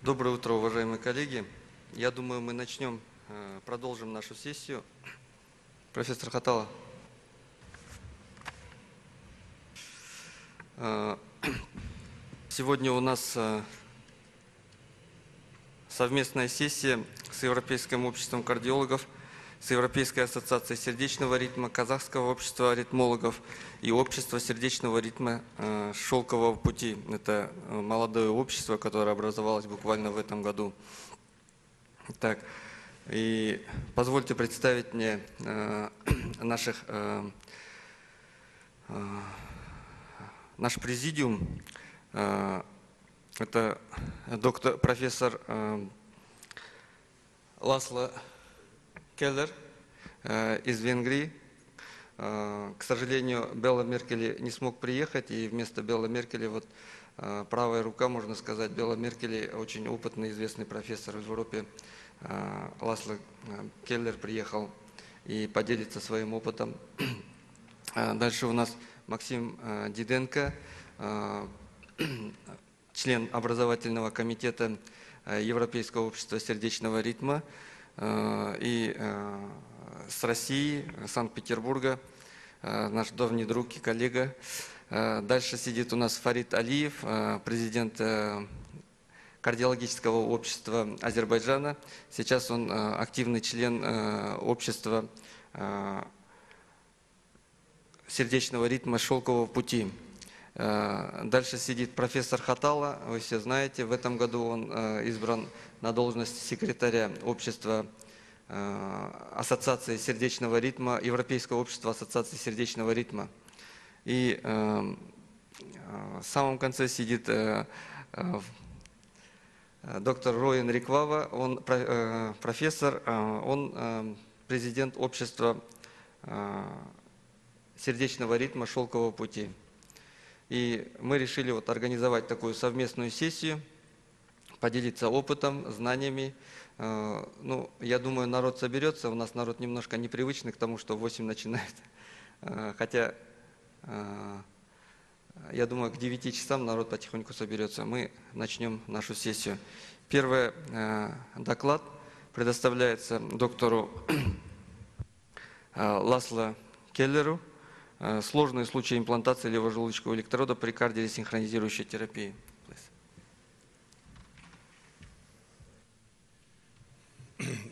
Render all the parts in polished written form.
Доброе утро, уважаемые коллеги. Я думаю, мы начнем, продолжим нашу сессию. Профессор Хатала. Сегодня у нас совместная сессия с Европейским обществом кардиологов, с Европейской ассоциацией сердечного ритма, Казахского общества аритмологов и Общества сердечного ритма шелкового пути. Это молодое общество, которое образовалось буквально в этом году. Так, и позвольте представить мне наш президиум. Это профессор Ласло Келлер из Венгрии. К сожалению, Белла Меркель не смог приехать, и вместо Белла Меркель, вот правая рука, можно сказать, Белла Меркель, очень опытный, известный профессор в Европе, Ласло Келлер, приехал и поделится своим опытом. Дальше у нас Максим Диденко, член образовательного комитета Европейского общества сердечного ритма, и с России, Санкт-Петербурга, наш давний друг и коллега. Дальше сидит у нас Фарид Алиев, президент кардиологического общества Азербайджана. Сейчас он активный член общества сердечного ритма шелкового пути. Дальше сидит профессор Хатала, вы все знаете, в этом году он избран на должность секретаря общества Ассоциации сердечного ритма, Европейского общества Ассоциации сердечного ритма. И в самом конце сидит доктор Роин Риквава, он профессор, он президент общества сердечного ритма шелкового пути. И мы решили вот организовать такую совместную сессию, поделиться опытом, знаниями. Ну, я думаю, народ соберется. У нас народ немножко непривычный к тому, что в 8 начинает. Хотя, я думаю, к 9 часам народ потихоньку соберется. Мы начнем нашу сессию. Первый доклад предоставляется доктору Ласло Келлеру. Сложные случаи имплантации левожелудочкового электрода при кардиосинхронизирующей терапии.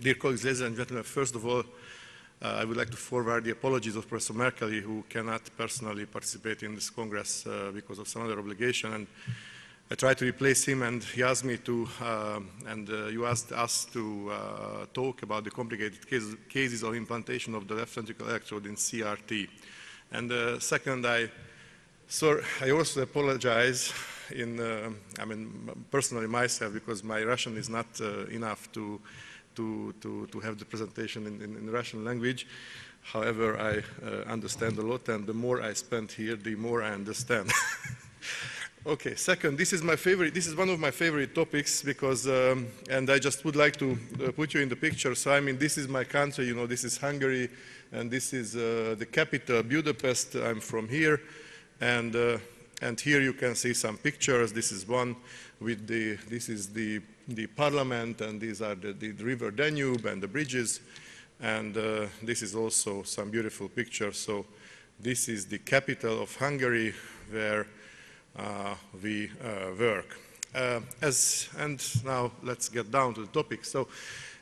Dear colleagues, ladies and gentlemen, first of all, I would like to forward the apologies of Professor Merkel, who cannot personally participate in this Congress because of some other obligation. And I tried to replace him, and he asked me to, you asked us to talk about the complicated cases of implantation of the left ventricular electrode in CRT. And second, I also apologize personally myself, because my Russian is not enough to have the presentation in Russian language. However, I understand a lot, and the more I spend here, the more I understand. Okay, second, this is one of my favorite topics, because, and I just would like to put you in the picture. So, I mean, this is my country, you know, this is Hungary, and this is the capital, Budapest. I'm from here, and here you can see some pictures. This is one with this is the parliament, and these are the river Danube and the bridges, and this is also some beautiful pictures. So this is the capital of Hungary, where we work. And now let's get down to the topic. So,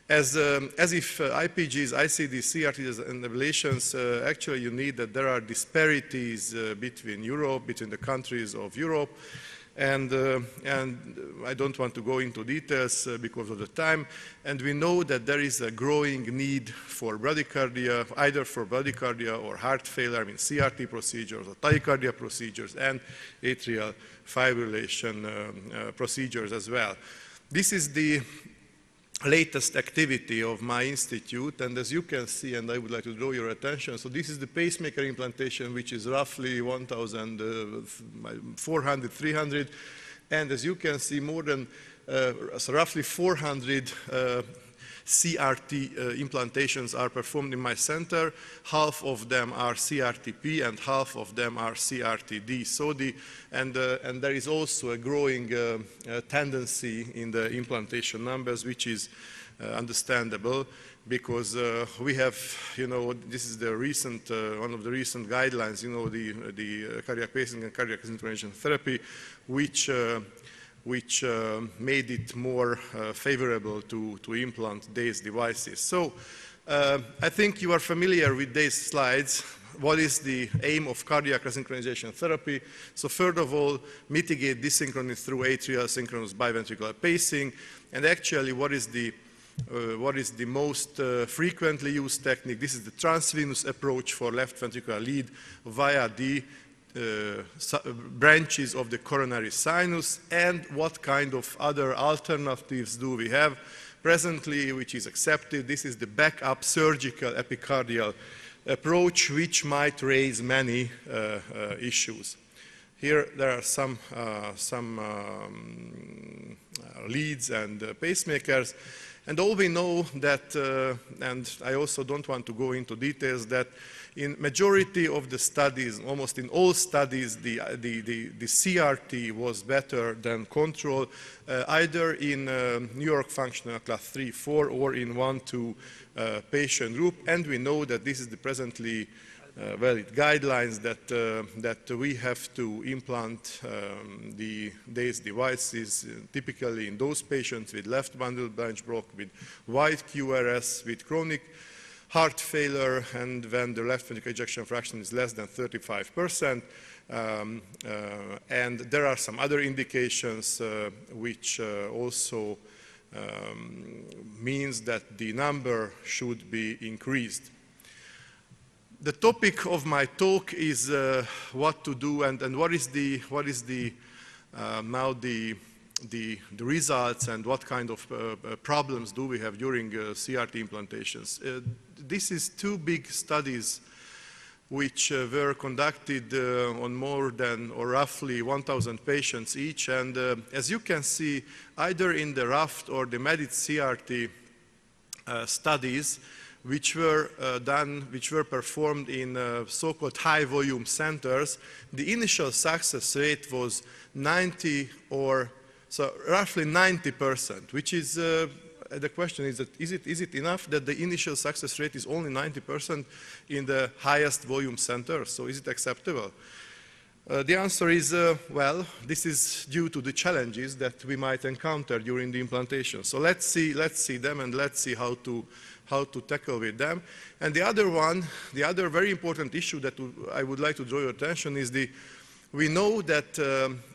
as if IPGs, ICDs, CRTs, and ablations, actually you need that there are disparities between Europe, between the countries of Europe, and I don't want to go into details because of the time. And we know that there is a growing need for bradycardia, either for bradycardia or heart failure, I mean CRT procedures or tachycardia procedures, and atrial fibrillation procedures as well. This is the latest activity of my institute, and as you can see, and I would like to draw your attention, so this is the pacemaker implantation, which is roughly 1,400, 300, and as you can see, more than so roughly 400 CRT implantations are performed in my center. Half of them are CRTP and half of them are CRTD. So and there is also a growing tendency in the implantation numbers, which is understandable, because we have, this is the recent, one of the recent guidelines, the cardiac pacing and cardiac synchronization therapy, which made it more favorable to implant these devices. So I think you are familiar with these slides. What is the aim of cardiac resynchronization therapy? So first of all, mitigate dysynchrony through atrial synchronous biventricular pacing. And actually, what is the most frequently used technique? This is the transvenous approach for left ventricular lead via the branches of the coronary sinus. And what kind of other alternatives do we have presently, which is accepted? This is the backup surgical epicardial approach, which might raise many issues. Here there are some leads and pacemakers. And all we know that, and I also don't want to go into details, that in majority of the studies, almost in all studies, the CRT was better than control, either in New York Functional Class 3, 4, or in 1-2 patient group. And we know that this is the presently valid guidelines that we have to implant these devices typically in those patients with left bundle branch block, with wide QRS, with chronic heart failure, and when the left ventricular ejection fraction is less than 35%. And there are some other indications which also means that the number should be increased. The topic of my talk is what to do and what is now the results and what kind of problems do we have during CRT implantations. This is two big studies which were conducted on more than or roughly 1,000 patients each, and as you can see, either in the RAFT or the MEDIT CRT studies, which were performed in so-called high-volume centers, the initial success rate was 90 or so roughly 90%, which is the question is that is it enough that the initial success rate is only 90% in the highest volume centers? So is it acceptable? The answer is, well, this is due to the challenges that we might encounter during the implantation. So let's see them and let's see how to tackle with them. And the other very important issue that I would like to draw your attention is we know that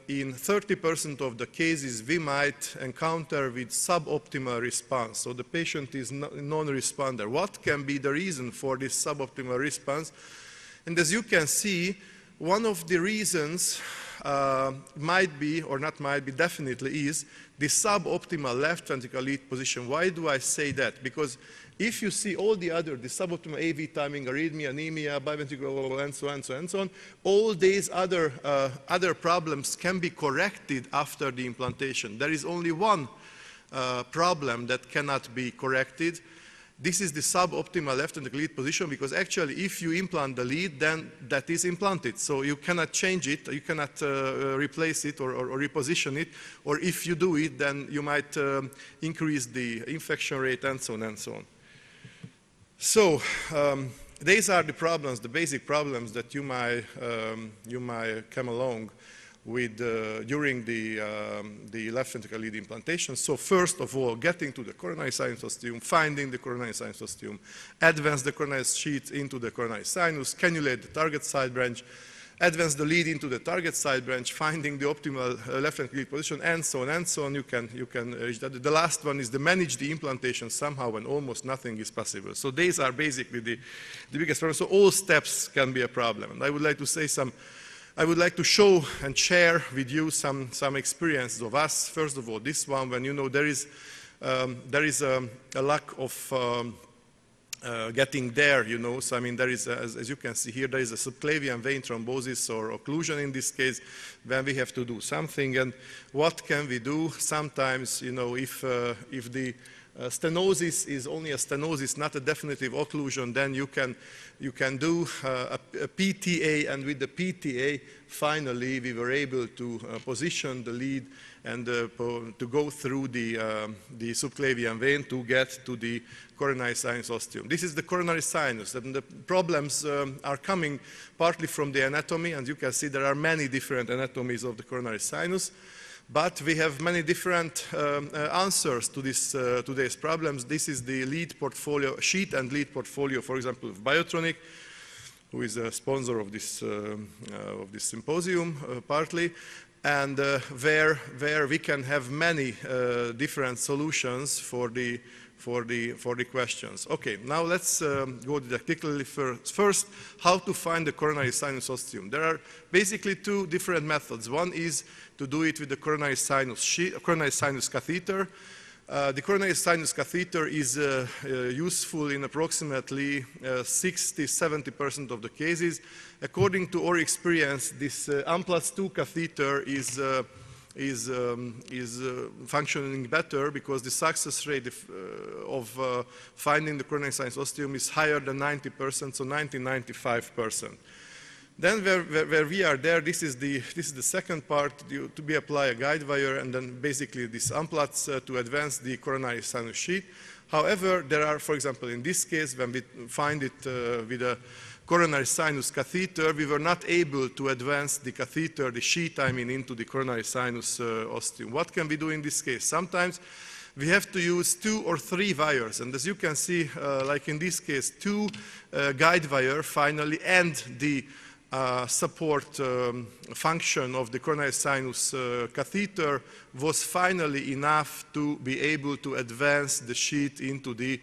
in 30% of the cases we might encounter with suboptimal response. So the patient is non-responder. What can be the reason for this suboptimal response? And as you can see, one of the reasons might be, or not might be, definitely is the suboptimal left ventricular lead position. Why do I say that? Because if you see all the suboptimal AV timing, arrhythmia, anemia, biventricular, and so on, and so on, all these other problems can be corrected after the implantation. There is only one problem that cannot be corrected. This is the suboptimal left ventricular lead position, because actually if you implant the lead, then that is implanted. So you cannot change it, you cannot replace it or reposition it, or if you do it, then you might increase the infection rate and so on and so on. So these are the problems, the basic problems that you might come along with during the left ventricular lead implantation. So first of all, getting to the coronary sinus ostium, finding the coronary sinus ostium, advance the coronary sheath into the coronary sinus, cannulate the target side branch, advance the lead into the target side branch, finding the optimal left ventricular lead position, and so on and so on. You can reach that. The last one is to manage the implantation somehow when almost nothing is possible. So these are basically the biggest problems. So all steps can be a problem. And I would like to say I would like to show and share with you some experiences of us. First of all, this one, when there is a lack of getting there, So I mean, there is, as you can see here, there is a subclavian vein thrombosis or occlusion in this case, when we have to do something. And what can we do? Sometimes, if the stenosis is only a stenosis, not a definitive occlusion, then you can do a PTA, and with the PTA, finally, we were able to position the lead and to go through the subclavian vein to get to the coronary sinus ostium. This is the coronary sinus, and the problems are coming partly from the anatomy, and you can see there are many different anatomies of the coronary sinus. But we have many different answers to today's problems. This is the lead portfolio, sheet and lead portfolio, for example, of Biotronic, who is a sponsor of this symposium, partly, and where we can have many different solutions for the questions. Okay, now let's go didactically first. How to find the coronary sinus ostium? There are basically two different methods. One is to do it with the coronary sinus catheter. The coronary sinus catheter is useful in approximately 60–70% of the cases. According to our experience, this AMPLATS2 catheter is functioning better because the success rate of finding the coronary sinus ostium is higher than 90%, so 90–95%. Then where we are there, this is the second part, to be apply a guide wire and then basically this AMPLATS to advance the coronary sinus sheath. However, there are, for example, in this case, when we find it with a coronary sinus catheter, we were not able to advance the catheter, the sheath, I mean, into the coronary sinus ostium. What can we do in this case? Sometimes we have to use 2 or 3 wires, and as you can see, like in this case, 2 guide wire finally and the support function of the coronary sinus catheter was finally enough to be able to advance the sheath into the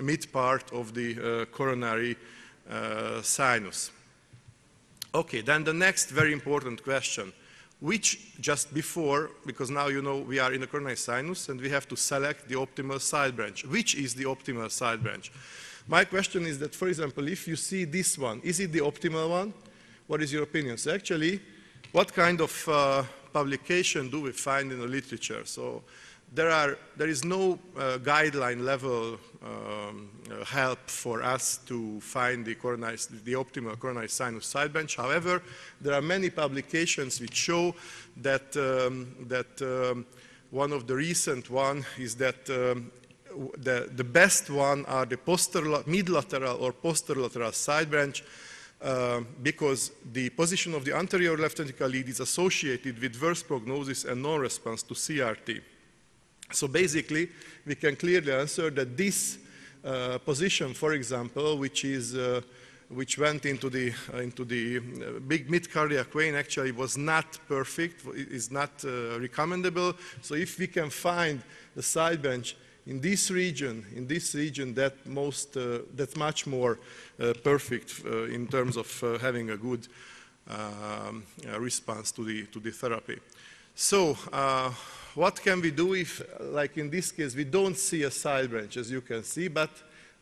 mid part of the coronary sinus. Okay, then the next very important question, which just before, because now you know we are in the coronary sinus and we have to select the optimal side branch. Which is the optimal side branch? My question is that, for example, if you see this one, is it the optimal one? What is your opinion? So actually, what kind of publication do we find in the literature? So there is no guideline level help for us to find the optimal coronary sinus side branch. However, there are many publications which show that, one of the recent one is that the best one are the midlateral or posterolateral side branch because the position of the anterior left ventricular lead is associated with worse prognosis and non-response to CRT. So basically, we can clearly answer that this position, for example, which went into the big mid-cardiac vein, actually was not perfect, is not recommendable. So if we can find the side branch in this region, that's much more perfect in terms of having a good response to the therapy. So what can we do if, like in this case, we don't see a side branch, as you can see, but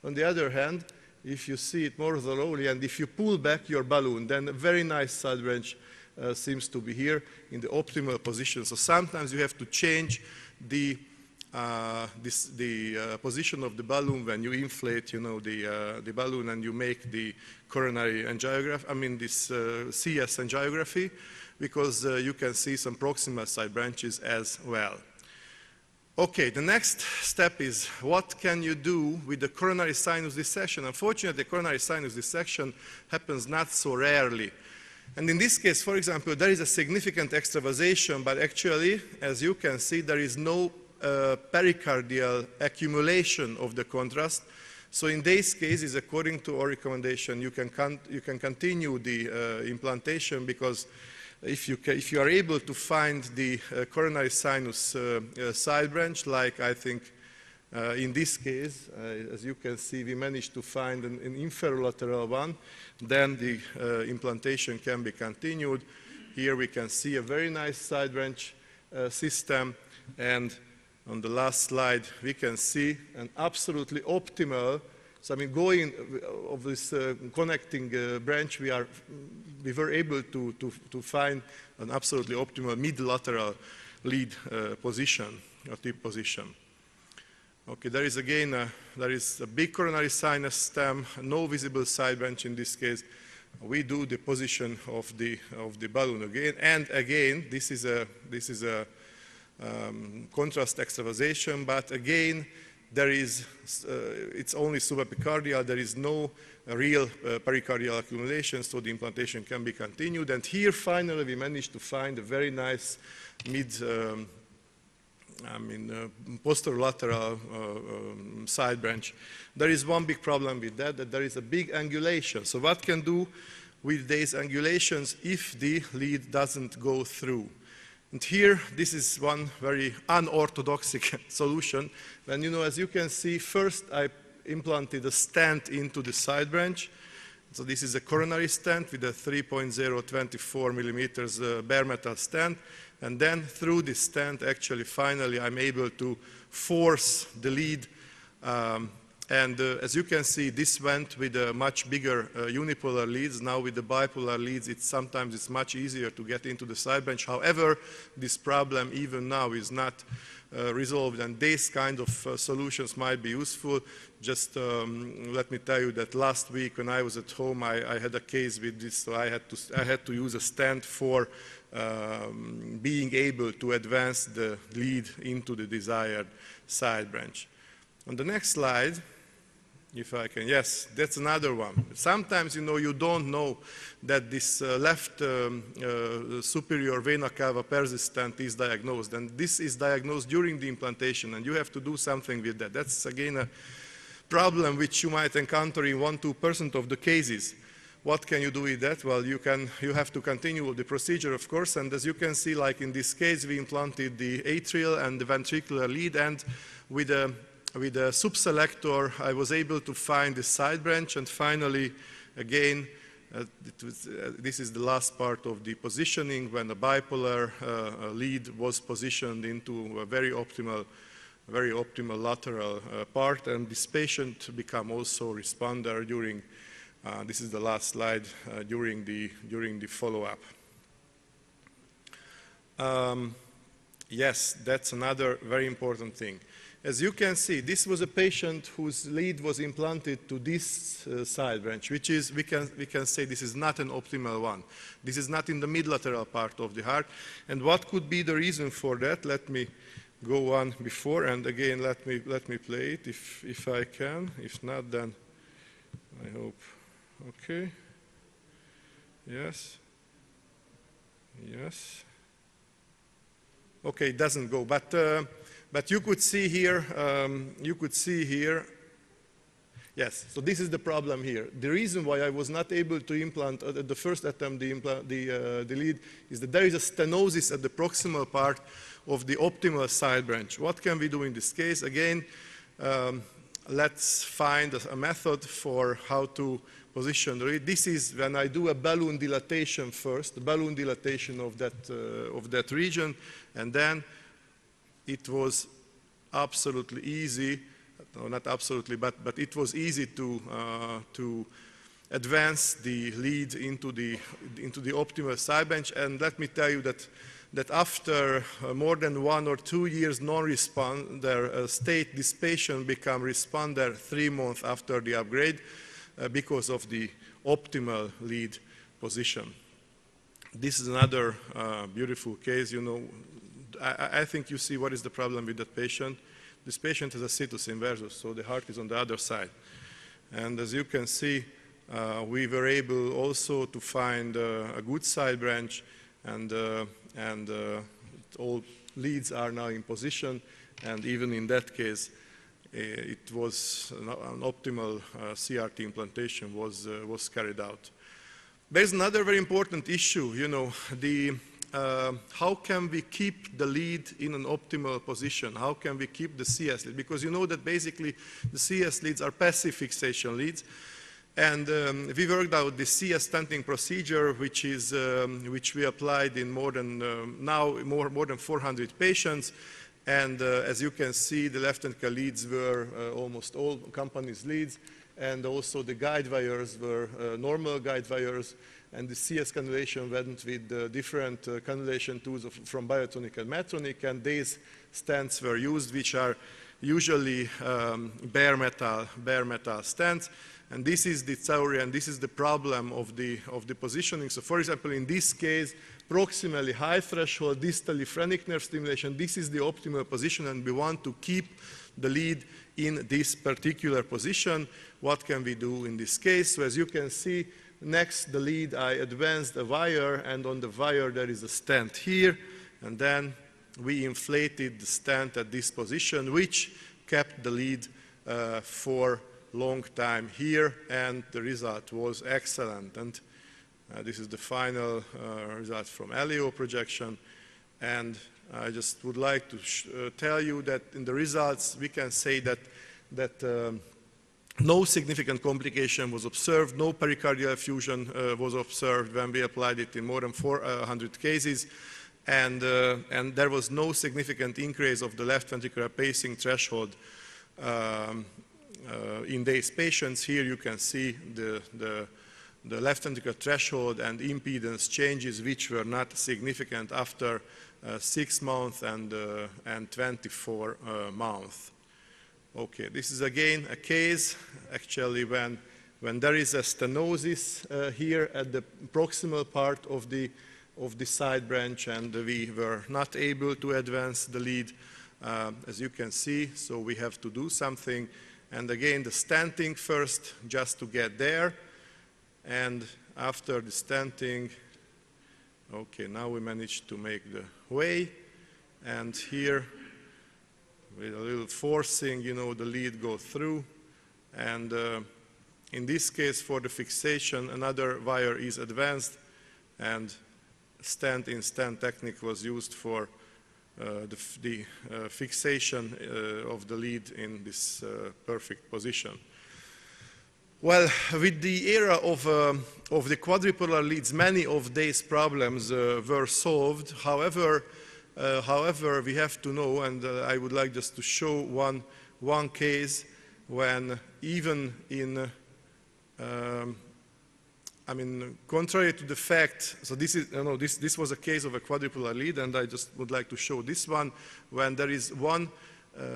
on the other hand, if you see it more thoroughly and if you pull back your balloon, then a very nice side branch seems to be here in the optimal position. So sometimes you have to change the position of the balloon when you inflate, the balloon and you make the coronary angiography, I mean this CS angiography, because you can see some proximal side branches as well. Okay, the next step is what can you do with the coronary sinus dissection? Unfortunately, coronary sinus dissection happens not so rarely. And in this case, for example, there is a significant extravasation, but actually, as you can see, there is no pericardial accumulation of the contrast. So in these cases, according to our recommendation, you can continue the implantation because if you are able to find the coronary sinus side branch, like I think in this case, as you can see, we managed to find an inferolateral one, then the implantation can be continued. Here we can see a very nice side branch system, and on the last slide, we can see an absolutely optimal, so I mean, going of this connecting branch, we were able to find an absolutely optimal mid-lateral lead position, or tip position. Okay, there is again there is a big coronary sinus stem, no visible side branch in this case. We do the position of the balloon again, and again this is a contrast extravasation, but again there is it's only subepicardial. There is no real pericardial accumulation, so the implantation can be continued. And here finally we managed to find a very nice posterolateral side branch. There is one big problem with that there is a big angulation. So what can do with these angulations if the lead doesn't go through? And here, this is one very unorthodox solution. And as you can see, first I implanted a stent into the side branch. So this is a coronary stent with a 3.024 millimeters bare metal stent. And then through this stent, actually, finally, I'm able to force the lead. As you can see, this went with a much bigger unipolar leads. Now with the bipolar leads, sometimes it's much easier to get into the side branch. However, this problem even now is not resolved, and these kind of solutions might be useful. Just let me tell you that last week when I was at home, I had a case with this, so I had to use a stent for being able to advance the lead into the desired side branch. On the next slide, if I can, yes, that's another one. Sometimes, you don't know that this left superior vena cava persistent is diagnosed, and this is diagnosed during the implantation, and you have to do something with that. That's again a problem which you might encounter in 1–2% of the cases. What can you do with that? Well, you have to continue the procedure, of course, and as you can see, like in this case, we implanted the atrial and the ventricular lead, and with a subselector, I was able to find the side branch, and finally, again, this is the last part of the positioning when a bipolar lead was positioned into a very optimal lateral part, and this patient became also responder during. This is the last slide during the follow-up. Yes, that's another very important thing. As you can see, this was a patient whose lead was implanted to this side branch, which is, we can say this is not an optimal one. This is not in the mid-lateral part of the heart. And what could be the reason for that? Let me go on before, and again, let me play it if I can. If not, then I hope. Okay. Yes. Yes. Okay, it doesn't go, but you could see here, yes, so this is the problem here. The reason why I was not able to implant at the first attempt the lead is that there is a stenosis at the proximal part of the optimal side branch. What can we do in this case? Again, let's find a method for how to position the lead. This is when I do a balloon dilatation first, the balloon dilatation of that region, and then it was absolutely easy, no, not absolutely, but it was easy to advance the lead into the optimal side branch. And let me tell you that after more than 1 or 2 years non-responder state, this patient became responder 3 months after the upgrade because of the optimal lead position. This is another beautiful case. I think you see what is the problem with that patient. This patient has a situs inversus, so the heart is on the other side. And as you can see, we were able also to find a good side branch, and all leads are now in position, and even in that case, it was an optimal CRT implantation was carried out. There's another very important issue, how can we keep the lead in an optimal position? How can we keep the CS lead? Because you know that basically the CS leads are passive fixation leads. And we worked out the CS stenting procedure, which we applied in more than 400 patients. And as you can see, the left ventricular leads were almost all companies' leads. And also the guide wires were normal guide wires. And the CS cannulation went with different cannulation tools from Biotonic and Medtronic. And these stents were used, which are usually bare metal stents. And this is the theory, and this is the problem of the positioning. So for example, in this case, proximally high threshold, distally phrenic nerve stimulation, this is the optimal position, and we want to keep the lead in this particular position. What can we do in this case? So as you can see, next the lead, I advanced a wire, and on the wire there is a stent here, and then we inflated the stent at this position, which kept the lead for long time here, and the result was excellent. And this is the final result from LEO projection. And I just would like to tell you that in the results we can say that no significant complication was observed, no pericardial effusion was observed when we applied it in more than 400 cases, and there was no significant increase of the left ventricular pacing threshold in these patients. Here you can see the left ventricular threshold and impedance changes, which were not significant after 6 months and 24 months. Okay, this is again a case actually when there is a stenosis here at the proximal part of the side branch, and we were not able to advance the lead, as you can see, so we have to do something. And again, the stenting first, just to get there. And after the stenting, okay, now we managed to make the way. And here, with a little forcing, you know, the lead goes through. And in this case, for the fixation, another wire is advanced, and stent-in-stent technique was used for the fixation of the lead in this perfect position. Well, with the era of the quadripolar leads, many of these problems were solved. However, we have to know, and I would like just to show one case when even in I mean, contrary to the fact, so this is, you know, this was a case of a quadripolar lead, and I just would like to show this one when there is one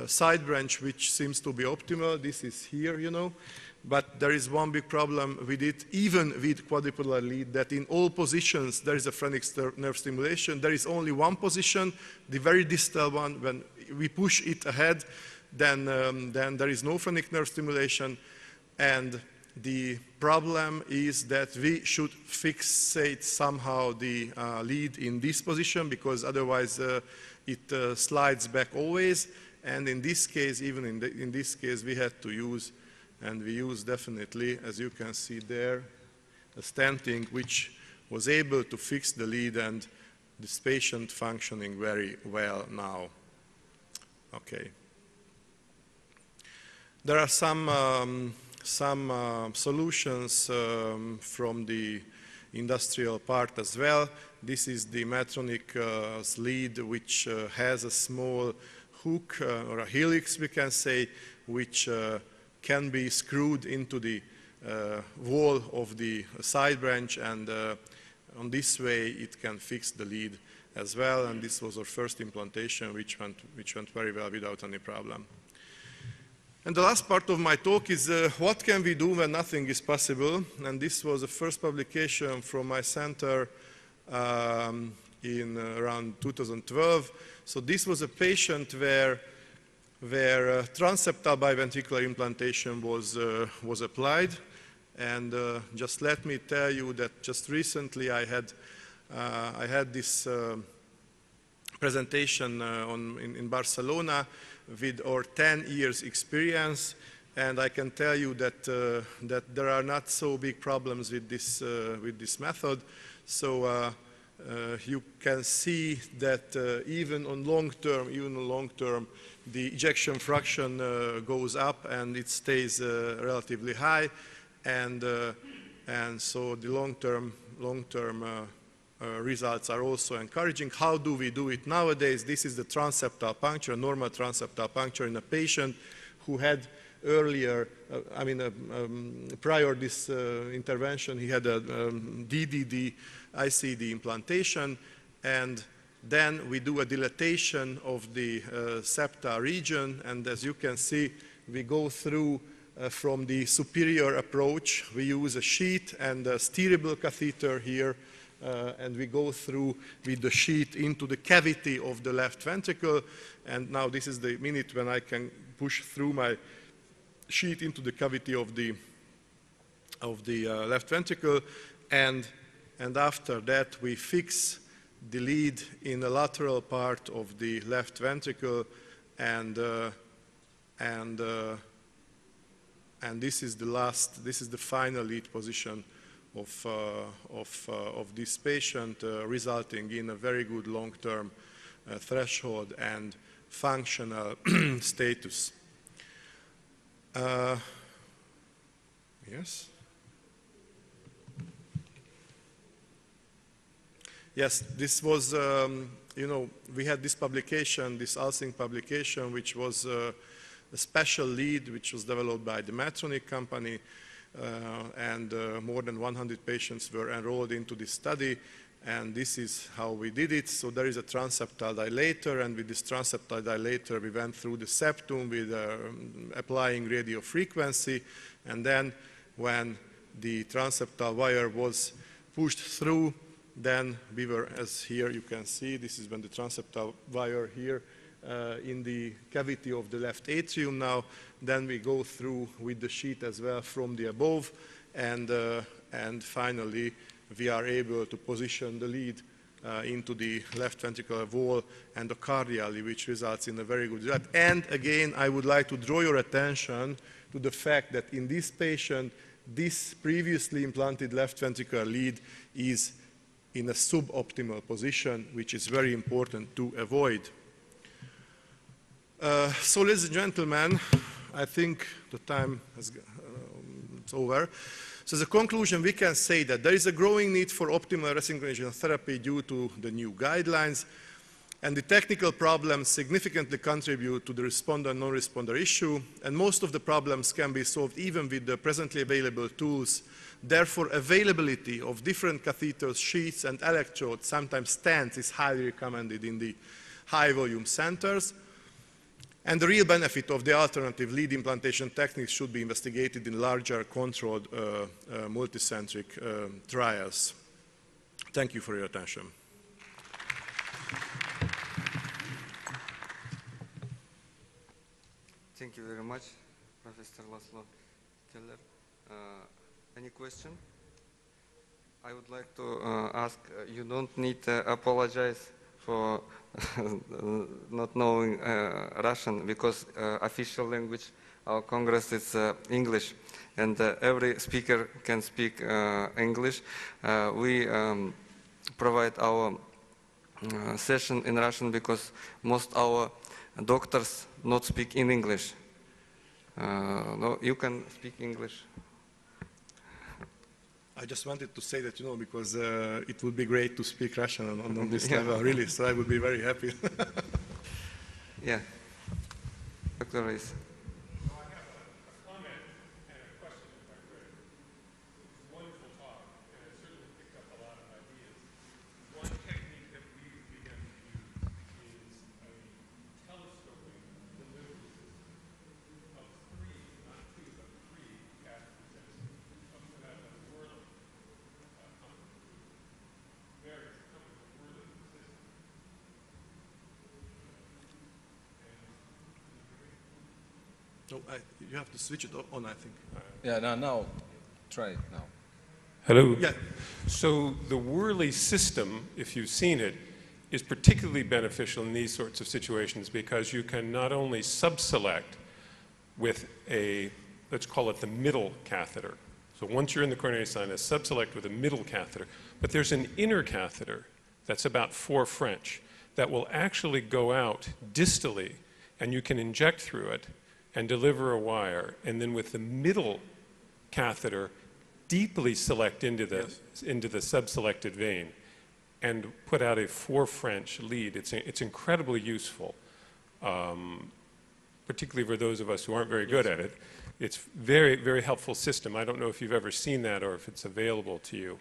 side branch which seems to be optimal. This is here, you know, but there is one big problem with it, even with quadripolar lead, that in all positions there is a phrenic nerve stimulation. There is only one position, the very distal one. When we push it ahead, then there is no phrenic nerve stimulation, and the problem is that we should fixate somehow the lead in this position, because otherwise it slides back always. And in this case, even in this case, we had to use, and we used definitely, as you can see there, a stenting which was able to fix the lead, and this patient functioning very well now. Okay. There are some solutions from the industrial part as well. This is the Medtronic's lead, which has a small hook or a helix, we can say, which can be screwed into the wall of the side branch, and on this way it can fix the lead as well. And this was our first implantation, which went very well without any problem. And the last part of my talk is what can we do when nothing is possible? And this was the first publication from my center in around 2012. So this was a patient where transeptal biventricular implantation was applied. And just let me tell you that just recently I had this presentation in Barcelona with our 10 years experience, and I can tell you that there are not so big problems with this method. So you can see that even on long term, the ejection fraction goes up and it stays relatively high, and so the long term results are also encouraging. How do we do it nowadays? This is the transeptal puncture, a normal transeptal puncture in a patient who had earlier, prior this intervention, he had a DDD ICD implantation, and Then we do a dilatation of the septa region, and as you can see, we go through from the superior approach. We use a sheet and a steerable catheter here, and we go through with the sheet into the cavity of the left ventricle. And now this is the minute when I can push through my sheet into the cavity of the left ventricle, and after that we fix the lead in the lateral part of the left ventricle, and this is the final lead position of this patient, resulting in a very good long-term threshold and functional status. Yes. Yes, this was, you know, we had this publication, this Alsing publication, which was a special lead, which was developed by the Medtronic company, and more than 100 patients were enrolled into this study, and this is how we did it. So there is a transeptal dilator, and with this transeptal dilator, we went through the septum with applying radiofrequency, and then when the transeptal wire was pushed through, then we were, as here you can see, this is when the transeptal wire here in the cavity of the left atrium now. Then we go through with the sheet as well from the above, and finally we are able to position the lead into the left ventricular wall endocardially, which results in a very good result. And again, I would like to draw your attention to the fact that in this patient, this previously implanted left ventricular lead is in a suboptimal position, which is very important to avoid. So, ladies and gentlemen, I think the time has it's over. So, as a conclusion, we can say that there is a growing need for optimal resynchronization therapy due to the new guidelines, and the technical problems significantly contribute to the responder-non-responder issue, and most of the problems can be solved even with the presently available tools. Therefore, availability of different catheters, sheets, and electrodes, sometimes stents, is highly recommended in the high-volume centers. And the real benefit of the alternative lead implantation techniques should be investigated in larger, controlled, multicentric trials. Thank you for your attention. Thank you very much, Professor Laszlo Keller. Any question? I would like to ask, you don't need to apologize for not knowing Russian, because official language our Congress is English, and every speaker can speak English. We provide our session in Russian because most our doctors not speak in English. No, you can speak English. I just wanted to say that, you know, because it would be great to speak Russian on this level, really, so I would be very happy. Yeah. Dr. Reis. No, you have to switch it on, I think. Yeah, now, try it now. Hello. Yeah. So the Worley system, if you've seen it, is particularly beneficial in these sorts of situations because you can not only subselect with a, let's call it the middle catheter. So once you're in the coronary sinus, subselect with a middle catheter. But there's an inner catheter that's about 4 French that will actually go out distally, and you can inject through it and deliver a wire, and then with the middle catheter, deeply select into the subselected vein and put out a 4 French lead. It's incredibly useful, particularly for those of us who aren't very good at it. It's very, very helpful system. I don't know if you've ever seen that or if it's available to you.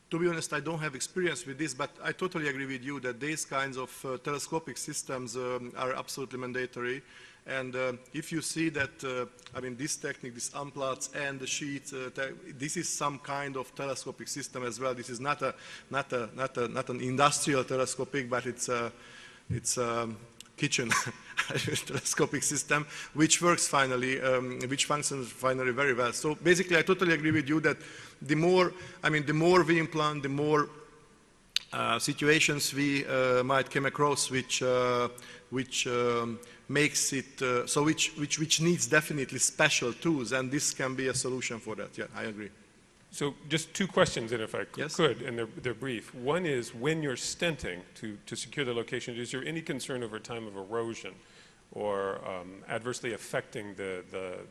To be honest, I don't have experience with this, but I totally agree with you that these kinds of telescopic systems are absolutely mandatory. And if you see that, I mean, this technique, this unplots and the sheets, this is some kind of telescopic system as well. This is not an industrial telescopic, but it's a kitchen telescopic system, which works finally, which functions finally very well. So basically, I totally agree with you that the more we implant, the more situations we might come across, which makes it which needs definitely special tools, and this can be a solution for that. Yeah, I agree. So just two questions, and if I Yes. could, and they're brief. One is, when you're stenting to secure the location, is there any concern over time of erosion or adversely affecting the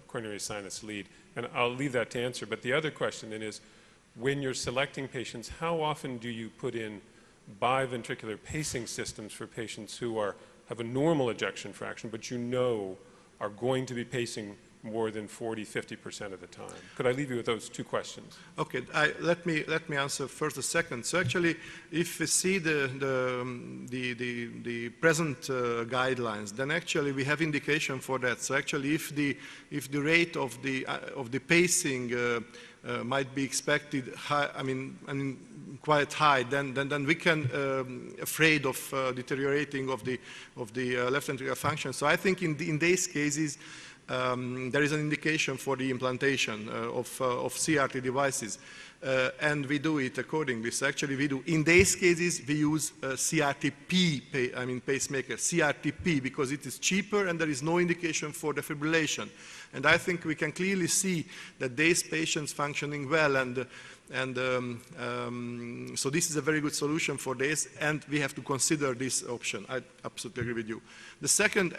coronary sinus lead? And I'll leave that to answer. But the other question then is, when you're selecting patients, how often do you put in biventricular pacing systems for patients who have a normal ejection fraction, but you know are going to be pacing more than 40–50% of the time? Could I leave you with those two questions? Okay, let me answer first the second. So actually, if we see the present guidelines, then actually we have indication for that. So actually, if the rate of the pacing might be expected high, I mean quite high, then we can afraid of deteriorating of the left ventricular function. So I think in these cases, there is an indication for the implantation of CRT devices, and we do it accordingly. So actually we do, in these cases, we use CRTP, pacemaker, CRTP, because it is cheaper and there is no indication for defibrillation. And I think we can clearly see that these patients functioning well, so this is a very good solution for this, and we have to consider this option. I absolutely agree with you. The second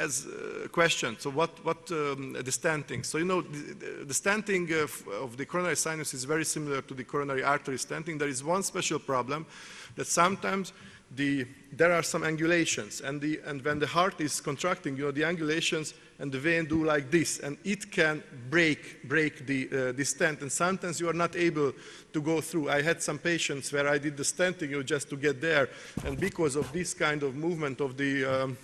question, so what the stenting? So you know, the stenting of the coronary sinus is very similar to the coronary artery stenting. There is one special problem, that sometimes there are some angulations, and when the heart is contracting, you know, the angulations and the vein do like this, and it can break the stent, and sometimes you are not able to go through. I had some patients where I did the stenting, you know, just to get there, and because of this kind of movement of the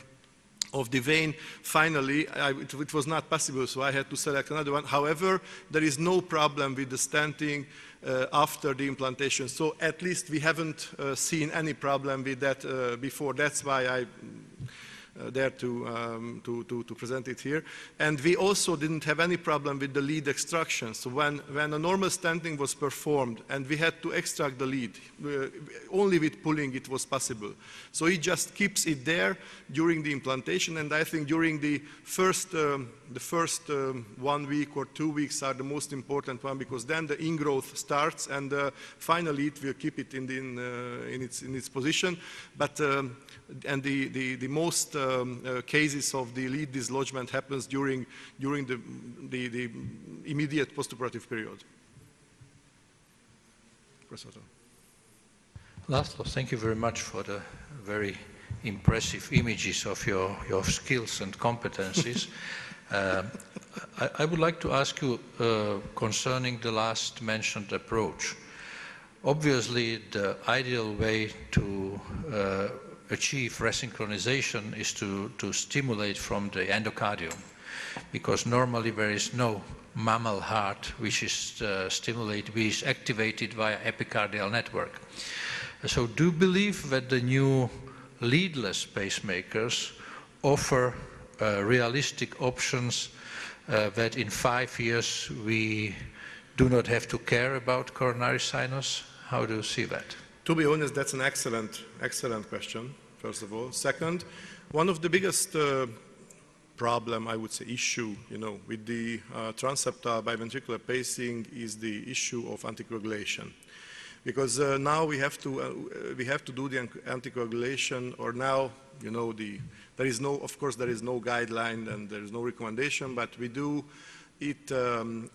vein, finally, it was not possible, so I had to select another one. However, there is no problem with the stenting after the implantation, so at least we haven't seen any problem with that before. That's why I dare to present it here. And we also didn't have any problem with the lead extraction. So when a normal stenting was performed and we had to extract the lead, only with pulling it was possible. So it just keeps it there during the implantation, and I think during the first 1 week or 2 weeks are the most important one, because then the ingrowth starts, and finally it will keep it in its position. But and the most cases of the lead dislodgement happens during the immediate postoperative period. Professor. Laszlo, thank you very much for the very impressive images of your skills and competencies. I would like to ask you concerning the last mentioned approach. Obviously, the ideal way to achieve resynchronization is to stimulate from the endocardium, because normally there is no mammal heart which is activated via epicardial network. So do you believe that the new leadless pacemakers offer realistic options that in 5 years we do not have to care about coronary sinus? How do you see that? To be honest, that's an excellent question, first of all. Second, one of the biggest problem, I would say, issue, you know, with the transeptal biventricular pacing is the issue of anticoagulation. Because now we have to do the anticoagulation, or now, you know, there is no guideline and there is no recommendation, but we do it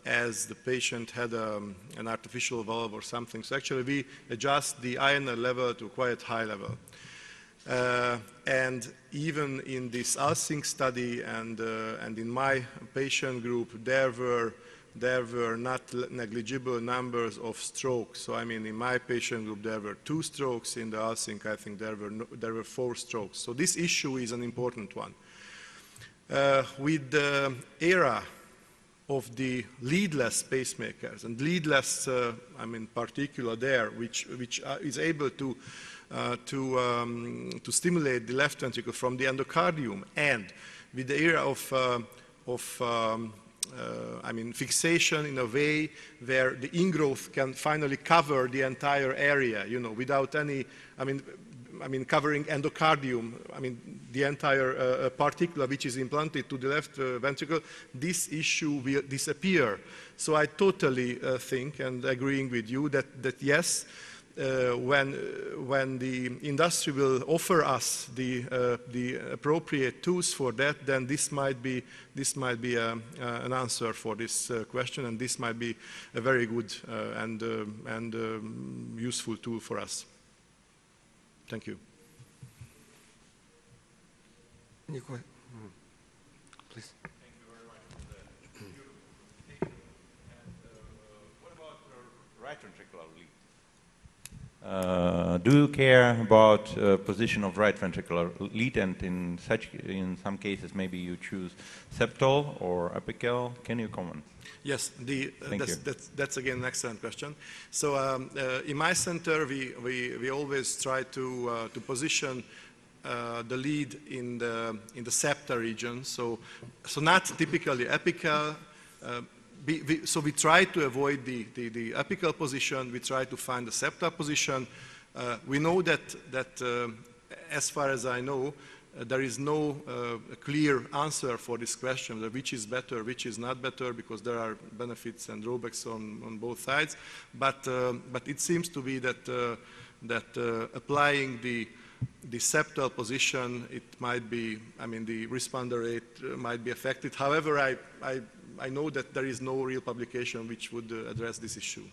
as the patient had an artificial valve or something. So actually we adjust the INR level to quite high level. And even in this ALSYNC study and in my patient group, there were there were not negligible numbers of strokes. So I mean, in my patient group, there were 2 strokes. In the Helsinki, I think there were 4 strokes. So this issue is an important one. With the era of the leadless pacemakers, and leadless, I mean, particular there, which is able to stimulate the left ventricle from the endocardium, and with the era of I mean, fixation in a way where the ingrowth can finally cover the entire area, you know, without any, I mean, covering endocardium, I mean, the entire particle which is implanted to the left ventricle, this issue will disappear. So I totally think, and agreeing with you, that yes, when the industry will offer us the appropriate tools for that, then this might be an answer for this question, and this might be a very good and useful tool for us. Thank you. Николай, please. Thank you very much for that beautiful presentation. And what about right ventricular lead? Do you care about position of right ventricular lead, and in some cases maybe you choose septal or apical? Can you comment? Yes, that's again an excellent question. So in my center, we always try to position the lead in the septal region. So not typically apical. So we try to avoid the apical position. We try to find the septal position. We know that as far as I know, there is no clear answer for this question, which is better, which is not better, because there are benefits and drawbacks on both sides. But it seems to be that applying the septal position, it might be, I mean, the responder rate might be affected. However, I know that there is no real publication which would address this issue.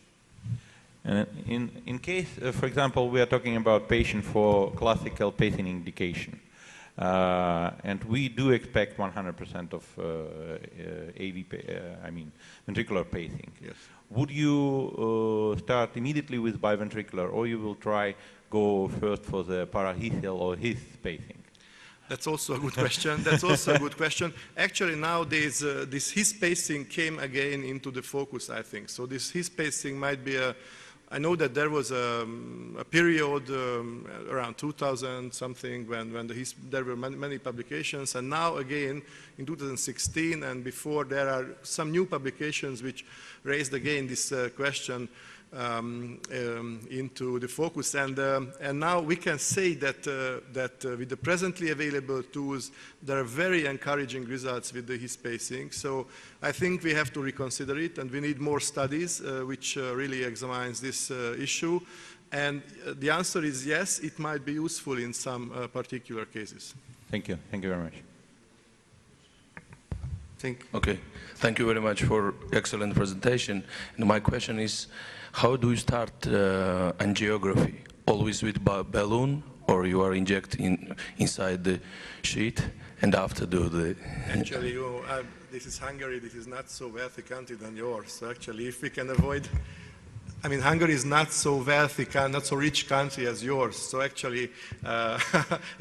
In case, for example, we are talking about patient for classical pacing indication, and we do expect 100% of I mean, ventricular pacing. Yes. Would you start immediately with biventricular, or you will go first for the parahesial or his pacing? That's also a good question. That's also a good question. Actually, nowadays, this his pacing came again into the focus, I think. So this his pacing might be I know that there was a period around 2000 something when there were many publications, and now again in 2016 and before, there are some new publications which raised again this question into the focus, and now we can say that with the presently available tools, there are very encouraging results with the his pacing. So I think we have to reconsider it, and we need more studies which really examines this issue. And the answer is yes, it might be useful in some particular cases. Thank you. Thank you very much. Okay. Thank you very much for excellent presentation. And my question is, how do you start angiography? Always with balloon, or you are injecting inside the sheet and after do the... Actually, this is Hungary. This is not so wealthy country than yours. So actually, if we can avoid... I mean, Hungary is not so wealthy, not so rich country as yours. So actually,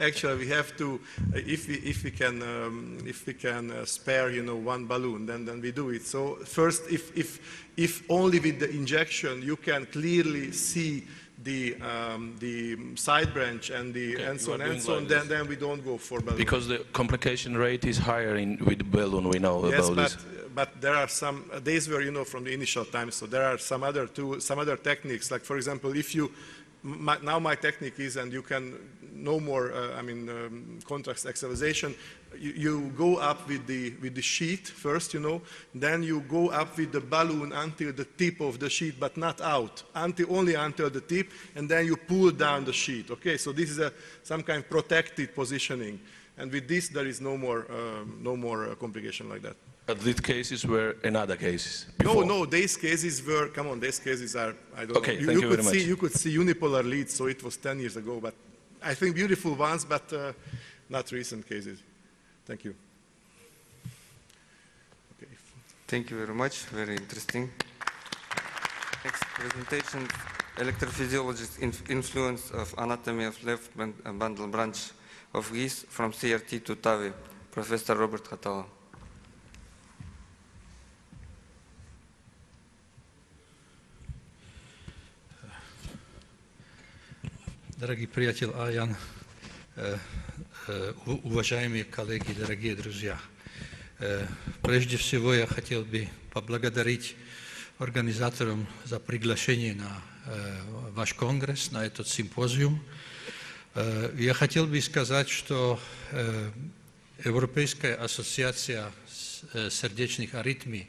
actually, we have to, if we can spare, you know, one balloon, then we do it. So first, if only with the injection you can clearly see the side branch and the and so on, then we don't go for balloon. Because the complication rate is higher with balloon. We know yes, about this. But there are some, these were, you know, from the initial times, so there are some other techniques, like for example, if you, now my technique is, and you can no more, I mean, contrast extravasation, you go up with the sheet first, you know, then you go up with the balloon until the tip of the sheet, but not out, only until the tip, and then you pull down the sheet, okay? So this is some kind of protected positioning, and with this there is no more complication like that. But these cases were another cases before. No, these cases were, come on, these cases are, I don't know. Thank you very much. You could see unipolar leads, so it was 10 years ago, but I think beautiful ones, but not recent cases. Thank you. Okay. Thank you very much. Very interesting. Next presentation, electrophysiologist influence of anatomy of left bundle branch of geese from CRT to TAVI, Professor Robert Hatala. Дорогий приятель Аян, уважаемые коллеги, дорогие друзья, прежде всего я хотел бы поблагодарить организаторам за приглашение на ваш конгресс, на этот симпозиум. Я хотел бы сказать, что Европейская ассоциация сердечных аритмий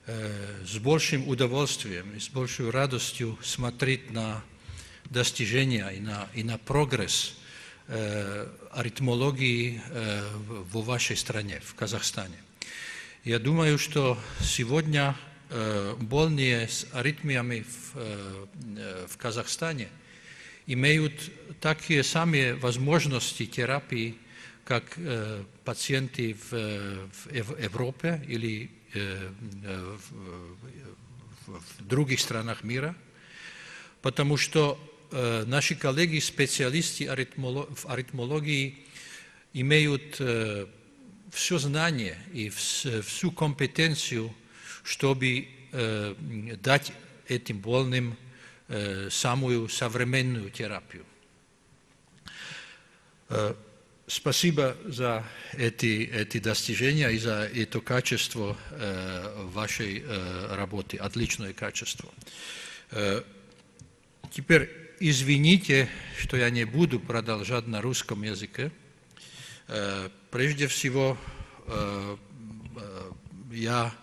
с большим удовольствием и с большей радостью смотрит на достижения и на прогресс аритмологии в вашей стране, в Казахстане. Я думаю, что сегодня больные с аритмиями в Казахстане имеют такие самые возможности терапии, как пациенты в Европе или в других странах мира, потому что наши коллеги-специалисты в аритмологии имеют все знание и всю компетенцию, чтобы дать этим больным самую современную терапию. Спасибо за эти достижения и за это качество вашей работы, отличное качество. Теперь извините, что я не буду продолжать на русском языке. Прежде всего, я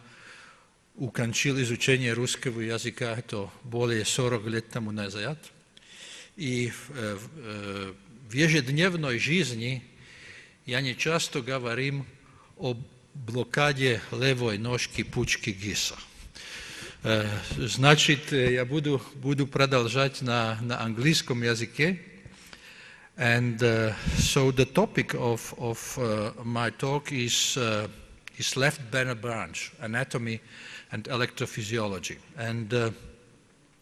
окончил изучение русского языка это более 40 лет тому назад. И в ежедневной жизни я не часто говорим о блокаде левой ножки пучки гиса. Значит, я буду продолжать на английском языке. And so the topic of my talk is left banner branch, anatomy and electrophysiology. And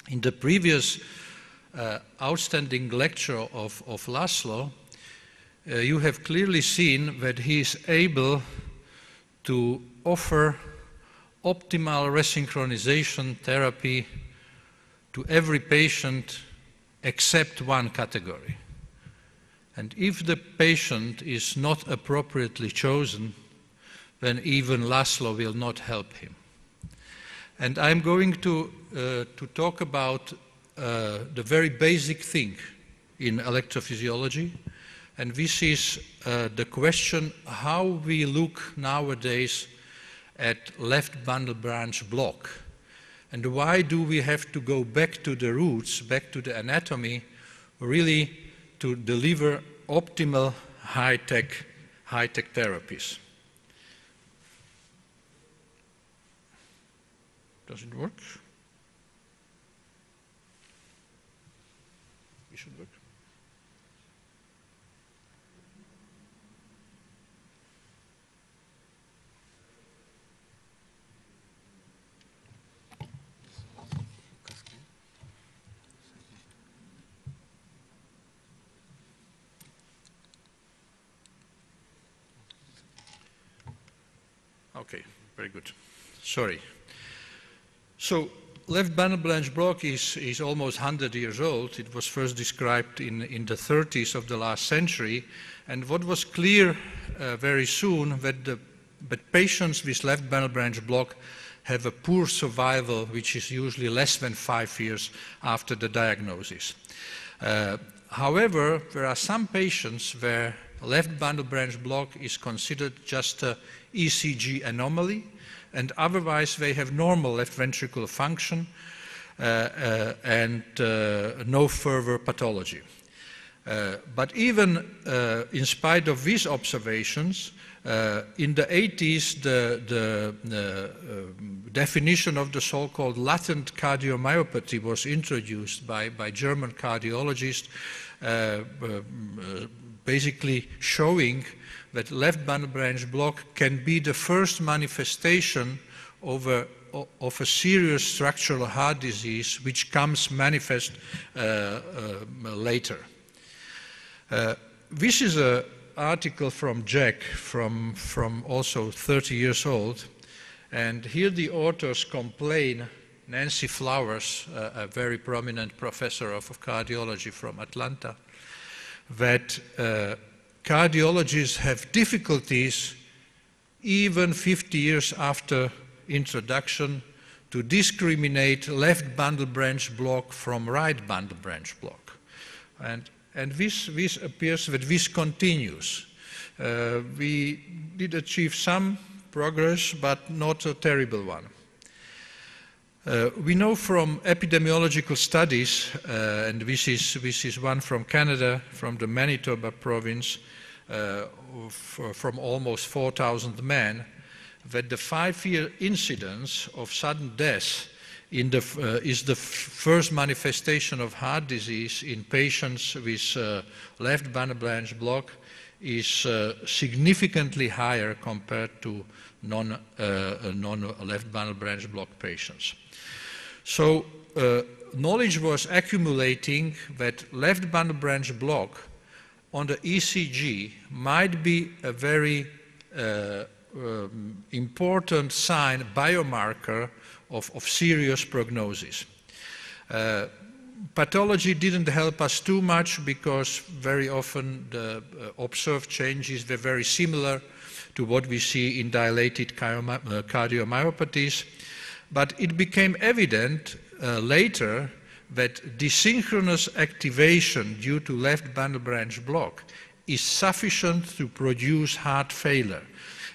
in the previous outstanding lecture of Laszlo, you have clearly seen that he is able to offer optimal resynchronization therapy to every patient except one category. And if the patient is not appropriately chosen, then even Laszlo will not help him. And I'm going to talk about the very basic thing in electrophysiology, and this is the question how we look nowadays at left bundle branch block, and why do we have to go back to the roots, back to the anatomy, really to deliver optimal high-tech therapies. Does it work? It should work. Okay, very good. Sorry. So, left bundle branch block is almost 100 years old. It was first described in the 30s of the last century. And what was clear very soon that patients with left bundle branch block have a poor survival, which is usually less than 5 years after the diagnosis. However, there are some patients where left bundle branch block is considered just an ECG anomaly, and otherwise they have normal left ventricular function and no further pathology. But even in spite of these observations, in the 80s the definition of the so-called latent cardiomyopathy was introduced by German cardiologists, basically showing that left bundle branch block can be the first manifestation of a serious structural heart disease which comes manifest later. This is an article from Jack from also 30 years old, and here the authors complain, Nancy Flowers, a very prominent professor of cardiology from Atlanta, that cardiologists have difficulties even 50 years after introduction to discriminate left bundle branch block from right bundle branch block. And this appears that this continues. We did achieve some progress, but not a terrible one. We know from epidemiological studies, and this is one from Canada, from the Manitoba province, from almost 4,000 men, that the 5-year incidence of sudden death is the first manifestation of heart disease in patients with left bundle branch block is significantly higher compared to non-left bundle branch block patients. So knowledge was accumulating that left bundle branch block on the ECG might be a very important sign, biomarker of serious prognosis. Pathology didn't help us too much because very often the observed changes were very similar to what we see in dilated cardiomyopathies. But it became evident later that desynchronous activation due to left bundle branch block is sufficient to produce heart failure.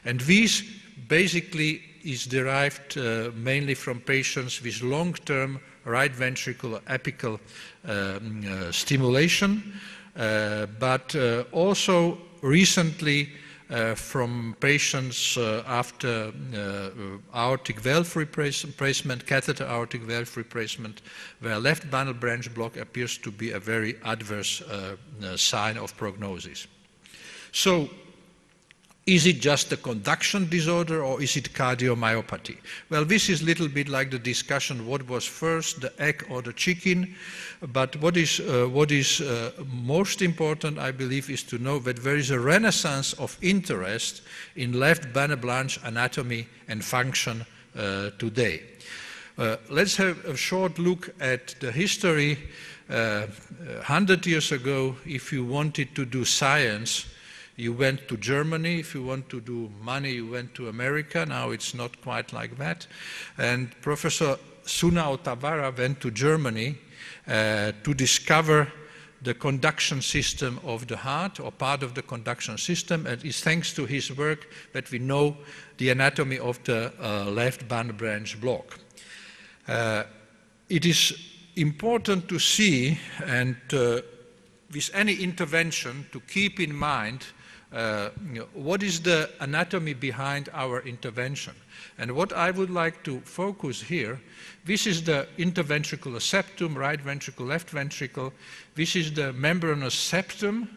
And this basically is derived mainly from patients with long-term right ventricular apical stimulation, but also recently from patients after aortic valve replacement, catheter aortic valve replacement, where left bundle branch block appears to be a very adverse sign of prognosis. So, is it just a conduction disorder or is it cardiomyopathy? Well, this is a little bit like the discussion what was first, the egg or the chicken. But what is most important, I believe, is to know that there is a renaissance of interest in left bundle branch anatomy and function today. Let's have a short look at the history. 100 years ago, if you wanted to do science, you went to Germany. If you want to do money, you went to America. Now it's not quite like that. And Professor Sunao Tawara went to Germany to discover the conduction system of the heart, or part of the conduction system. And it's thanks to his work that we know the anatomy of the left bundle branch block. It is important to see, and with any intervention, to keep in mind what is the anatomy behind our intervention. And what I would like to focus here, this is the interventricular septum, right ventricle, left ventricle. This is the membranous septum.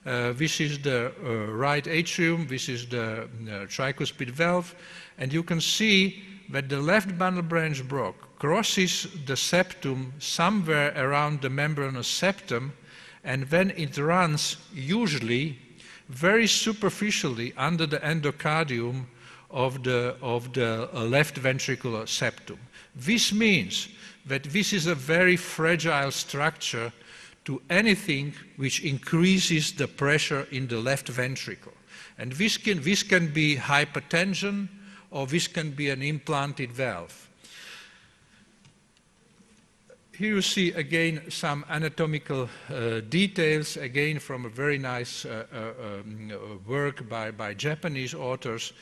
This is the right atrium. This is the tricuspid valve. And you can see that the left bundle branch block crosses the septum somewhere around the membranous septum, and then it runs usually very superficially under the endocardium of the left ventricular septum. This means that this is a very fragile structure to anything which increases the pressure in the left ventricle. And this can be hypertension, or this can be an implanted valve. Here you see again some anatomical details, again from a very nice work by Japanese authors.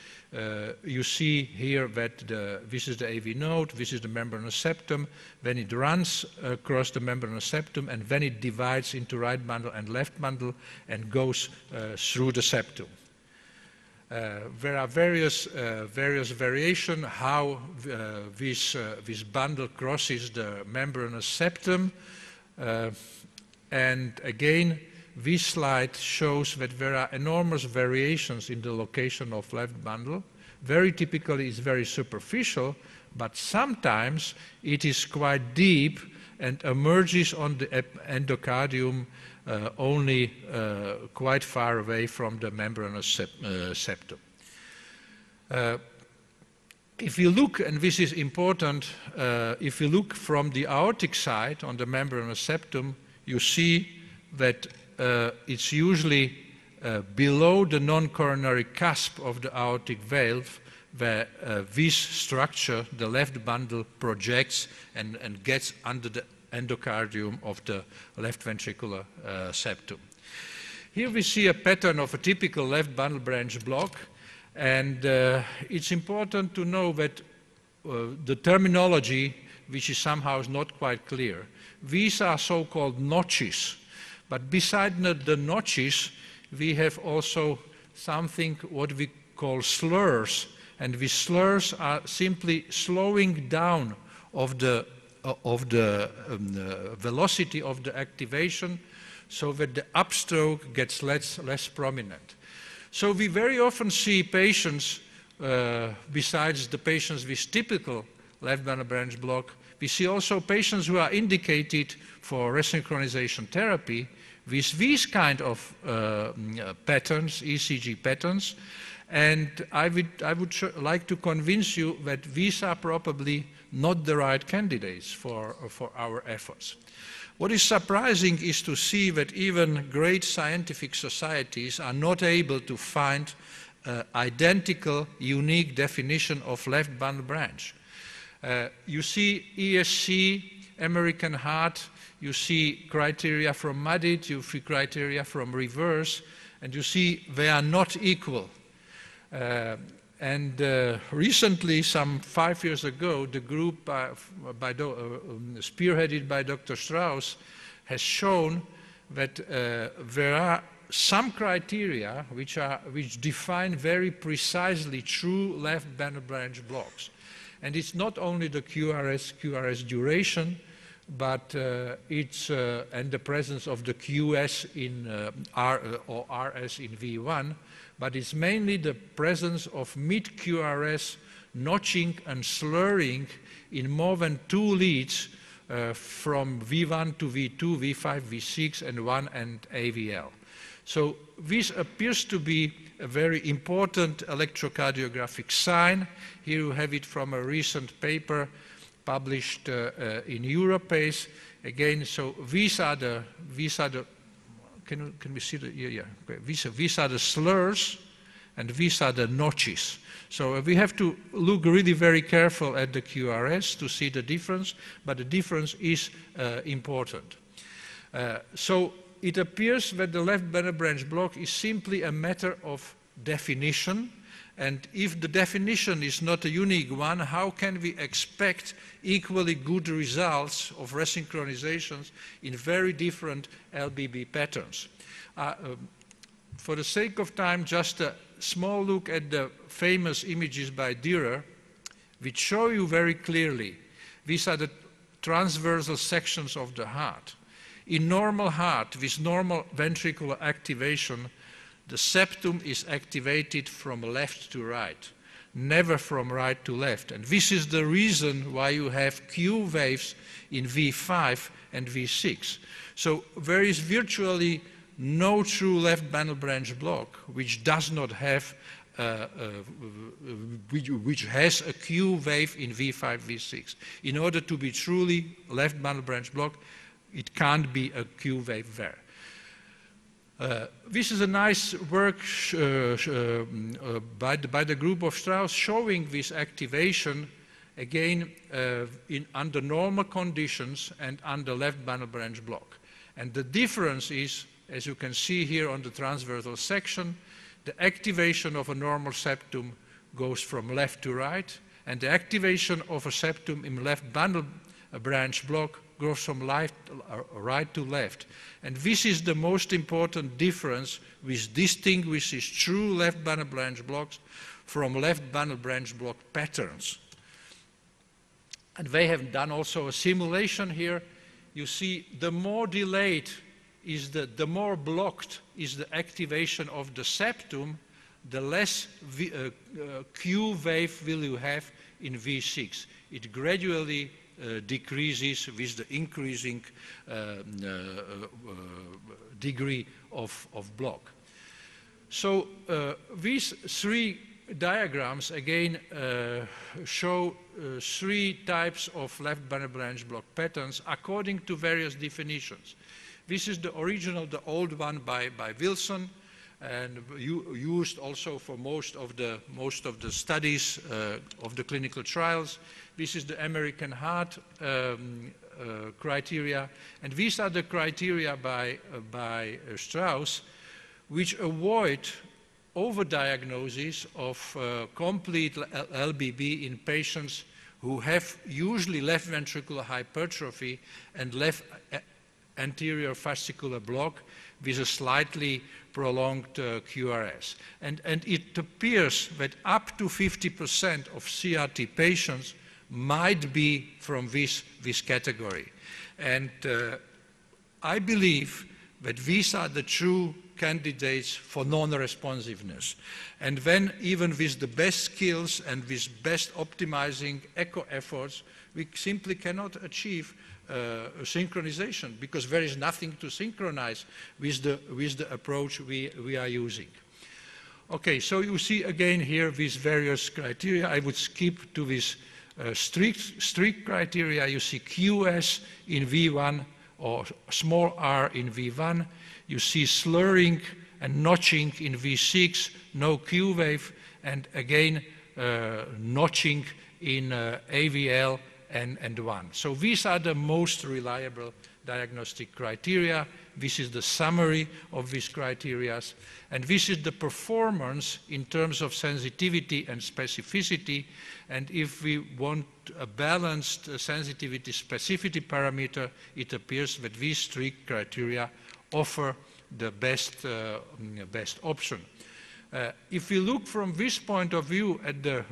You see here that this is the AV node, this is the membranous septum. When it runs across the membranous septum, and then it divides into right bundle and left bundle and goes through the septum. There are various variations how this bundle crosses the membranous septum, and again this slide shows that there are enormous variations in the location of left bundle. Very typically it's very superficial, but sometimes it is quite deep and emerges on the endocardium only quite far away from the membranous septum. If you look, and this is important, if you look from the aortic side on the membranous septum, you see that it's usually below the non-coronary cusp of the aortic valve where this structure, the left bundle, projects and gets under the endocardium of the left ventricular septum. Here we see a pattern of a typical left bundle branch block, and it's important to know that the terminology, which is somehow not quite clear. These are so-called notches, but beside the notches, we have also something what we call slurs, and these slurs are simply slowing down of the velocity of the activation so that the upstroke gets less prominent. So we very often see patients, besides the patients with typical left bundle branch block, we see also patients who are indicated for resynchronization therapy with these kind of patterns, ECG patterns, and I would like to convince you that these are probably not the right candidates for our efforts. What is surprising is to see that even great scientific societies are not able to find identical, unique definition of left bundle branch. You see ESC, American Heart, you see criteria from MADIT, you see criteria from Reverse, and you see they are not equal. Recently, some 5 years ago, the group spearheaded by Dr. Strauss has shown that there are some criteria which define very precisely true left bundle branch blocks. And it's not only the QRS duration, but it's and the presence of the QS in or RS in V1, but it's mainly the presence of mid-QRS notching and slurring in more than 2 leads from V1 to V2, V5, V6, and 1 and AVL. So this appears to be a very important electrocardiographic sign. Here you have it from a recent paper published in Europace. Again, so these are the can we see the, yeah. Okay. These are the slurs and these are the notches. So we have to look really very careful at the QRS to see the difference, but the difference is important. So it appears that the left bundle branch block is simply a matter of definition, and if the definition is not a unique one, how can we expect equally good results of resynchronizations in very different LBB patterns? For the sake of time, just a small look at the famous images by Dürer, which show you very clearly these are the transversal sections of the heart. In normal heart, with normal ventricular activation, the septum is activated from left to right, never from right to left. And this is the reason why you have Q waves in V5 and V6. So there is virtually no true left bundle branch block which does not have, which has a Q wave in V5, V6. In order to be truly left bundle branch block, it can't be a Q wave there. This is a nice work by the group of Strauss showing this activation again under normal conditions and under left bundle branch block. And the difference is, as you can see here on the transversal section, the activation of a normal septum goes from left to right, and the activation of a septum in left bundle branch block goes from right to left. And this is the most important difference which distinguishes true left bundle branch blocks from left bundle branch block patterns. And they have done also a simulation here. You see the more delayed is the more blocked is the activation of the septum, the less Q wave will you have in V6. It gradually decreases with the increasing degree of block. So these three diagrams again show three types of left bundle branch block patterns according to various definitions. This is the original, the old one by Wilson, and used also for most of the studies of the clinical trials. This is the American Heart criteria, and these are the criteria by Strauss, which avoid overdiagnosis of complete LBB in patients who have usually left ventricular hypertrophy and left anterior fascicular block with a slightly prolonged QRS. And it appears that up to 50% of CRT patients might be from this category. And I believe that these are the true candidates for non-responsiveness. And then even with the best skills and with best optimizing echo efforts, we simply cannot achieve synchronization because there is nothing to synchronize with the approach we are using. Okay, so you see again here these various criteria. I would skip to this strict criteria. You see QS in V1 or small r in V1. You see slurring and notching in V6, no Q wave, and again notching in AVL and 1. So these are the most reliable diagnostic criteria. This is the summary of these criteria. And this is the performance in terms of sensitivity and specificity. And if we want a balanced sensitivity specificity parameter, it appears that these three criteria offer the best option. If we look from this point of view at the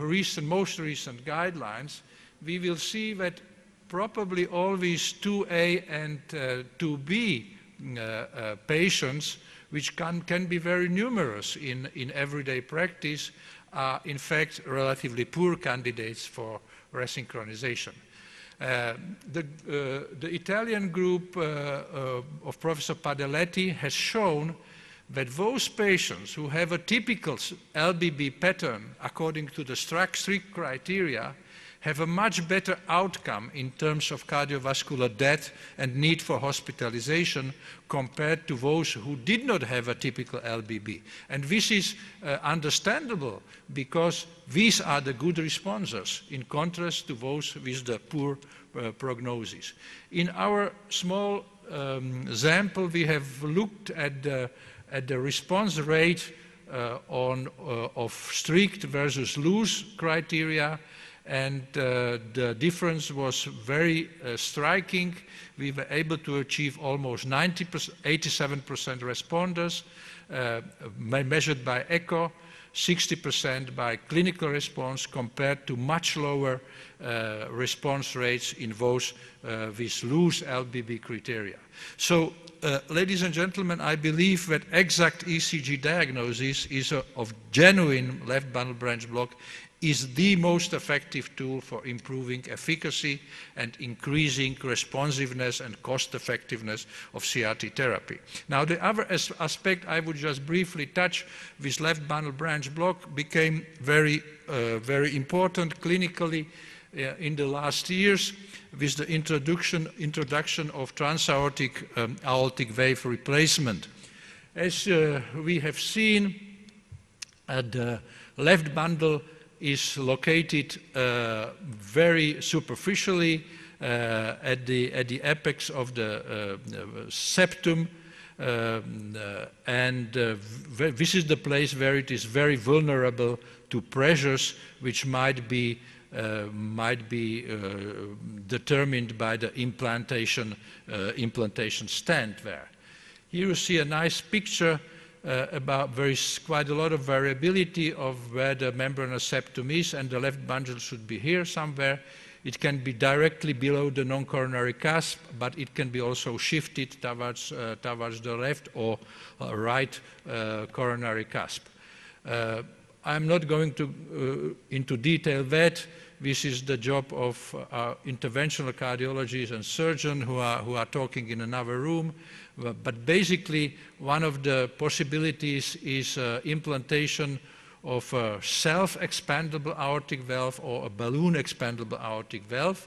most recent guidelines, we will see that probably all these 2A and 2B patients, which can be very numerous in everyday practice, are in fact relatively poor candidates for resynchronization. The Italian group of Professor Padeletti has shown that those patients who have a typical LBB pattern according to the strict criteria have a much better outcome in terms of cardiovascular death and need for hospitalization compared to those who did not have a typical LBB. And this is understandable because these are the good responders in contrast to those with the poor prognosis. In our small sample, we have looked at the response rate of strict versus loose criteria, and the difference was very striking. We were able to achieve almost 87% responders measured by echo, 60% by clinical response compared to much lower response rates in those with loose LBB criteria. So, ladies and gentlemen, I believe that exact ECG diagnosis of genuine left bundle branch block is the most effective tool for improving efficacy and increasing responsiveness and cost effectiveness of CRT therapy. Now, the other aspect I would just briefly touch with left bundle branch block became very important clinically in the last years with the introduction of transaortic aortic valve replacement. As we have seen, the left bundle is located very superficially at the apex of the septum, and this is the place where it is very vulnerable to pressures which might be determined by the implantation stent there. Here you see a nice picture about there is quite a lot of variability of where the membranous septum is, and the left bundle should be here somewhere. It can be directly below the non-coronary cusp, but it can be also shifted towards the left or right coronary cusp. I'm not going to into detail that. This is the job of interventional cardiologists and surgeons who are talking in another room. But basically, one of the possibilities is implantation of a self-expandable aortic valve or a balloon expandable aortic valve.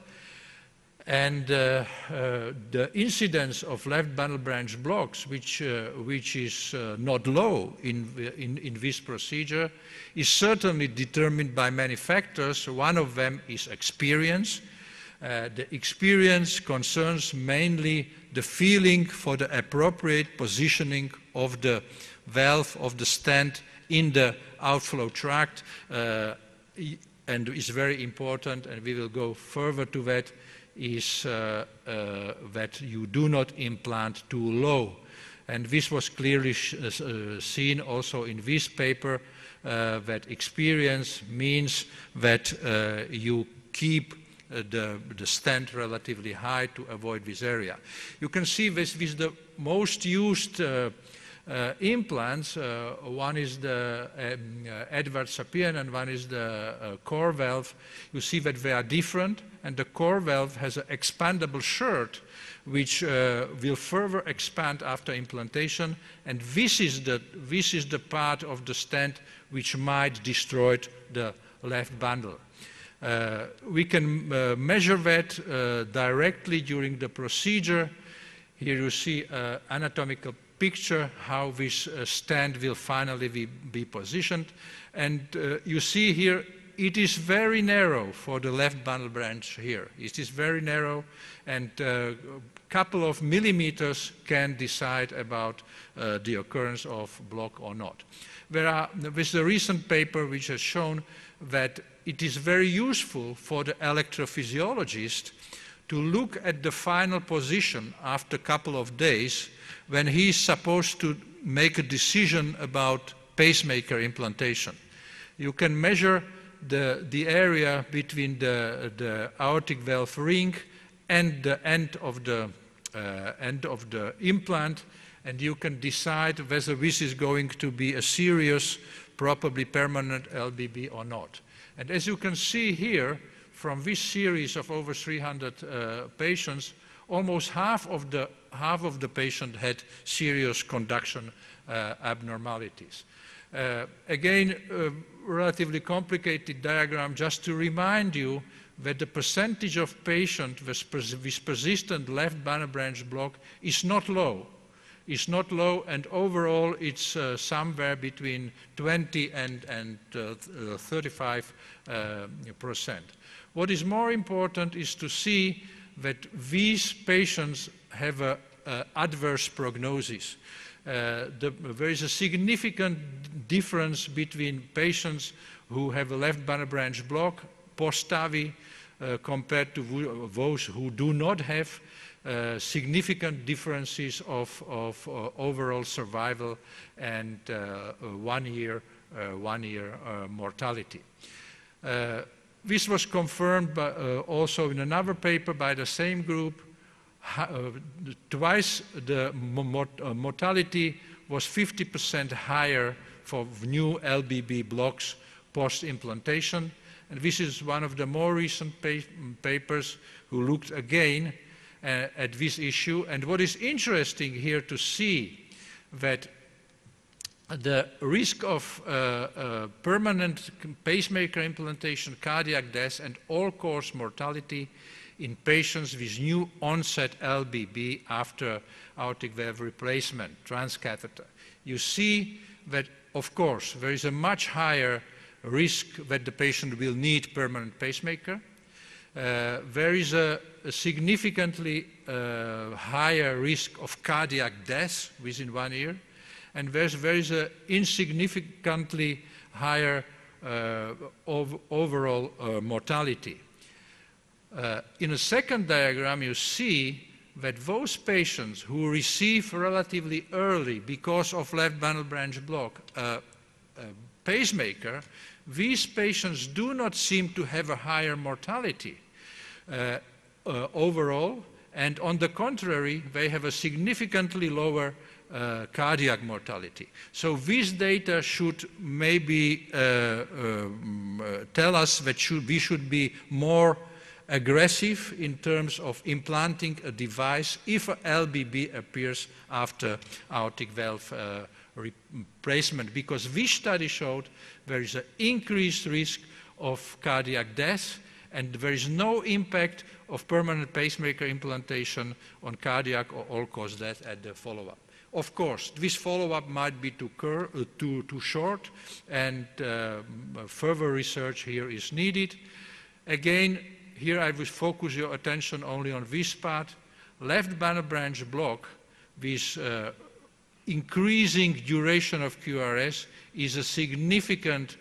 And the incidence of left bundle branch blocks, which is not low in this procedure, is certainly determined by many factors. One of them is experience. The experience concerns mainly the feeling for the appropriate positioning of the valve, of the stent in the outflow tract, and is very important, and we will go further to that, is that you do not implant too low. And this was clearly seen also in this paper, that experience means that you keep the stent relatively high to avoid this area. You can see this with the most used implants. One is the Edward Sapien and one is the core valve. You see that they are different, and the core valve has an expandable shirt which will further expand after implantation, and this is the part of the stent which might destroy the left bundle. We can measure that directly during the procedure. Here you see an anatomical picture how this stent will finally be positioned, and you see here it is very narrow for the left bundle branch here. It is very narrow, and a couple of millimeters can decide about the occurrence of block or not. With the recent paper which has shown that it is very useful for the electrophysiologist to look at the final position after a couple of days when he is supposed to make a decision about pacemaker implantation. You can measure the area between the aortic valve ring and the end of the implant, and you can decide whether this is going to be a serious, probably permanent LBB or not. And as you can see here, from this series of over 300 patients, almost half of the patient had serious conduction abnormalities. Again, relatively complicated diagram just to remind you that the percentage of patients with persistent left bundle branch block is not low. It's not low, and overall it's somewhere between 20 and 35%. What is more important is to see that these patients have an adverse prognosis. There is a significant difference between patients who have a left bundle branch block post-TAVI compared to those who do not have significant differences of overall survival and 1 year mortality. This was confirmed by, also in another paper by the same group. Twice the mortality was 50% higher for new LBB blocks post-implantation. And this is one of the more recent papers who looked again at this issue. And what is interesting here to see that the risk of permanent pacemaker implantation, cardiac death, and all-cause mortality in patients with new onset LBB after aortic valve replacement, transcatheter. You see that, of course, there is a much higher risk that the patient will need permanent pacemaker. There is a significantly higher risk of cardiac death within 1 year, and there is an insignificantly higher overall mortality. In a second diagram, you see that those patients who receive relatively early, because of left bundle branch block, pacemaker, these patients do not seem to have a higher mortality. overall, and on the contrary, they have a significantly lower cardiac mortality. So this data should maybe tell us that we should be more aggressive in terms of implanting a device if a LBB appears after aortic valve replacement, because this study showed there is an increased risk of cardiac death, and there is no impact of permanent pacemaker implantation on cardiac or all-cause death at the follow-up. Of course, this follow-up might be too short, and further research here is needed. Again, here I will focus your attention only on this part. Left bundle branch block, this increasing duration of QRS is a significant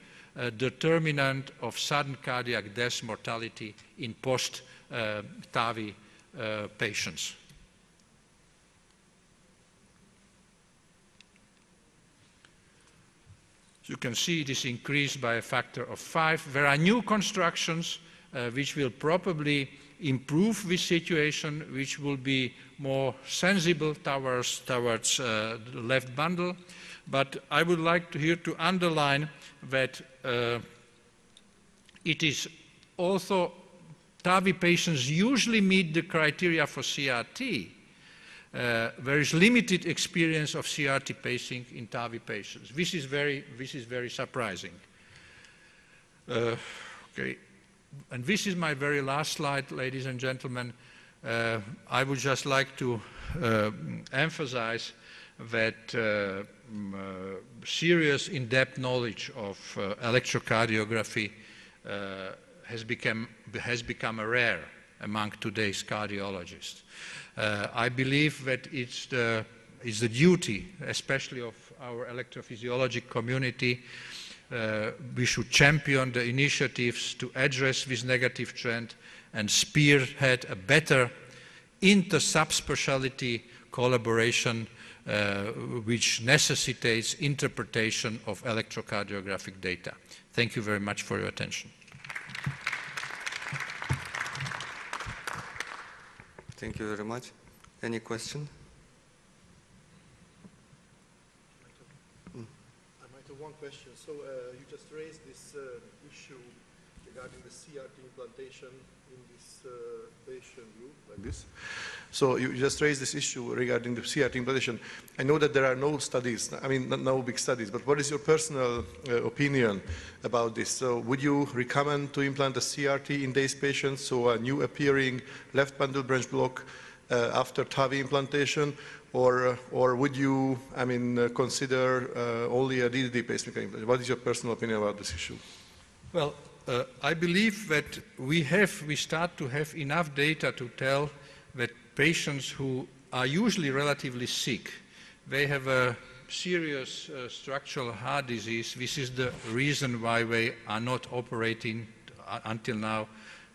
determinant of sudden cardiac death mortality in post-TAVI patients. You can see it is increased by a factor of 5. There are new constructions which will probably improve this situation, which will be more sensible towards the left bundle. But I would like here to underline that it is also TAVI patients usually meet the criteria for CRT. There is limited experience of CRT pacing in TAVI patients. This is very surprising. Okay. And this is my very last slide, ladies and gentlemen. I would just like to emphasize that serious in-depth knowledge of electrocardiography has become rare among today's cardiologists. I believe that it's the duty, especially of our electrophysiologic community. We should champion the initiatives to address this negative trend and spearhead a better inter-subspecialty collaboration which necessitates interpretation of electrocardiographic data. Thank you very much for your attention. Thank you very much. Any question? I might have one question. So you just raised this issue regarding the CRT implantation in this patient group, like this. So you just raised this issue regarding the CRT implantation. I know that there are no studies, I mean, no big studies, but what is your personal opinion about this? So would you recommend to implant a CRT in these patients, so a new appearing left bundle branch block after TAVI implantation, or would you, I mean, consider only a DDD pacemaker implant? What is your personal opinion about this issue? Well, I believe that we start to have enough data to tell that patients who are usually relatively sick, they have a serious structural heart disease. This is the reason why they are not operating until now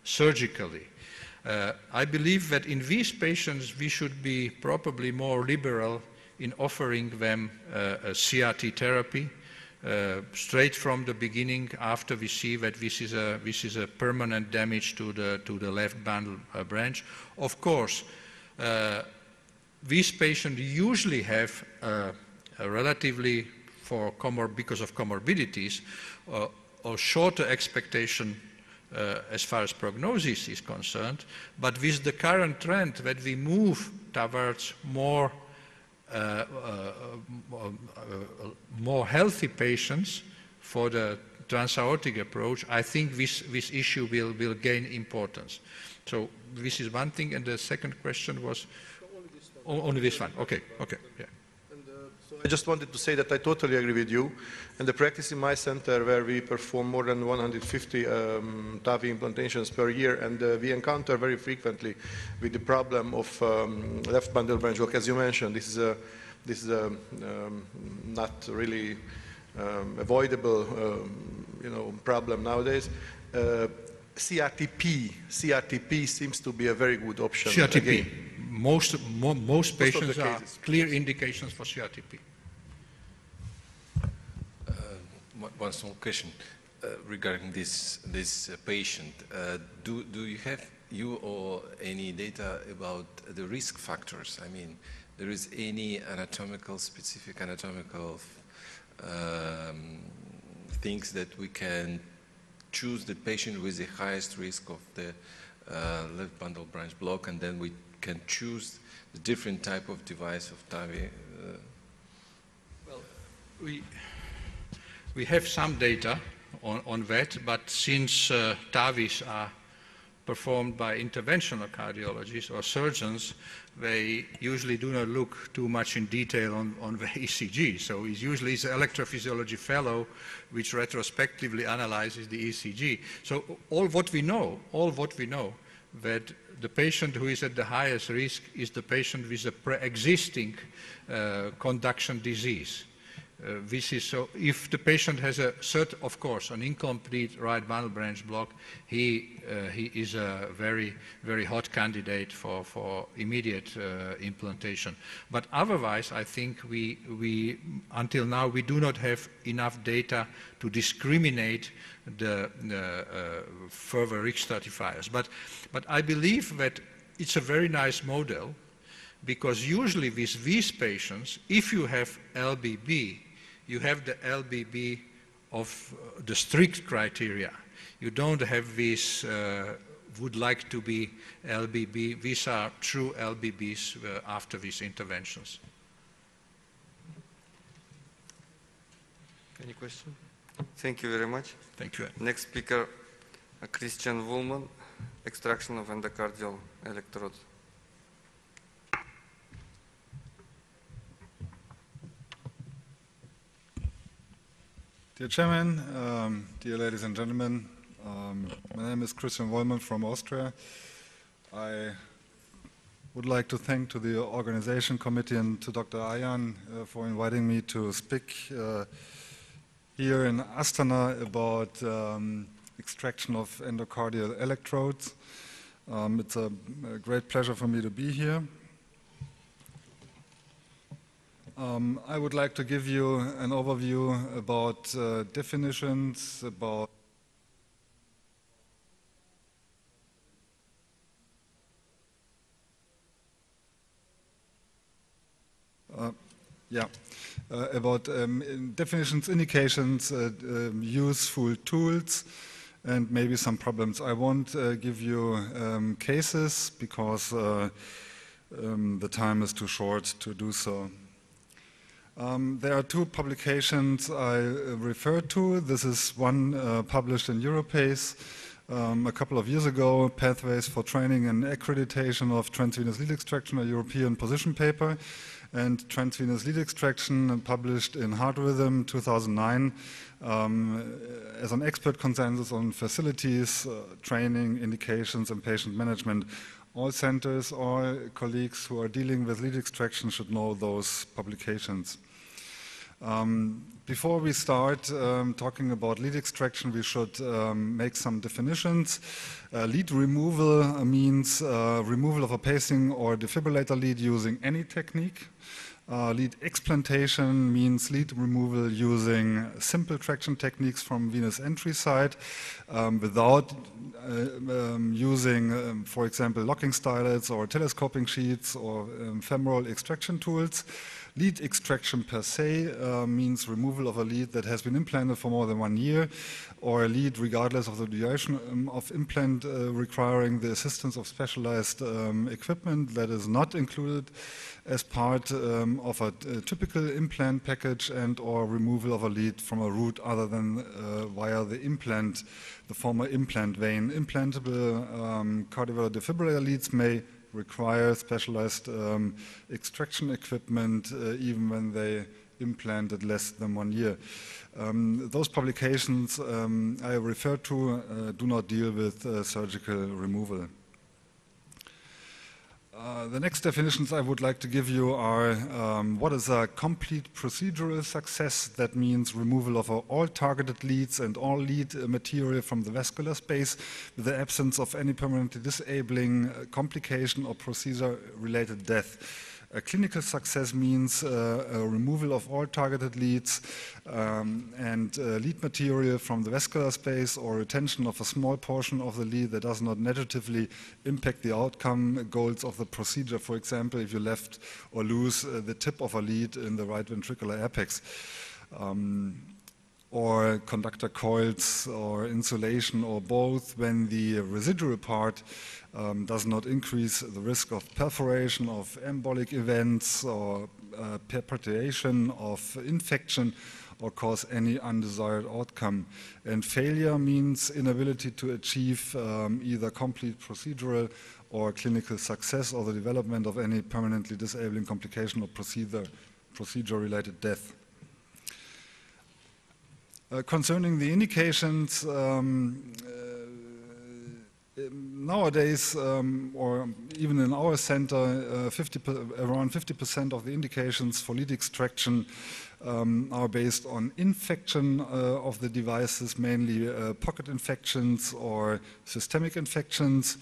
surgically. I believe that in these patients we should be probably more liberal in offering them a CRT therapy straight from the beginning, after we see that this is a permanent damage to the left bundle branch. Of course, these patients usually have a relatively, because of comorbidities, a shorter expectation as far as prognosis is concerned, but with the current trend that we move towards more healthy patients for the transaortic approach, I think this issue will gain importance. So this is one thing, and the second question was? Only this one. Okay, yeah. And, so I just wanted to say that I totally agree with you. And the practice in my center, where we perform more than 150 TAVI implantations per year, and we encounter very frequently with the problem of left bundle branch block. As you mentioned, this is a not really avoidable problem nowadays. CRTP seems to be a very good option. CRTP. Again. Most patients are clear indications for CRTP. One small question regarding this patient. Do you have you or any data about the risk factors? I mean, there is any specific anatomical things that we can choose the patient with the highest risk of the left bundle branch block, and then we can choose the different type of device of TAVI? Well, we have some data on that, but since TAVIs are performed by interventional cardiologists or surgeons, they usually do not look too much in detail on the ECG. So it's usually an electrophysiology fellow which retrospectively analyzes the ECG. So all what we know, that the patient who is at the highest risk is the patient with a pre-existing conduction disease. This is so. If the patient has of course, an incomplete right bundle branch block, he is a very, very hot candidate for immediate implantation. But otherwise, I think we until now we do not have enough data to discriminate the further risk stratifiers. But I believe that it's a very nice model, because usually with these patients, if you have LBB, you have the LBB of the strict criteria. You don't have this would like to be LBB. These are true LBBs after these interventions. Any question? Thank you very much. Thank you. Next speaker, Christian Woolman, extraction of endocardial electrodes. Dear Chairman, dear ladies and gentlemen, my name is Christian Wollmann from Austria. I would like to thank to the organization committee and to Dr. Ayan for inviting me to speak here in Astana about extraction of endocardial electrodes. It's a great pleasure for me to be here. I would like to give you an overview about definitions, about definitions, indications, useful tools, and maybe some problems. I won't give you cases because the time is too short to do so. There are two publications I referred to. This is one published in Europace a couple of years ago, Pathways for Training and Accreditation of Transvenous Lead Extraction, a European position paper, and Transvenous Lead Extraction published in Heart Rhythm 2009 as an expert consensus on facilities, training, indications, and patient management. All centers, all colleagues who are dealing with lead extraction should know those publications. Before we start talking about lead extraction, we should make some definitions. Lead removal means removal of a pacing or defibrillator lead using any technique. Lead explantation means lead removal using simple traction techniques from venous entry site without using, for example, locking stylets or telescoping sheets or femoral extraction tools. Lead extraction per se means removal of a lead that has been implanted for more than 1 year, or a lead regardless of the duration of implant requiring the assistance of specialized equipment that is not included as part of a typical implant package, and or removal of a lead from a route other than via the implant, the former implant vein. Implantable cardioverter defibrillator leads may require specialized extraction equipment even when they implanted less than 1 year. Those publications I refer to do not deal with surgical removal. The next definitions I would like to give you are what is a complete procedural success. That means removal of all targeted leads and all lead material from the vascular space with the absence of any permanently disabling complication or procedure-related death. Clinical success means a removal of all targeted leads and lead material from the vascular space, or retention of a small portion of the lead that does not negatively impact the outcome goals of the procedure. For example, if you left or lose the tip of a lead in the right ventricular apex. Or conductor coils or insulation or both, when the residual part does not increase the risk of perforation, of embolic events, or perpetuation of infection, or cause any undesired outcome. And failure means inability to achieve either complete procedural or clinical success, or the development of any permanently disabling complication or procedure-related death. Concerning the indications, nowadays, or even in our center, around 50% of the indications for lead extraction are based on infection of the devices, mainly pocket infections or systemic infections.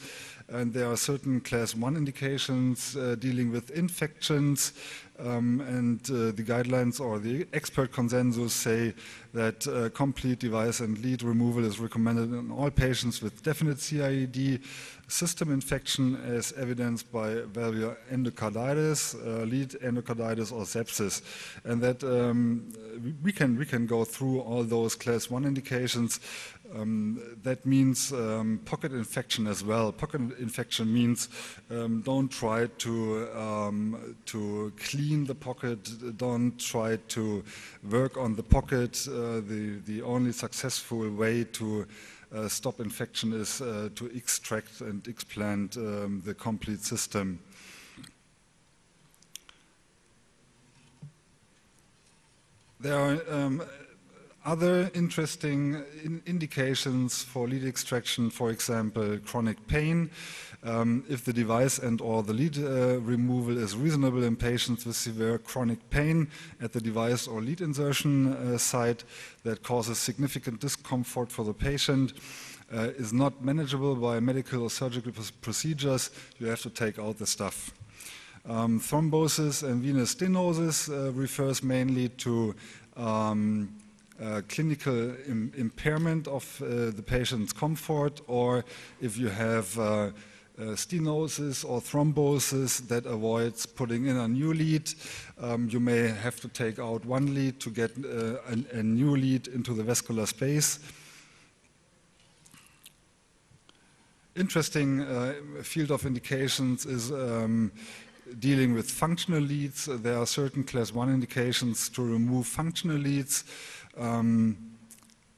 And there are certain class 1 indications dealing with infections, and the guidelines or the expert consensus say that complete device and lead removal is recommended in all patients with definite CIED, system infection as evidenced by valvular endocarditis, lead endocarditis, or sepsis. And that we can go through all those class 1 indications. That means pocket infection as well. Pocket infection means don't try to clean the pocket, don't try to work on the pocket. The only successful way to stop infection is to extract and explant the complete system. There are other interesting indications for lead extraction, for example, chronic pain. If the device and or the lead removal is reasonable in patients with severe chronic pain at the device or lead insertion site that causes significant discomfort for the patient, is not manageable by medical or surgical procedures, you have to take out the stuff. Thrombosis and venous stenosis refers mainly to clinical impairment of the patient's comfort, or if you have stenosis or thrombosis that avoids putting in a new lead, you may have to take out one lead to get a new lead into the vascular space. Interesting field of indications is dealing with functional leads. There are certain class 1 indications to remove functional leads.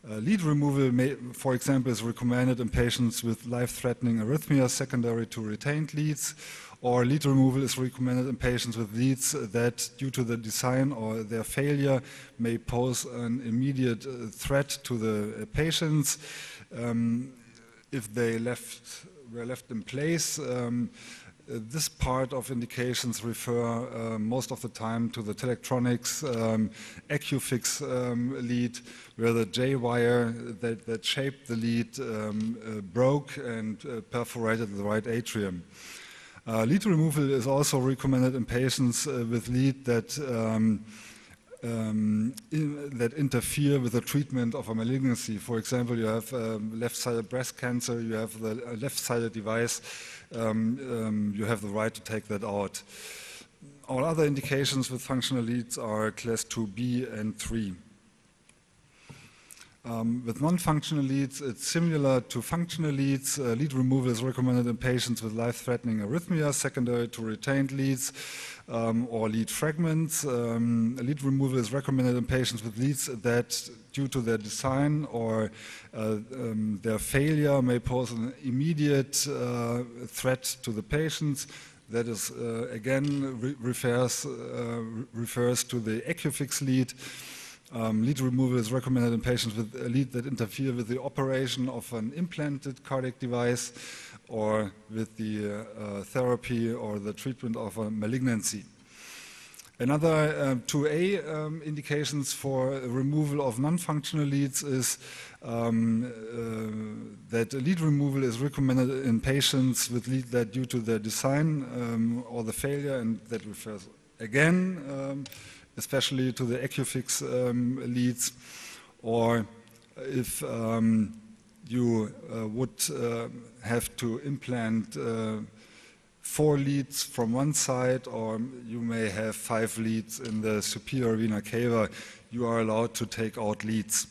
Lead removal, for example, is recommended in patients with life-threatening arrhythmia secondary to retained leads, or lead removal is recommended in patients with leads that, due to the design or their failure, may pose an immediate threat to the patients. If they were left in place, this part of indications refer most of the time to the Telectronics AccuFix lead, where the J-wire that shaped the lead broke and perforated the right atrium. Lead removal is also recommended in patients with lead that interfere with the treatment of a malignancy. For example, you have left-sided breast cancer, you have the left-sided device, you have the right to take that out. All other indications with functional leads are class 2B and 3. With non-functional leads, it's similar to functional leads. Lead removal is recommended in patients with life-threatening arrhythmia secondary to retained leads or lead fragments. Lead removal is recommended in patients with leads that, due to their design or their failure, may pose an immediate threat to the patients. That is, again, refers to the AccuFix lead. Lead removal is recommended in patients with a lead that interfere with the operation of an implanted cardiac device or with the therapy or the treatment of a malignancy. Another 2A indications for removal of non-functional leads is that lead removal is recommended in patients with lead that due to their design or the failure, and that refers again especially to the Acufix leads, or if you would have to implant 4 leads from one side, or you may have 5 leads in the superior vena cava, you are allowed to take out leads.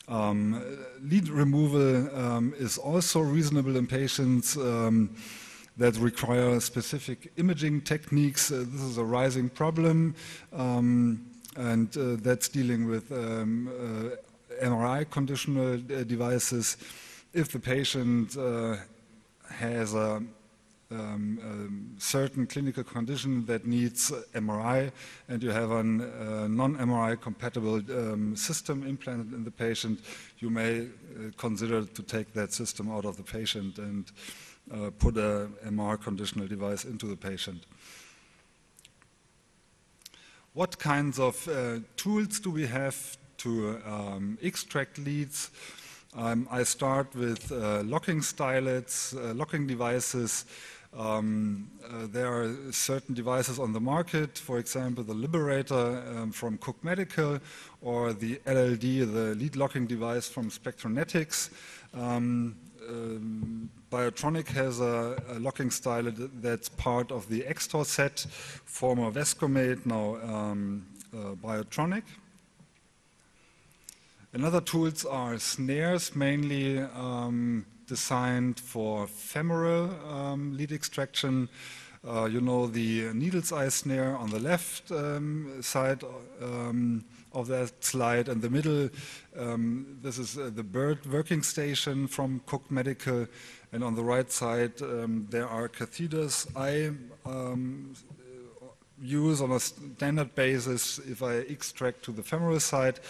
Lead removal is also reasonable in patients that require specific imaging techniques. This is a rising problem, and that's dealing with MRI conditional devices. If the patient has a certain clinical condition that needs MRI, and you have a non-MRI compatible system implanted in the patient, you may consider to take that system out of the patient and put a MR conditional device into the patient. What kinds of tools do we have to extract leads? I start with locking stylets, locking devices. There are certain devices on the market, for example, the Liberator from Cook Medical, or the LLD, the lead locking device from Spectronetics. Biotronic has a locking stylet that's part of the Extor set, former Vescomate, now Biotronic. Another tools are snares, mainly designed for femoral lead extraction. You know the needle's eye snare on the left side of that slide, and the middle, this is the Bird working station from Cook Medical, and on the right side there are catheters I use on a standard basis if I extract to the femoral side.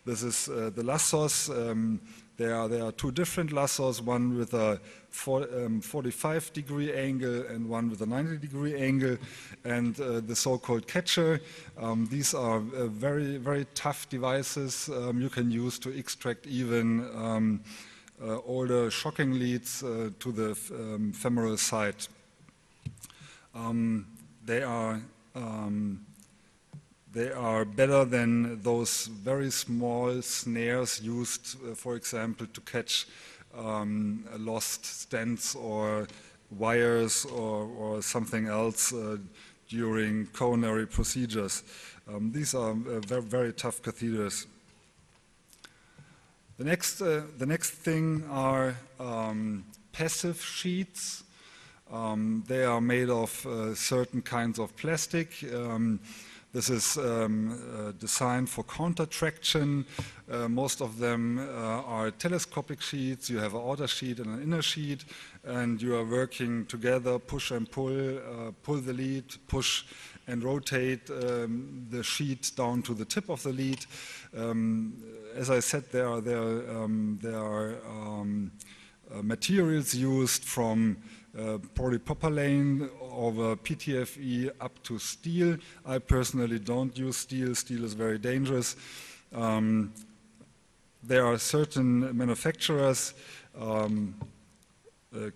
This is the lassos. There are 2 different lassos, one with a 45-degree angle and one with a 90-degree angle, and the so-called catcher. These are very, very tough devices you can use to extract even older shocking leads to the femoral side. They are better than those very small snares used, for example, to catch lost stents or wires or something else during coronary procedures. These are very, very tough catheters. The next thing are passive sheets. They are made of certain kinds of plastic. This is designed for counter-traction. Most of them are telescopic sheets. You have an outer sheet and an inner sheet, and you are working together, push and pull the lead, push and rotate the sheet down to the tip of the lead. As I said, there are materials used from polypropylene over PTFE up to steel. I personally don't use steel. Steel is very dangerous. There are certain manufacturers.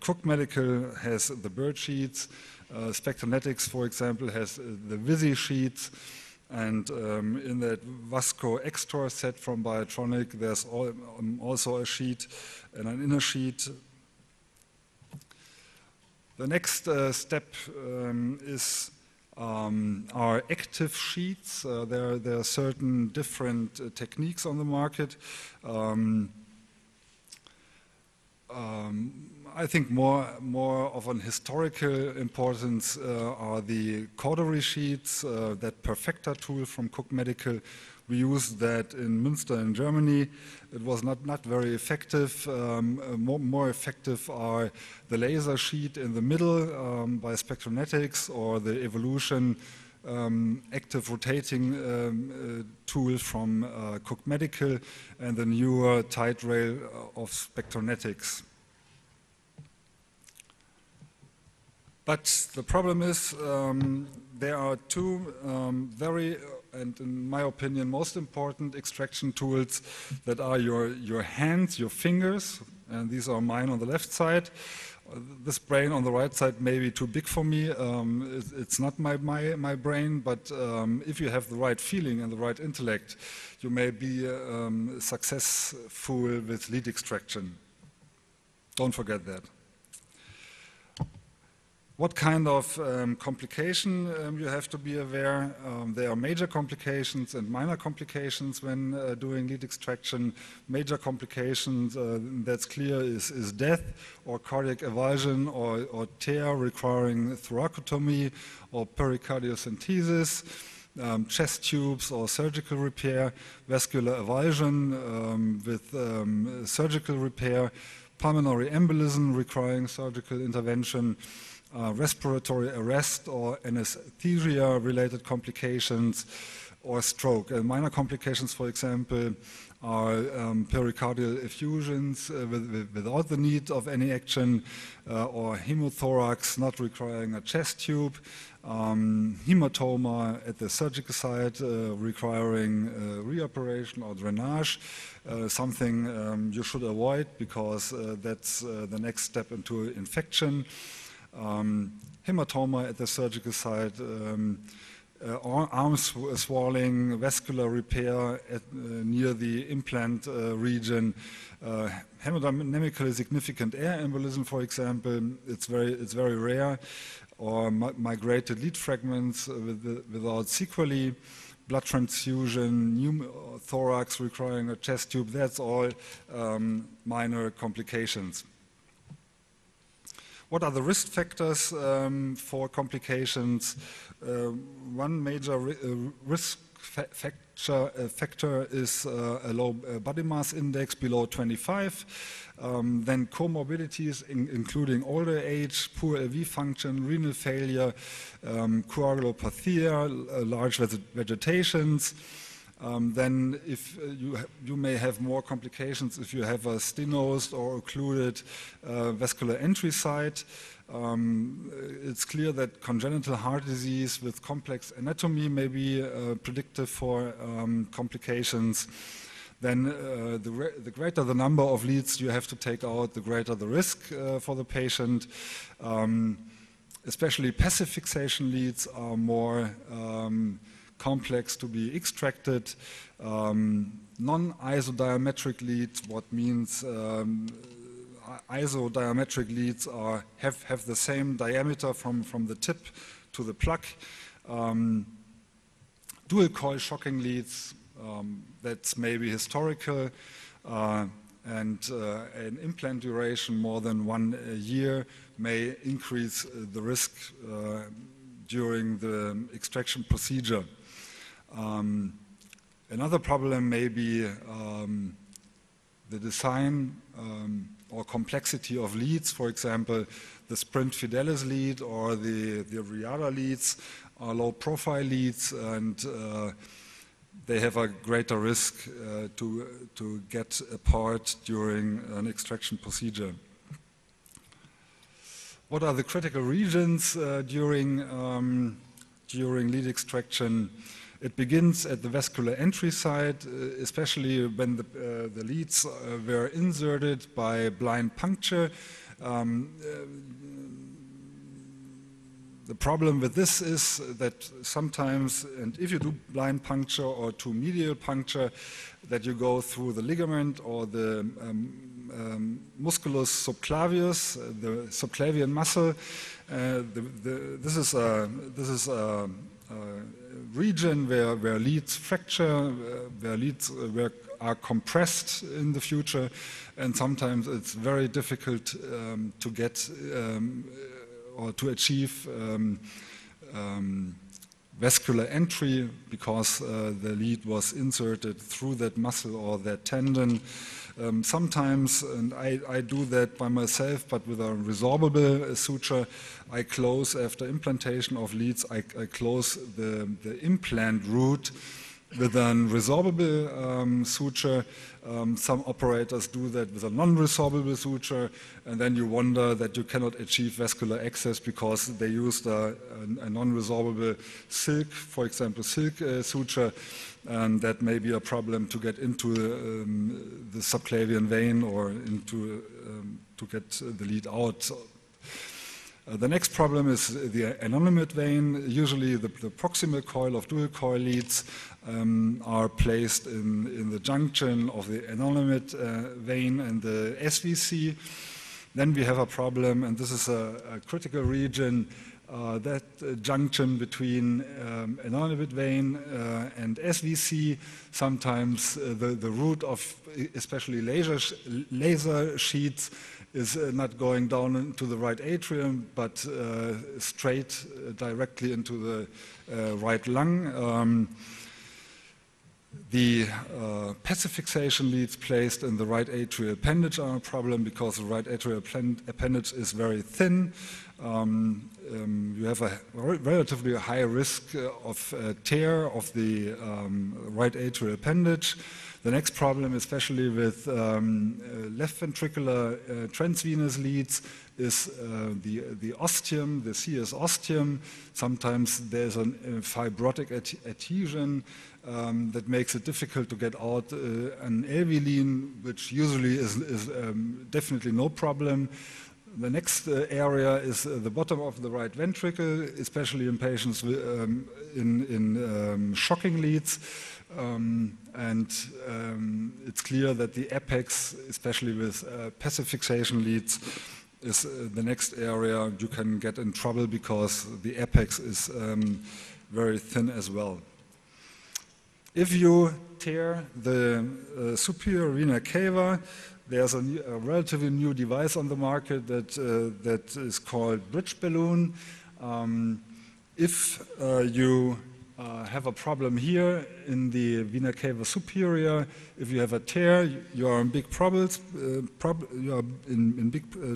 Cook Medical has the Bird sheets. Spectronetics, for example, has the Visi sheets. And in that Vasco Extor set from Biotronic, there's also a sheet and an inner sheet. The next step is our active sheets. There are certain different techniques on the market. I think more of an historical importance are the cautery sheets, that Perfecta tool from Cook Medical. We used that in Münster in Germany. It was not very effective. More effective are the laser sheet in the middle by Spectronetics, or the Evolution active rotating tool from Cook Medical, and the newer tight rail of Spectronetics. But the problem is there are two very, and in my opinion, most important extraction tools that are your hands, your fingers, and these are mine on the left side. This brain on the right side may be too big for me. It's not my brain, but if you have the right feeling and the right intellect, you may be successful with lead extraction. Don't forget that. What kind of complication you have to be aware? There are major complications and minor complications when doing lead extraction. Major complications, that's clear, is death or cardiac avulsion or tear requiring thoracotomy or pericardiocentesis, chest tubes or surgical repair, vascular avulsion with surgical repair, pulmonary embolism requiring surgical intervention, respiratory arrest or anesthesia-related complications, or stroke. Minor complications, for example, are pericardial effusions without the need of any action, or hemothorax not requiring a chest tube, hematoma at the surgical site requiring reoperation or drainage, something you should avoid because that's the next step into infection. Hematoma at the surgical site, arm swelling, vascular repair near the implant region, hemodynamically significant air embolism, for example, it's very rare, or migrated lead fragments without sequelae, blood transfusion, pneumothorax requiring a chest tube, that's all minor complications. What are the risk factors for complications? One major risk factor is a low body mass index below 25. Then comorbidities including older age, poor LV function, renal failure, coagulopathy, large vegetations. Then if you may have more complications if you have a stenosed or occluded vascular entry site. It's clear that congenital heart disease with complex anatomy may be predictive for complications. Then the greater the number of leads you have to take out, the greater the risk for the patient. Especially passive fixation leads are more complex to be extracted. Non-isodiametric leads, what means isodiametric leads have the same diameter from the tip to the plug. Dual coil shocking leads, that's maybe historical, and an implant duration more than 1 year may increase the risk during the extraction procedure. Another problem may be the design or complexity of leads. For example, the Sprint Fidelis lead or the Riada leads are low profile leads, and they have a greater risk to get apart during an extraction procedure. What are the critical regions during lead extraction? It begins at the vascular entry site, especially when the leads were inserted by blind puncture. The problem with this is that sometimes, and if you do blind puncture or to medial puncture, that you go through the ligament or the musculus subclavius, the subclavian muscle. This is a region where leads fracture, where leads are compressed in the future, and sometimes it's very difficult to get or to achieve vascular entry because the lead was inserted through that muscle or that tendon. Sometimes, and I do that by myself, but with a resorbable suture, I close after implantation of leads, I close the implant route with a resorbable suture. Some operators do that with a non-resorbable suture, and then you wonder that you cannot achieve vascular access because they used a non-resorbable silk, for example, silk suture, and that may be a problem to get into the subclavian vein or into to get the lead out. The next problem is the anonymate vein. Usually the proximal coil of dual coil leads are placed in the junction of the anonymate vein and the SVC. Then we have a problem, and this is a critical region, that junction between anonymate vein and SVC. Sometimes the route of especially laser sheets is not going down into the right atrium, but straight directly into the right lung. The passive fixation leads placed in the right atrial appendage are a problem because the right atrial appendage is very thin. You have a relatively high risk of tear of the right atrial appendage. The next problem, especially with left ventricular transvenous leads, is the ostium, the CS ostium. Sometimes there's a fibrotic adhesion that makes it difficult to get out an LV lean, which usually is definitely no problem. The next area is the bottom of the right ventricle, especially in patients in shocking leads. It's clear that the apex, especially with passive fixation leads, is the next area you can get in trouble because the apex is very thin as well. If you tear the superior vena cava, there's a relatively new device on the market that is called bridge balloon. If you have a problem here in the vena cava superior, if you have a tear, you are in big troubles.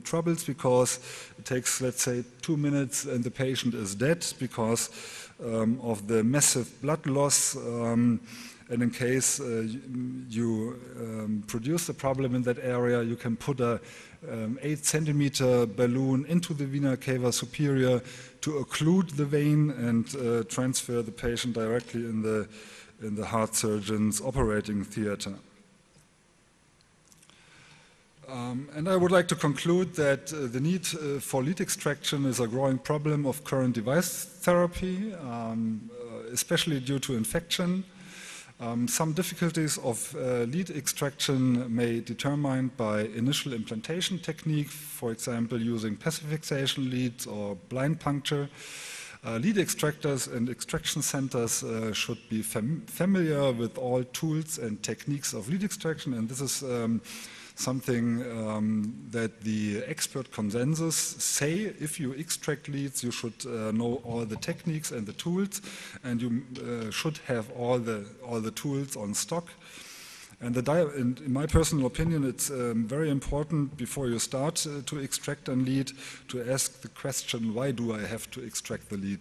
Troubles because it takes, let's say, 2 minutes and the patient is dead because of the massive blood loss. And in case you produce a problem in that area, you can put a 8 centimeter balloon into the vena cava superior to occlude the vein and transfer the patient directly in the heart surgeon's operating theater. And I would like to conclude that the need for lead extraction is a growing problem of current device therapy, especially due to infection. Some difficulties of lead extraction may be determined by initial implantation technique, for example, using passive fixation leads or blind puncture. Lead extractors and extraction centers should be familiar with all tools and techniques of lead extraction, and this is something that the expert consensus say. If you extract leads, you should know all the techniques and the tools, and you should have all the tools on stock. And in my personal opinion, it's very important before you start to extract a lead to ask the question, why do I have to extract the lead?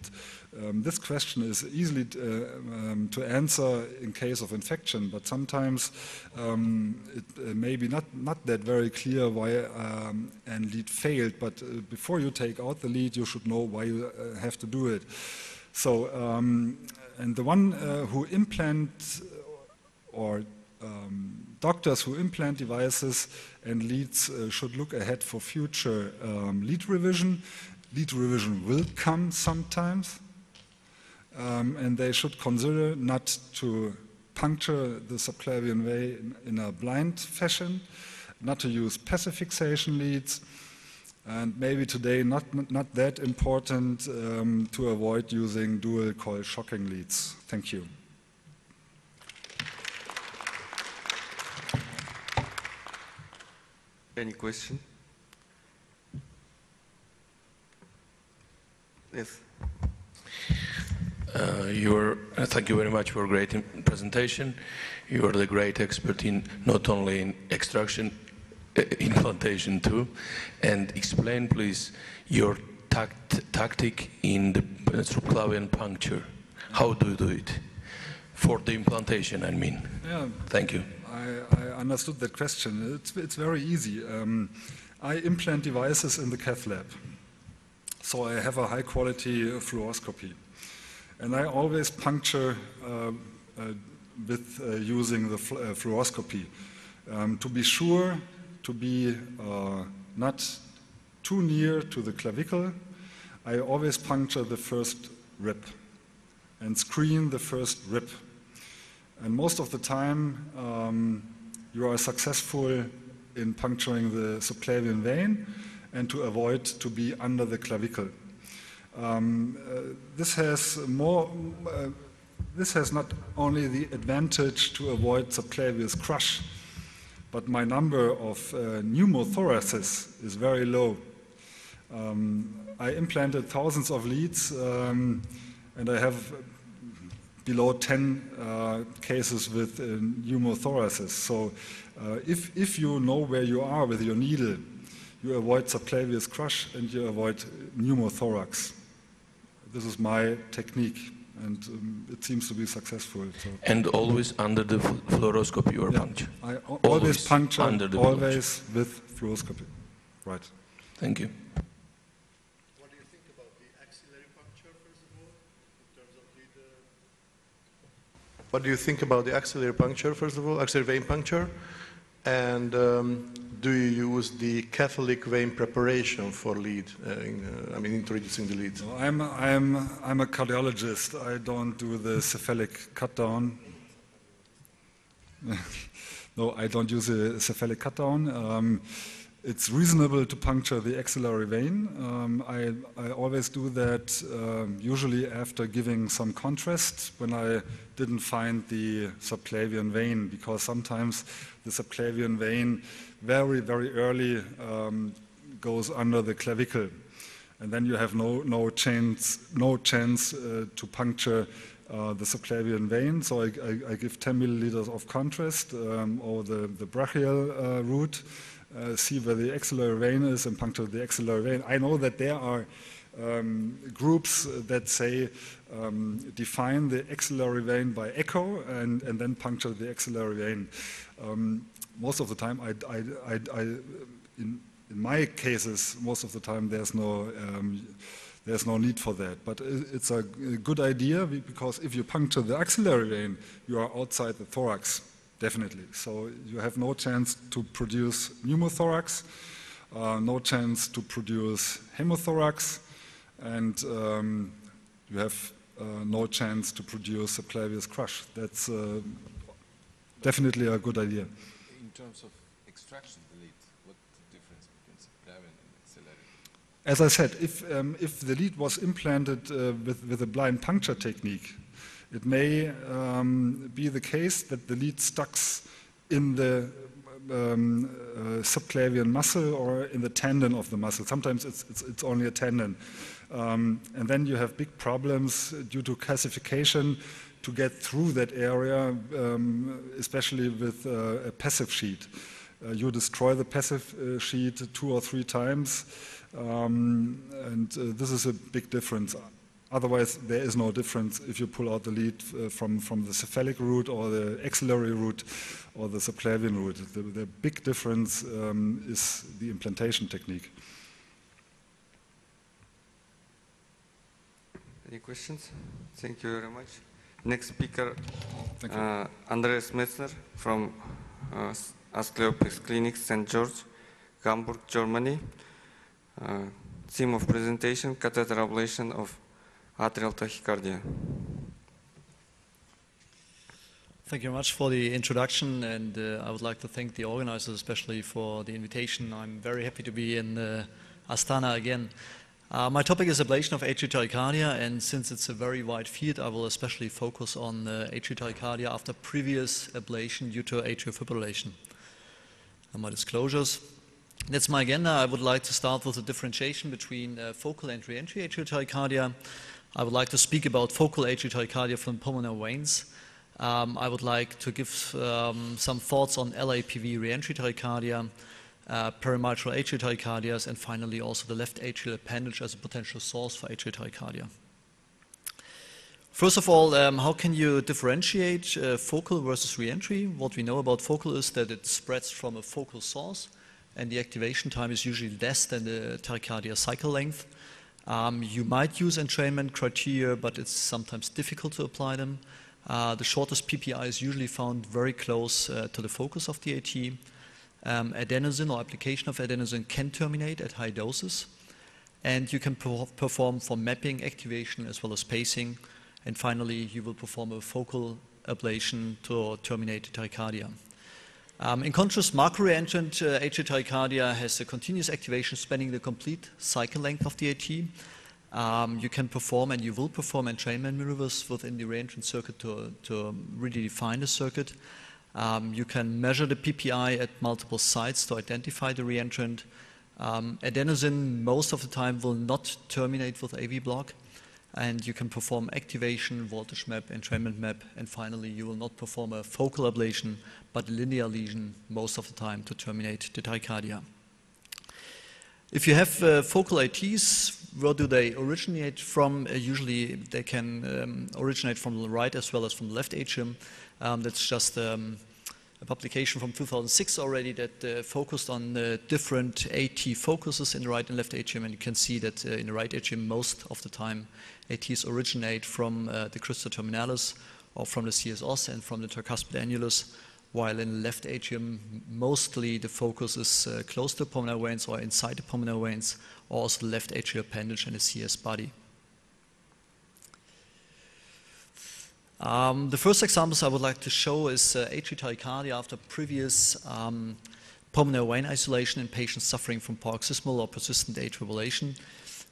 This question is easily to answer in case of infection, but sometimes it may be not that very clear why a lead failed, but before you take out the lead, you should know why you have to do it. So, and the one who implant or doctors who implant devices and leads should look ahead for future lead revision. Lead revision will come sometimes, and they should consider not to puncture the subclavian vein in a blind fashion, not to use passive fixation leads, and maybe today not that important to avoid using dual coil shocking leads. Thank you. Any question? Yes. Thank you very much for a great presentation. You are the great expert in not only in extraction, implantation too. And explain, please, your tactic in the subclavian puncture. How do you do it? For the implantation, I mean. Yeah. Thank you. I understood that question. It's very easy. I implant devices in the cath lab. So I have a high quality fluoroscopy. And I always puncture with using the fluoroscopy. To be sure to be not too near to the clavicle, I always puncture the first rib and screen the first rib. And most of the time, you are successful in puncturing the subclavian vein and to avoid to be under the clavicle. This has not only the advantage to avoid subclavius crush, but my number of pneumothoraces is very low. I implanted thousands of leads, and I have below 10 cases with pneumothoraces. So if you know where you are with your needle, you avoid subclavius crush and you avoid pneumothorax. This is my technique, and it seems to be successful. So. And always under the fluoroscopy or puncture? I always puncture, under the always with fluoroscopy. Right. Thank you. What do you think about the axillary puncture, first of all, in terms of lead? What do you think about the axillary puncture, first of all, axillary vein puncture? And do you use the Catholic vein preparation for lead? Introducing the lead. No, I'm a cardiologist. I don't do the cephalic cut down. No, I don't use a cephalic cut down. It's reasonable to puncture the axillary vein. I always do that usually after giving some contrast when I didn't find the subclavian vein, because sometimes the subclavian vein very, very early goes under the clavicle. And then you have no chance to puncture the subclavian vein. So I give 10 milliliters of contrast or the brachial route. See where the axillary vein is and puncture the axillary vein. I know that there are groups that say define the axillary vein by echo and then puncture the axillary vein. Most of the time, in my cases, most of the time there's no need for that. But it's a good idea because if you puncture the axillary vein, you are outside the thorax. Definitely. So you have no chance to produce pneumothorax, no chance to produce hemothorax, and you have no chance to produce subclavius crush. That's definitely a good idea. In terms of extraction of the lead, what's the difference between subclavian and axillary? As I said, if the lead was implanted with a blind puncture technique, it may be the case that the lead stucks in the subclavian muscle or in the tendon of the muscle. Sometimes it's only a tendon. And then you have big problems due to calcification to get through that area, especially with a passive sheet. You destroy the passive sheet 2 or 3 times, and this is a big difference. Otherwise, there is no difference if you pull out the lead from the cephalic route or the axillary route or the subclavian route. The big difference is the implantation technique. Any questions? Thank you very much. Next speaker, Thank you. Andreas Metzner from Asclepios Clinic, St. George, Hamburg, Germany. Theme of presentation, catheter ablation of atrial tachycardia. Thank you very much for the introduction, and I would like to thank the organizers especially for the invitation. I'm very happy to be in Astana again. My topic is ablation of atrial tachycardia, and since it's a very wide field, I will especially focus on atrial tachycardia after previous ablation due to atrial fibrillation. And my disclosures. That's my agenda. I would like to start with a differentiation between focal and re-entry atrial tachycardia. I would like to speak about focal atrial tachycardia from pulmonary veins. I would like to give some thoughts on LAPV re-entry tachycardia, perimitral atrial tachycardias, and finally also the left atrial appendage as a potential source for atrial tachycardia. First of all, how can you differentiate focal versus reentry? What we know about focal is that it spreads from a focal source, and the activation time is usually less than the tachycardia cycle length. You might use entrainment criteria, but it's sometimes difficult to apply them. The shortest PPI is usually found very close to the focus of the AT. Adenosine or application of adenosine can terminate at high doses, and you can perform for mapping, activation, as well as pacing. And finally, you will perform a focal ablation to terminate the tachycardia. In contrast, macro-reentrant atrial tachycardia has a continuous activation spanning the complete cycle length of the AT. You can perform, and you will perform, entrainment maneuvers within the reentrant circuit to really define the circuit. You can measure the PPI at multiple sites to identify the reentrant. Adenosine most of the time will not terminate with AV block, and you can perform activation, voltage map, entrainment map, and finally you will not perform a focal ablation but a linear lesion most of the time to terminate the tachycardia. If you have focal ATs, where do they originate from? Usually they can originate from the right as well as from the left atrium. That's just a publication from 2006 already that focused on different AT focuses in the right and left atrium, and you can see that in the right atrium most of the time ATs originate from the crista terminalis or from the CS os and from the tricuspid annulus, while in the left atrium mostly the focus is close to the pulmonary veins or inside the pulmonary veins, or also the left atrial appendage and the CS body. The first examples I would like to show is atrial tachycardia after previous pulmonary vein isolation in patients suffering from paroxysmal or persistent atrial fibrillation.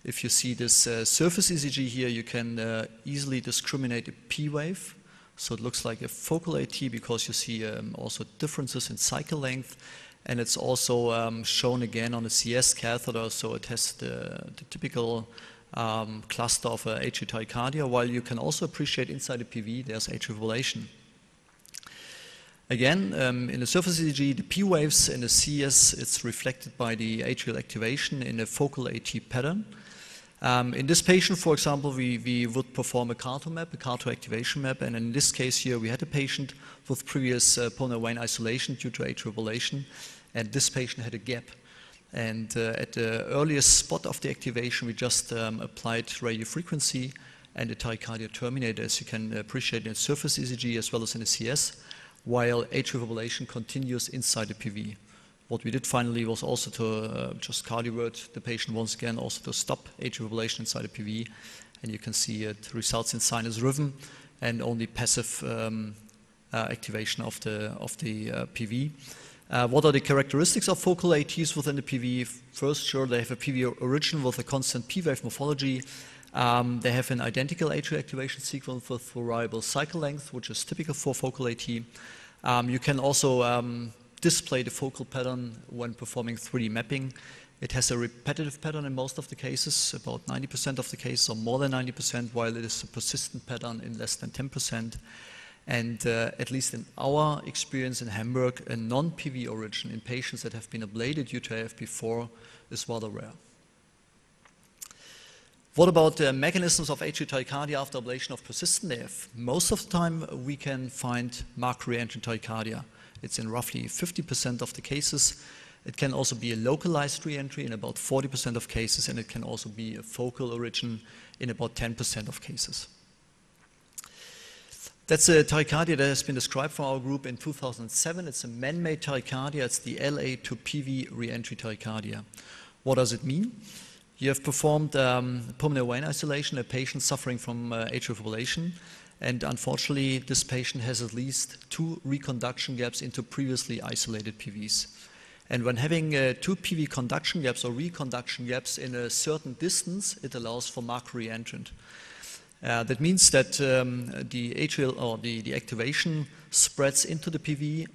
If you see this surface ECG here, you can easily discriminate a P wave. So it looks like a focal AT because you see also differences in cycle length, and it's also shown again on a CS catheter, so it has the typical cluster of atrial tachycardia, while you can also appreciate inside the PV there's atrial fibrillation. Again, in the surface ECG, the P waves in the CS, it's reflected by the atrial activation in a focal AT pattern. In this patient, for example, we would perform a CARTO map, a CARTO activation map, and in this case here we had a patient with previous pulmonary vein isolation due to atrial fibrillation, and this patient had a gap. And at the earliest spot of the activation, we just applied radio frequency, and the tachycardia terminated, as you can appreciate in surface ECG as well as in the CS, while atrial fibrillation continues inside the PV. What we did finally was also to just cardiovert the patient once again, also to stop atrial fibrillation inside the PV, and you can see it results in sinus rhythm and only passive activation of the PV. What are the characteristics of focal ATs within the PV? First, sure, they have a PV origin with a constant P-wave morphology. They have an identical atrial activation sequence with variable cycle length, which is typical for focal AT. You can also display the focal pattern when performing 3D mapping. It has a repetitive pattern in most of the cases, about 90% of the cases, or more than 90%, while it is a persistent pattern in less than 10%. And at least in our experience in Hamburg, a non-PV origin in patients that have been ablated due to AF before is rather rare. What about the mechanisms of atrial tachycardia after ablation of persistent AF? Most of the time we can find macro-reentrant tachycardia. It's in roughly 50% of the cases. It can also be a localized reentry in about 40% of cases, and it can also be a focal origin in about 10% of cases. That's a tachycardia that has been described from our group in 2007. It's a man-made tachycardia. It's the LA to PV reentry tachycardia. What does it mean? You have performed pulmonary vein isolation, a patient suffering from atrial fibrillation, and unfortunately this patient has at least 2 reconduction gaps into previously isolated PVs. And when having 2 PV conduction gaps or reconduction gaps in a certain distance, it allows for macro-reentrant. That means that the atrial or the activation spreads into the PV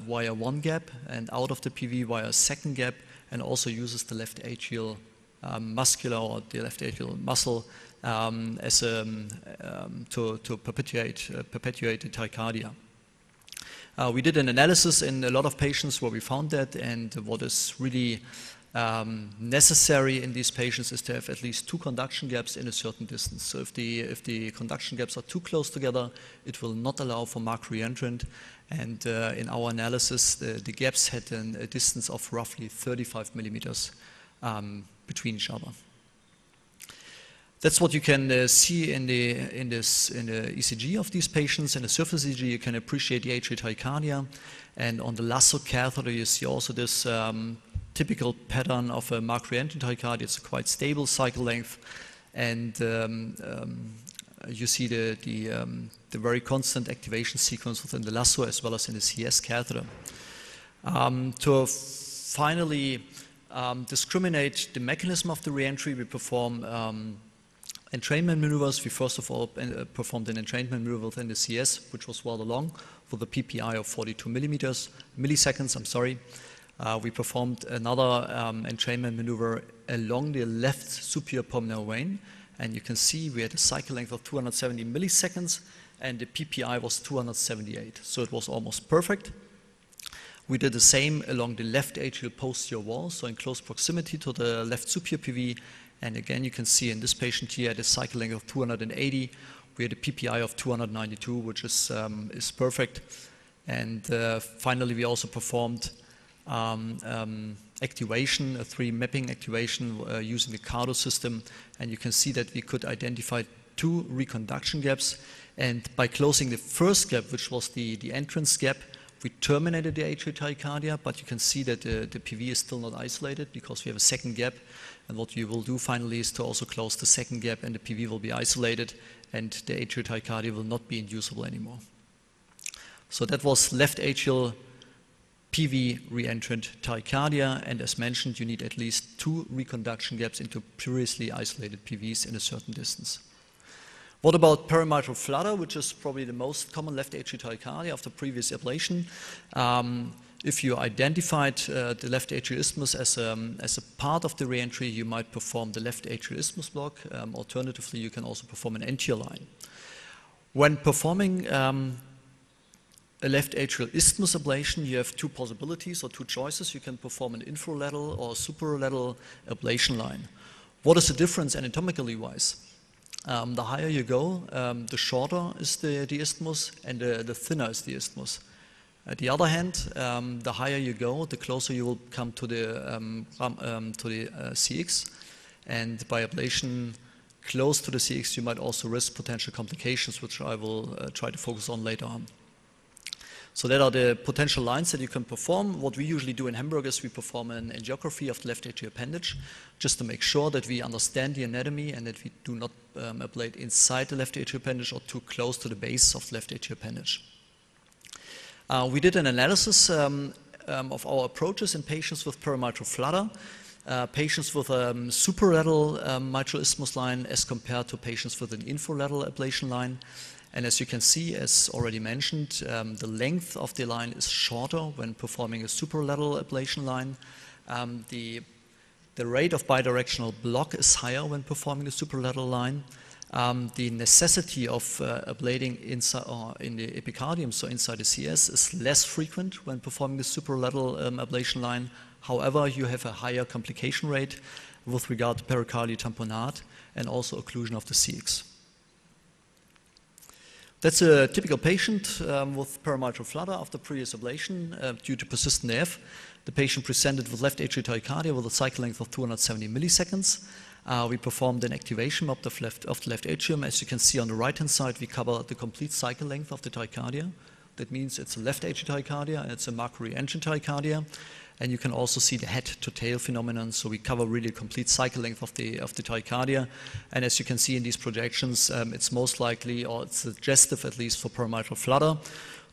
via one gap and out of the PV via a second gap, and also uses the left atrial muscular or the left atrial muscle as to perpetuate the tachycardia. We did an analysis in a lot of patients where we found that, and what is really necessary in these patients is to have at least 2 conduction gaps in a certain distance. So if the conduction gaps are too close together, it will not allow for MAC reentrant. And in our analysis, the gaps had a distance of roughly 35 millimeters between each other. That's what you can see in the ECG of these patients. In the surface ECG, you can appreciate the atrial tachycardia. And on the lasso catheter, you see also this typical pattern of a MAC reentrant tachycardia. It's a quite stable cycle length. And you see the very constant activation sequence within the lasso as well as in the CS catheter. To finally discriminate the mechanism of the reentry, we perform entrainment maneuvers. We first of all performed an entrainment maneuver within the CS, which was rather long, with a PPI of 42 milliseconds. We performed another entrainment maneuver along the left superior pulmonary vein, and you can see we had a cycle length of 270 milliseconds, and the PPI was 278, so it was almost perfect. We did the same along the left atrial posterior wall, so in close proximity to the left superior PV. And again, you can see in this patient here, at a cycle length of 280, we had a PPI of 292, which is perfect. And finally, we also performed activation, a 3 mapping activation using the CARDO system. And you can see that we could identify 2 reconduction gaps. And by closing the first gap, which was the entrance gap, we terminated the atrial tachycardia, but you can see that the PV is still not isolated because we have a second gap. And what we will do finally is to also close the second gap, and the PV will be isolated, and the atrial tachycardia will not be inducible anymore. So that was left atrial PV reentrant tachycardia, and as mentioned, you need at least 2 reconduction gaps into previously isolated PVs in a certain distance. What about perimitral flutter, which is probably the most common left atrial tachycardia after previous ablation? If you identified the left atrial isthmus as a part of the reentry, you might perform the left atrial isthmus block. Alternatively, you can also perform an anterior line. When performing a left atrial isthmus ablation, you have 2 possibilities or 2 choices. You can perform an infralateral or supralateral ablation line. What is the difference anatomically wise? The higher you go, the shorter is the isthmus, and the thinner is the isthmus. On the other hand, the higher you go, the closer you will come to the CX. And by ablation close to the CX, you might also risk potential complications, which I will try to focus on later on. So that are the potential lines that you can perform. What we usually do in Hamburg is we perform an angiography of the left atrial appendage, just to make sure that we understand the anatomy and that we do not ablate inside the left atrial appendage or too close to the base of the left atrial appendage. We did an analysis of our approaches in patients with perimitral flutter, patients with a supralateral mitral isthmus line as compared to patients with an infralateral ablation line. And as you can see, as already mentioned, the length of the line is shorter when performing a supralateral ablation line. The rate of bidirectional block is higher when performing a supralateral line. The necessity of ablating inside or in the epicardium, so inside the CS, is less frequent when performing the supralateral ablation line. However, you have a higher complication rate with regard to pericardial tamponade and also occlusion of the CX. That's a typical patient with perimitral flutter after previous ablation due to persistent AF. The patient presented with left atrial tachycardia with a cycle length of 270 milliseconds. We performed an activation of the left atrium. As you can see on the right-hand side, we cover the complete cycle length of the tachycardia. That means it's a left atrial tachycardia and it's a MAC reentrant tachycardia. And you can also see the head-to-tail phenomenon. So we cover really a complete cycle length of the tachycardia. And as you can see in these projections, it's most likely, or it's suggestive at least, for perimitral flutter.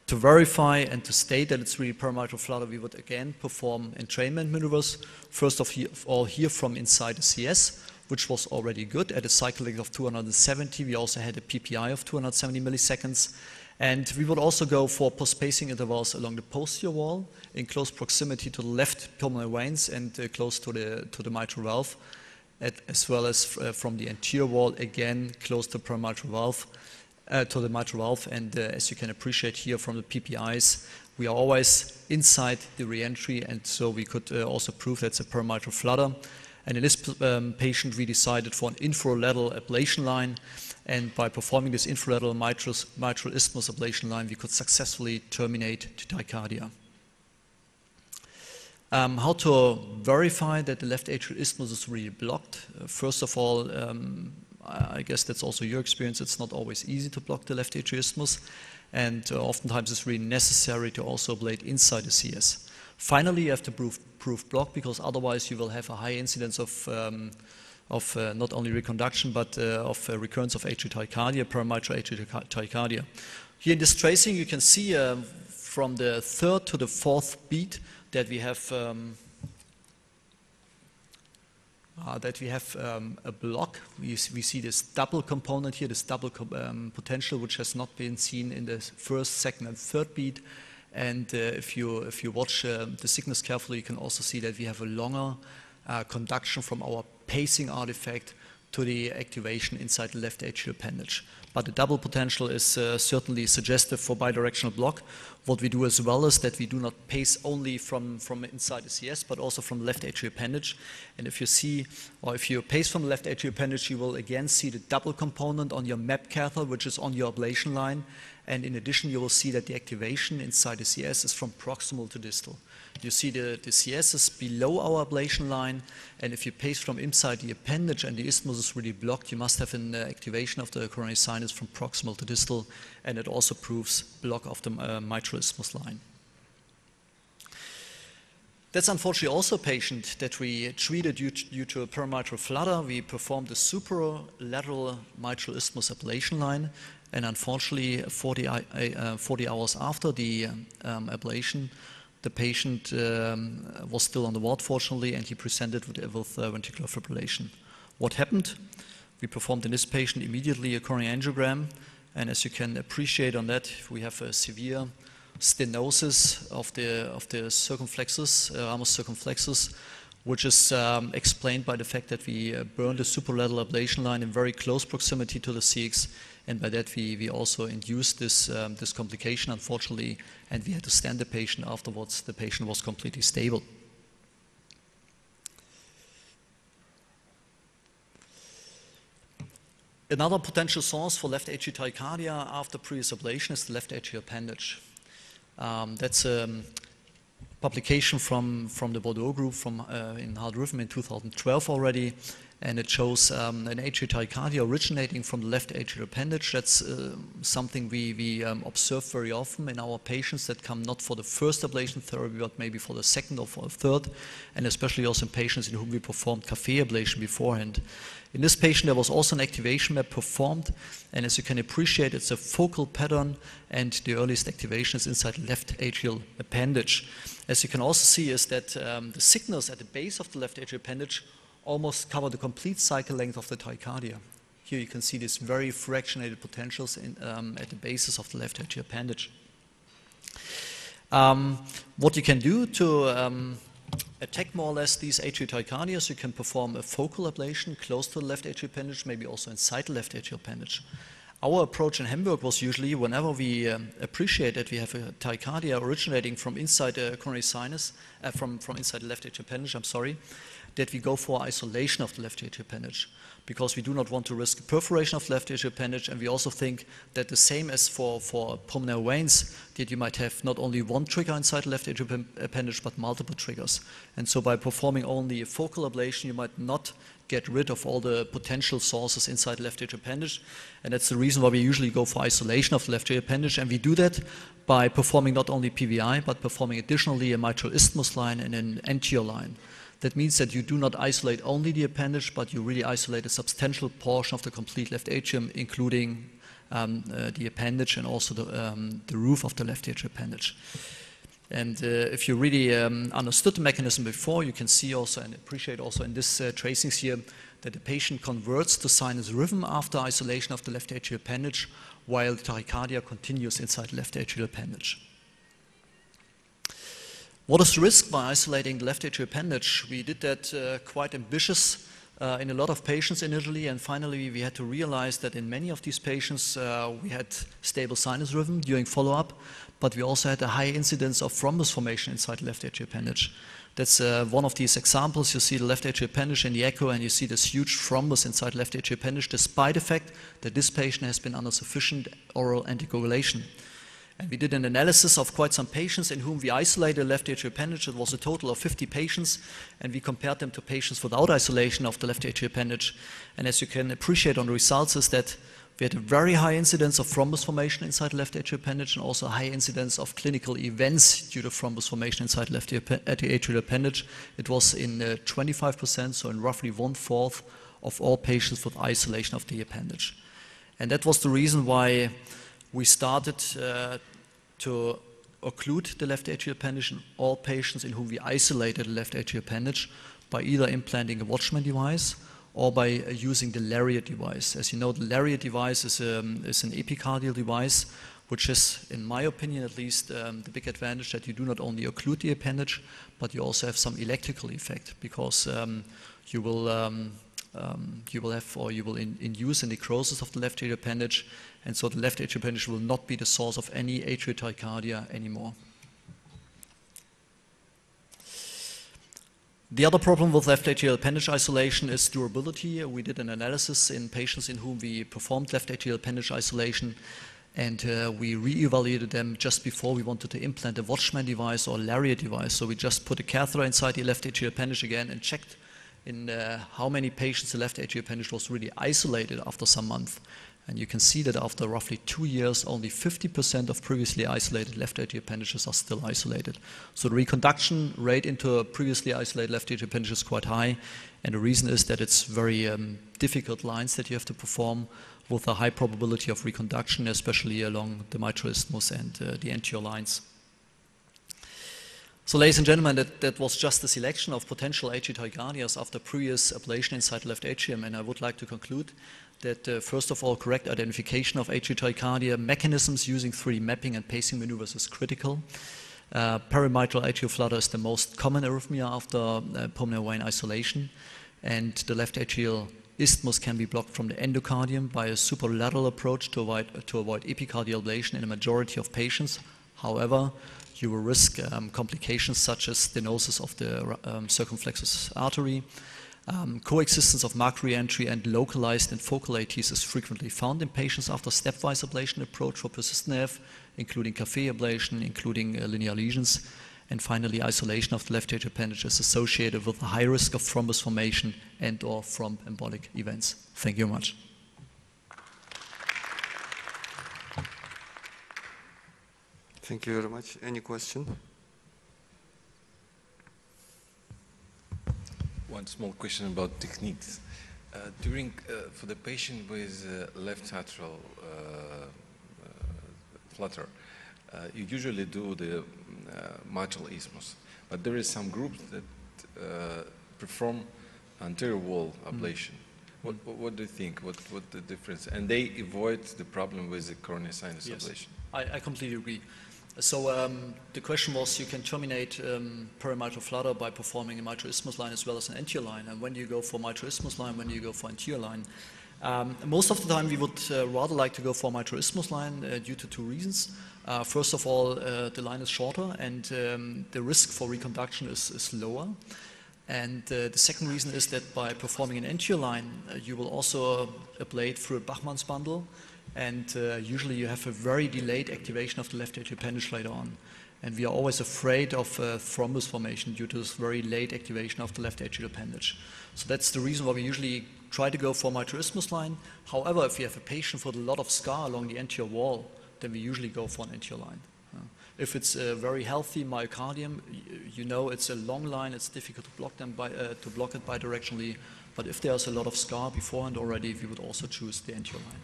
To verify and to state that it's really perimitral flutter, we would again perform entrainment maneuvers. First of all, here from inside the CS, which was already good at a cycle length of 270. We also had a PPI of 270 milliseconds. And we would also go for post-pacing intervals along the posterior wall in close proximity to the left pulmonary veins and close to the mitral valve, as well as from the anterior wall, again, close to the mitral valve. And as you can appreciate here from the PPIs, we are always inside the reentry, and so we could also prove that's a perimitral flutter. And in this patient, we decided for an infralateral ablation line, and by performing this infralateral mitral isthmus ablation line, we could successfully terminate the tachycardia. How to verify that the left atrial isthmus is really blocked? First of all, I guess that's also your experience, it's not always easy to block the left atrial isthmus, and oftentimes it's really necessary to also ablate inside the CS. Finally, you have to prove block, because otherwise you will have a high incidence of not only reconduction, but of recurrence of atrial tachycardia, perimitral atrial tachycardia. Here in this tracing, you can see from the third to the fourth beat that we have a block. We see this double component here, this double potential, which has not been seen in the first, second, and third beat. And if you watch the signals carefully, you can also see that we have a longer conduction from our pacing artifact to the activation inside the left atrial appendage. But the double potential is certainly suggestive for bidirectional block. What we do as well is that we do not pace only from inside the CS, but also from the left atrial appendage. And if you see, or if you pace from the left atrial appendage, you will again see the double component on your MAP catheter, which is on your ablation line. And in addition, you will see that the activation inside the CS is from proximal to distal. You see the CS is below our ablation line, and if you pace from inside the appendage and the isthmus is really blocked, you must have an activation of the coronary sinus from proximal to distal, and it also proves block of the mitral isthmus line. That's unfortunately also a patient that we treated due to a perimitral flutter. We performed a superolateral mitral isthmus ablation line, and unfortunately 40 hours after the ablation, the patient was still on the ward, fortunately, and he presented with ventricular fibrillation. What happened? We performed in this patient immediately a coronary angiogram, and as you can appreciate on that, we have a severe stenosis of the circumflexus, ramus circumflexus, which is explained by the fact that we burned the superlateral ablation line in very close proximity to the CX, and by that we also induced this complication, unfortunately, and we had to stand the patient afterwards. The patient was completely stable. Another potential source for left atrial tachycardia after previous ablation is the left atrial appendage. That's a publication from the Bordeaux group in Hard Rhythm in 2012 already, and it shows an atrial tachycardia originating from the left atrial appendage. That's something we observe very often in our patients that come not for the first ablation therapy, but maybe for the second or for the third, and especially also in patients in whom we performed cafe ablation beforehand. In this patient, there was also an activation map performed, and as you can appreciate, it's a focal pattern, and the earliest activation is inside the left atrial appendage. As you can also see is that the signals at the base of the left atrial appendage almost cover the complete cycle length of the tachycardia. Here you can see these very fractionated potentials at the basis of the left atrial appendage. What you can do to attack more or less these atrial tachycardias, you can perform a focal ablation close to the left atrial appendage, maybe also inside the left atrial appendage. Our approach in Hamburg was usually whenever we appreciate that we have a tachycardia originating from inside the coronary sinus, from inside the left atrial appendage, that we go for isolation of the left atrial appendage, because we do not want to risk perforation of the left atrial appendage, and we also think that the same as for pulmonary veins, that you might have not only one trigger inside the left atrial appendage, but multiple triggers. And so by performing only a focal ablation, you might not get rid of all the potential sources inside the left atrial appendage, and that's the reason why we usually go for isolation of the left atrial appendage, and we do that by performing not only PVI, but performing additionally a mitral isthmus line and an anterior line. That means that you do not isolate only the appendage, but you really isolate a substantial portion of the complete left atrium, including the appendage and also the roof of the left atrial appendage. And if you really understood the mechanism before, you can see also and appreciate also in this tracings here that the patient converts to sinus rhythm after isolation of the left atrial appendage, while the tachycardia continues inside the left atrial appendage. What is the risk by isolating the left atrial appendage? We did that quite ambitious in a lot of patients initially, and finally we had to realize that in many of these patients we had stable sinus rhythm during follow-up, but we also had a high incidence of thrombus formation inside the left atrial appendage. That's one of these examples. You see the left atrial appendage in the echo, and you see this huge thrombus inside left atrial appendage, despite the fact that this patient has been under sufficient oral anticoagulation. And we did an analysis of quite some patients in whom we isolated left atrial appendage. It was a total of 50 patients, and we compared them to patients without isolation of the left atrial appendage. And as you can appreciate on the results is that we had a very high incidence of thrombus formation inside the left atrial appendage, and also a high incidence of clinical events due to thrombus formation inside left atrial appendage. It was in 25%, so in roughly 1/4 of all patients with isolation of the appendage. And that was the reason why we started to occlude the left atrial appendage in all patients in whom we isolated the left atrial appendage by either implanting a Watchman device or by using the Lariat device. As you know, the Lariat device is an epicardial device, which is, in my opinion at least, the big advantage that you do not only occlude the appendage, but you also have some electrical effect, because you will induce a necrosis of the left atrial appendage, and so the left atrial appendage will not be the source of any atrial tachycardia anymore. The other problem with left atrial appendage isolation is durability. We did an analysis in patients in whom we performed left atrial appendage isolation, and we re-evaluated them just before we wanted to implant a Watchman device or Lariat device. So we just put a catheter inside the left atrial appendage again and checked in how many patients the left atrial appendage was really isolated after some months. And you can see that after roughly 2 years, only 50% of previously isolated left atrial appendages are still isolated. So the reconduction rate into a previously isolated left atrial appendage is quite high, and the reason is that it's very difficult lines that you have to perform with a high probability of reconduction, especially along the mitral isthmus and the anterior lines. So ladies and gentlemen, that was just a selection of potential atrial tachycardias after previous ablation inside the left atrium, and I would like to conclude that first of all, correct identification of atrial tachycardia mechanisms using 3D mapping and pacing maneuvers is critical. Perimitral atrial flutter is the most common arrhythmia after pulmonary vein isolation, and the left atrial isthmus can be blocked from the endocardium by a superlateral approach to avoid epicardial ablation in a majority of patients. However, you will risk complications such as stenosis of the circumflexus artery. Coexistence of MAC reentry and localized and focal ATs is frequently found in patients after stepwise ablation approach for persistent AF, including café ablation, including linear lesions. And finally, isolation of the left atrial appendage is associated with a high risk of thrombus formation and or thromboembolic events. Thank you very much. Thank you very much. Any question? One small question about techniques. For the patient with left atrial flutter, you usually do the mitral isthmus, but there is some groups that perform anterior wall ablation. What do you think? What the difference? And they avoid the problem with the coronary sinus ablation. I completely agree. So the question was, you can terminate perimitral flutter by performing a mitral isthmus line as well as an anterior line. And when do you go for mitral isthmus line? When do you go for anterior line? Most of the time we would rather like to go for mitral isthmus line due to 2 reasons. First of all, the line is shorter and the risk for reconduction is lower. And the second reason is that by performing an anterior line, you will also ablate through a Bachmann's bundle. And usually you have a very delayed activation of the left atrial appendage later on. And we are always afraid of thrombus formation due to this very late activation of the left atrial appendage. So that's the reason why we usually try to go for mitral isthmus line. However, if you have a patient with a lot of scar along the anterior wall, then we usually go for an anterior line. If it's a very healthy myocardium, you know it's a long line, it's difficult to block it bidirectionally. But if there's a lot of scar beforehand already, we would also choose the anterior line.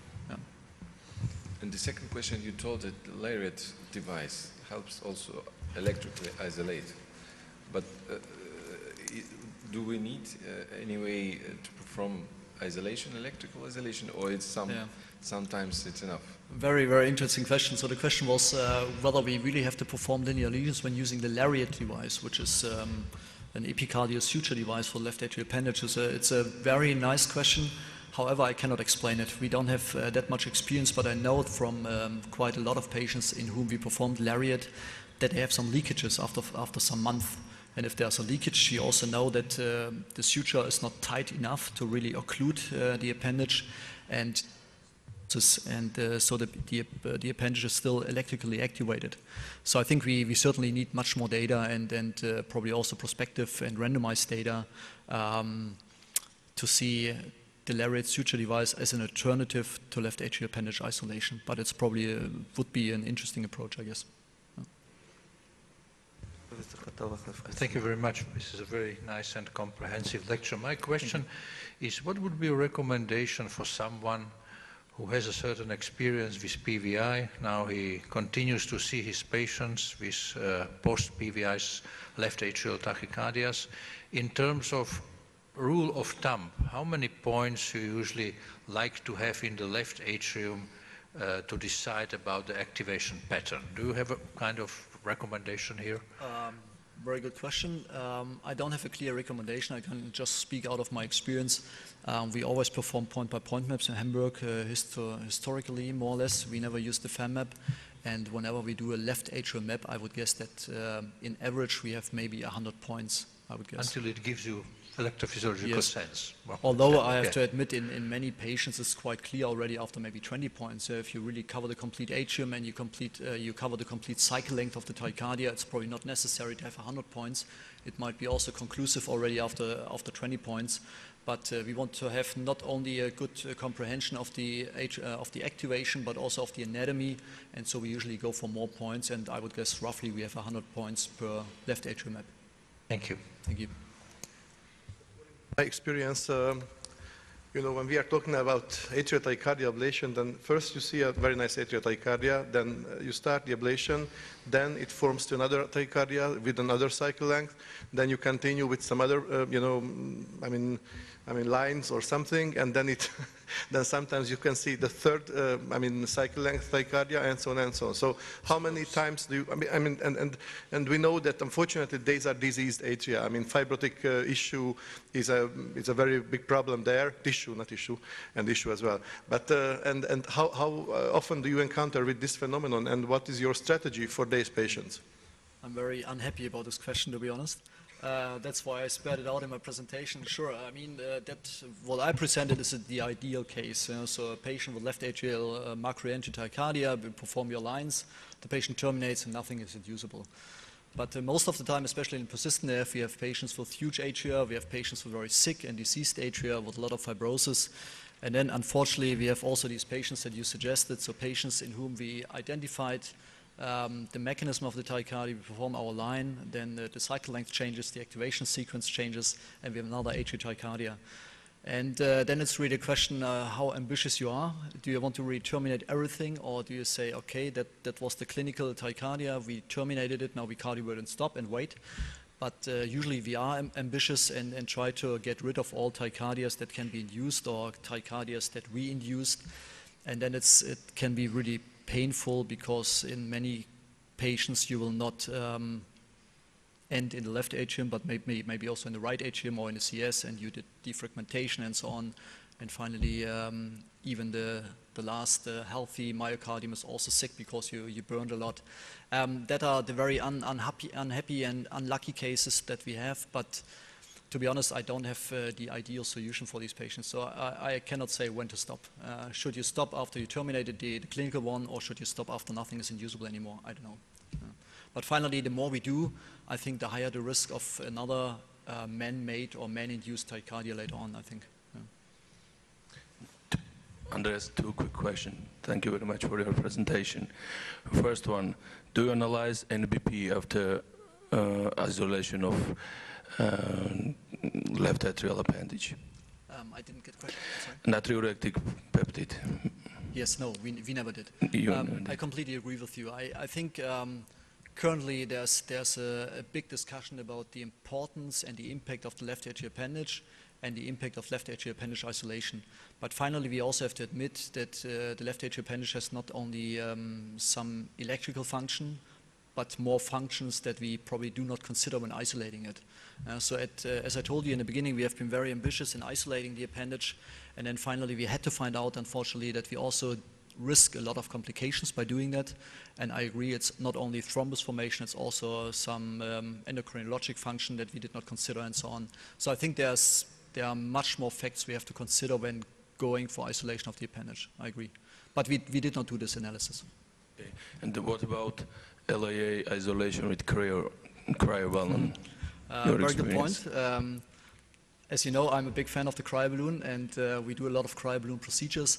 And the second question, you told that the Lariat device helps also electrically isolate. But do we need any way to perform isolation, electrical isolation, or it's sometimes it's enough? Very, very interesting question. So the question was whether we really have to perform linear lesions when using the Lariat device, which is an epicardial suture device for left atrial appendage? It's a very nice question. However, I cannot explain it. We don't have that much experience, but I know it from quite a lot of patients in whom we performed lariat that they have some leakages after some months. And if there's a leakage, you also know that the suture is not tight enough to really occlude the appendage, and so the appendage is still electrically activated. So I think we certainly need much more data and probably also prospective and randomized data to see the lariat suture device as an alternative to left atrial appendage isolation. But it's probably would be an interesting approach, I guess. Thank you very much. This is a very nice and comprehensive lecture. My question is, what would be a recommendation for someone who has a certain experience with PVI? Now he continues to see his patients with post-PVI's left atrial tachycardias. In terms of rule of thumb, how many points you usually like to have in the left atrium to decide about the activation pattern? Do you have a kind of recommendation here? Very good question. I don't have a clear recommendation. I can just speak out of my experience. We always perform point-by-point maps in Hamburg, historically, more or less. We never use the FAM map. And whenever we do a left atrial map, I would guess that in average we have maybe 100 points, I would guess. Until it gives you electrophysiological sense. Well, although I have to admit in many patients it's quite clear already after maybe 20 points. So if you really cover the complete atrium and you cover the complete cycle length of the tachycardia, it's probably not necessary to have 100 points. It might be also conclusive already after 20 points. But we want to have not only a good comprehension of the activation, but also of the anatomy. And so we usually go for more points. And I would guess roughly we have 100 points per left atrial map. Thank you. Thank you. My experience, when we are talking about atrial tachycardia ablation, then first you see a very nice atrial tachycardia, then you start the ablation, then it forms to another tachycardia with another cycle length, then you continue with some other, lines or something, and then then sometimes you can see the third, cycle length tachycardia, and so on and so on. So how many times do you, and we know that unfortunately these are diseased atria. Fibrotic issue is a very big problem there, tissue, not issue, and issue as well. But, and how often do you encounter with this phenomenon, and what is your strategy for these patients? I'm very unhappy about this question, to be honest. That's why I spared it out in my presentation. Sure, what I presented is the ideal case. So a patient with left atrial macroangial tachycardia, we perform your lines, the patient terminates and nothing is inducible. But most of the time, especially in persistent AF, we have patients with huge atria, we have patients with very sick and diseased atria with a lot of fibrosis. And then unfortunately, we have also these patients that you suggested, so patients in whom we identified the mechanism of the tachycardia, we perform our line, then the cycle length changes, the activation sequence changes, and we have another atrial tachycardia. And then it's really a question how ambitious you are. Do you want to really terminate everything, or do you say, okay, that was the clinical tachycardia, we terminated it, now we cardiovert and stop and wait. But usually we are ambitious and try to get rid of all tachycardias that can be induced or tachycardias that we induced. And then it can be really painful because in many patients you will not end in the left atrium, but maybe also in the right atrium or in the CS, and you did defragmentation and so on. And finally, even the last healthy myocardium is also sick because you burned a lot. That are the very unhappy and unlucky cases that we have. But to be honest, I don't have the ideal solution for these patients. So I cannot say when to stop. Should you stop after you terminated the clinical one, or should you stop after nothing is inducible anymore? I don't know. But finally, the more we do, I think the higher the risk of another man-made or man-induced tachycardia later on, I think. Andreas, two quick questions. Thank you very much for your presentation. First one, do you analyze NBP after isolation of left atrial appendage? I didn't get the question, sorry. Natriuretic peptide. Yes, no, we never did. I completely agree with you. I think currently there's a big discussion about the importance and the impact of the left atrial appendage and the impact of left atrial appendage isolation. But finally, we also have to admit that the left atrial appendage has not only some electrical function, but more functions that we probably do not consider when isolating it. So as I told you in the beginning, we have been very ambitious in isolating the appendage, and then finally we had to find out, unfortunately, that we also risk a lot of complications by doing that. And I agree, it's not only thrombus formation, it's also some endocrinologic function that we did not consider and so on. So I think there are much more facts we have to consider when going for isolation of the appendage. I agree. But we did not do this analysis. Okay. And what about LAA isolation with cryoballoon? Very good point. As you know, I'm a big fan of the cryoballoon, and we do a lot of cryoballoon procedures.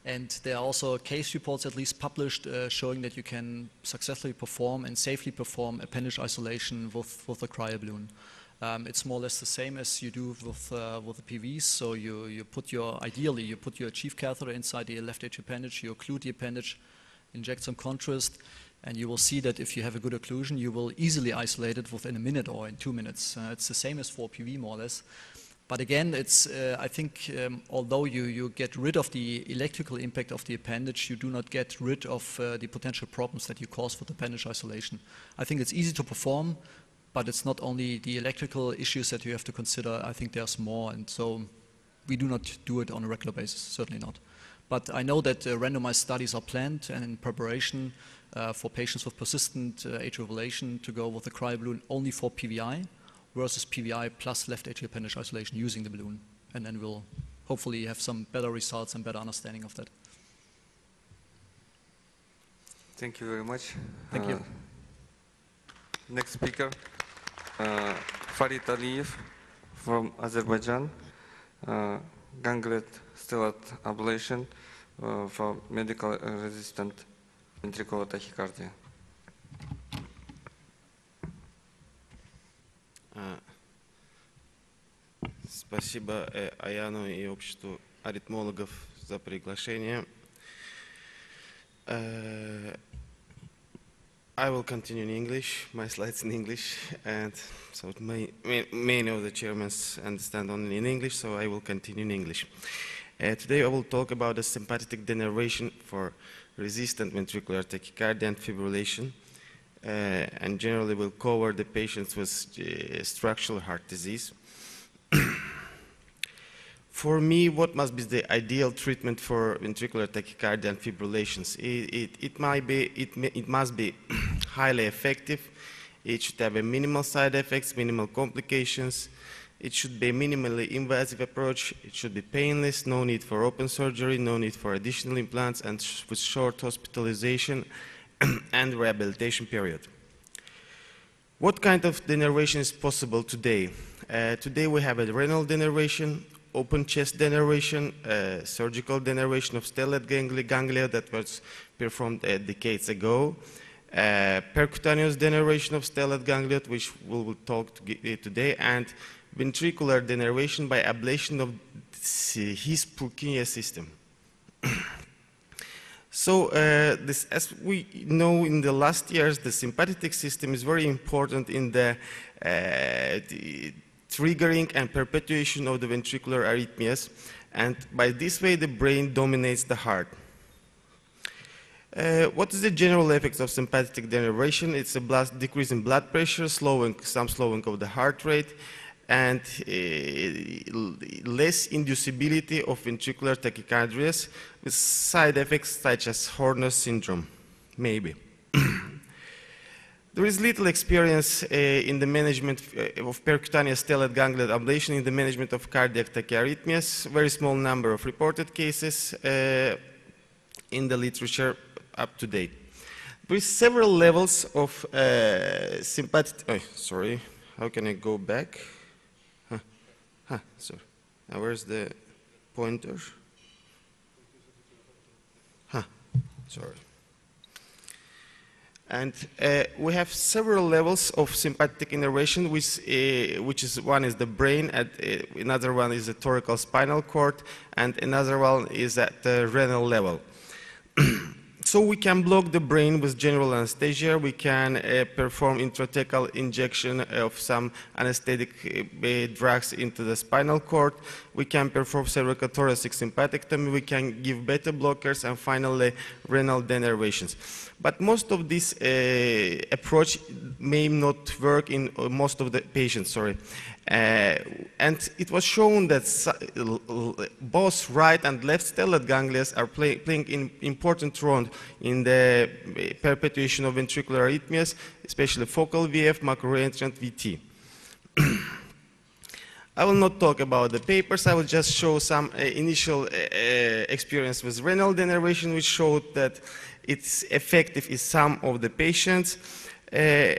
And there are also case reports, at least published, showing that you can successfully perform and safely perform appendage isolation with the cryoballoon. It's more or less the same as you do with the PVs. So ideally you put your chief catheter inside the left atrial appendage, you occlude the appendage, inject some contrast, and you will see that if you have a good occlusion, you will easily isolate it within a minute or in 2 minutes. It's the same as for PV, more or less. But again, I think although you get rid of the electrical impact of the appendage, you do not get rid of the potential problems that you cause with appendage isolation. I think it's easy to perform, but it's not only the electrical issues that you have to consider. I think there's more, and so we do not do it on a regular basis, certainly not. But I know that randomized studies are planned and in preparation for patients with persistent atrial fibrillation to go with the cryoballoon only for PVI versus PVI plus left atrial appendage isolation using the balloon. And then we'll hopefully have some better results and better understanding of that. Thank you very much. Thank you. Next speaker, Farid Aliyev from Azerbaijan, ganglet stellate ablation for medical resistant ventricular tachycardia. Спасибо Аяну и обществу аритмологов за приглашение. I will continue in English, my slides in English, and so many of the chairmen understand only in English, so I will continue in English. Today I will talk about the sympathetic denervation for resistant ventricular tachycardia and fibrillation, and generally will cover the patients with structural heart disease. For me, what must be the ideal treatment for ventricular tachycardia and fibrillations? It must be highly effective. It should have a minimal side effects, minimal complications. It should be a minimally invasive approach. It should be painless, no need for open surgery, no need for additional implants, and with short hospitalization and rehabilitation period. What kind of denervation is possible today? Today we have a renal denervation, open chest denervation, surgical denervation of stellate ganglia that was performed decades ago, percutaneous denervation of stellate ganglia, which we will talk today, and ventricular denervation by ablation of his Purkinje system. So as we know in the last years, the sympathetic system is very important in the triggering and perpetuation of the ventricular arrhythmias, and by this way the brain dominates the heart. What is the general effects of sympathetic denervation? It's a decrease in blood pressure, some slowing of the heart rate, and less inducibility of ventricular tachycardias with side effects such as Horner's syndrome, maybe. There is little experience in the management of percutaneous stellate ganglion ablation in the management of cardiac tachyarrhythmias. Very small number of reported cases in the literature up to date. There is several levels of sympathetic. Sorry, how can I go back? Sorry. Now where's the pointer? Sorry. And we have several levels of sympathetic innervation, which is one is the brain, and another one is the thoracospinal cord, and another one is at the renal level. So we can block the brain with general anesthesia. We can perform intrathecal injection of some anesthetic drugs into the spinal cord. We can perform cervicothoracic sympathectomy. We can give beta blockers, and finally renal denervations. But most of this approach may not work in most of the patients, and it was shown that both right and left stellate ganglia are playing an important role in the perpetuation of ventricular arrhythmias, especially focal VF, macroentrant VT. I will not talk about the papers. I will just show some initial experience with renal denervation, which showed that it's effective in some of the patients. I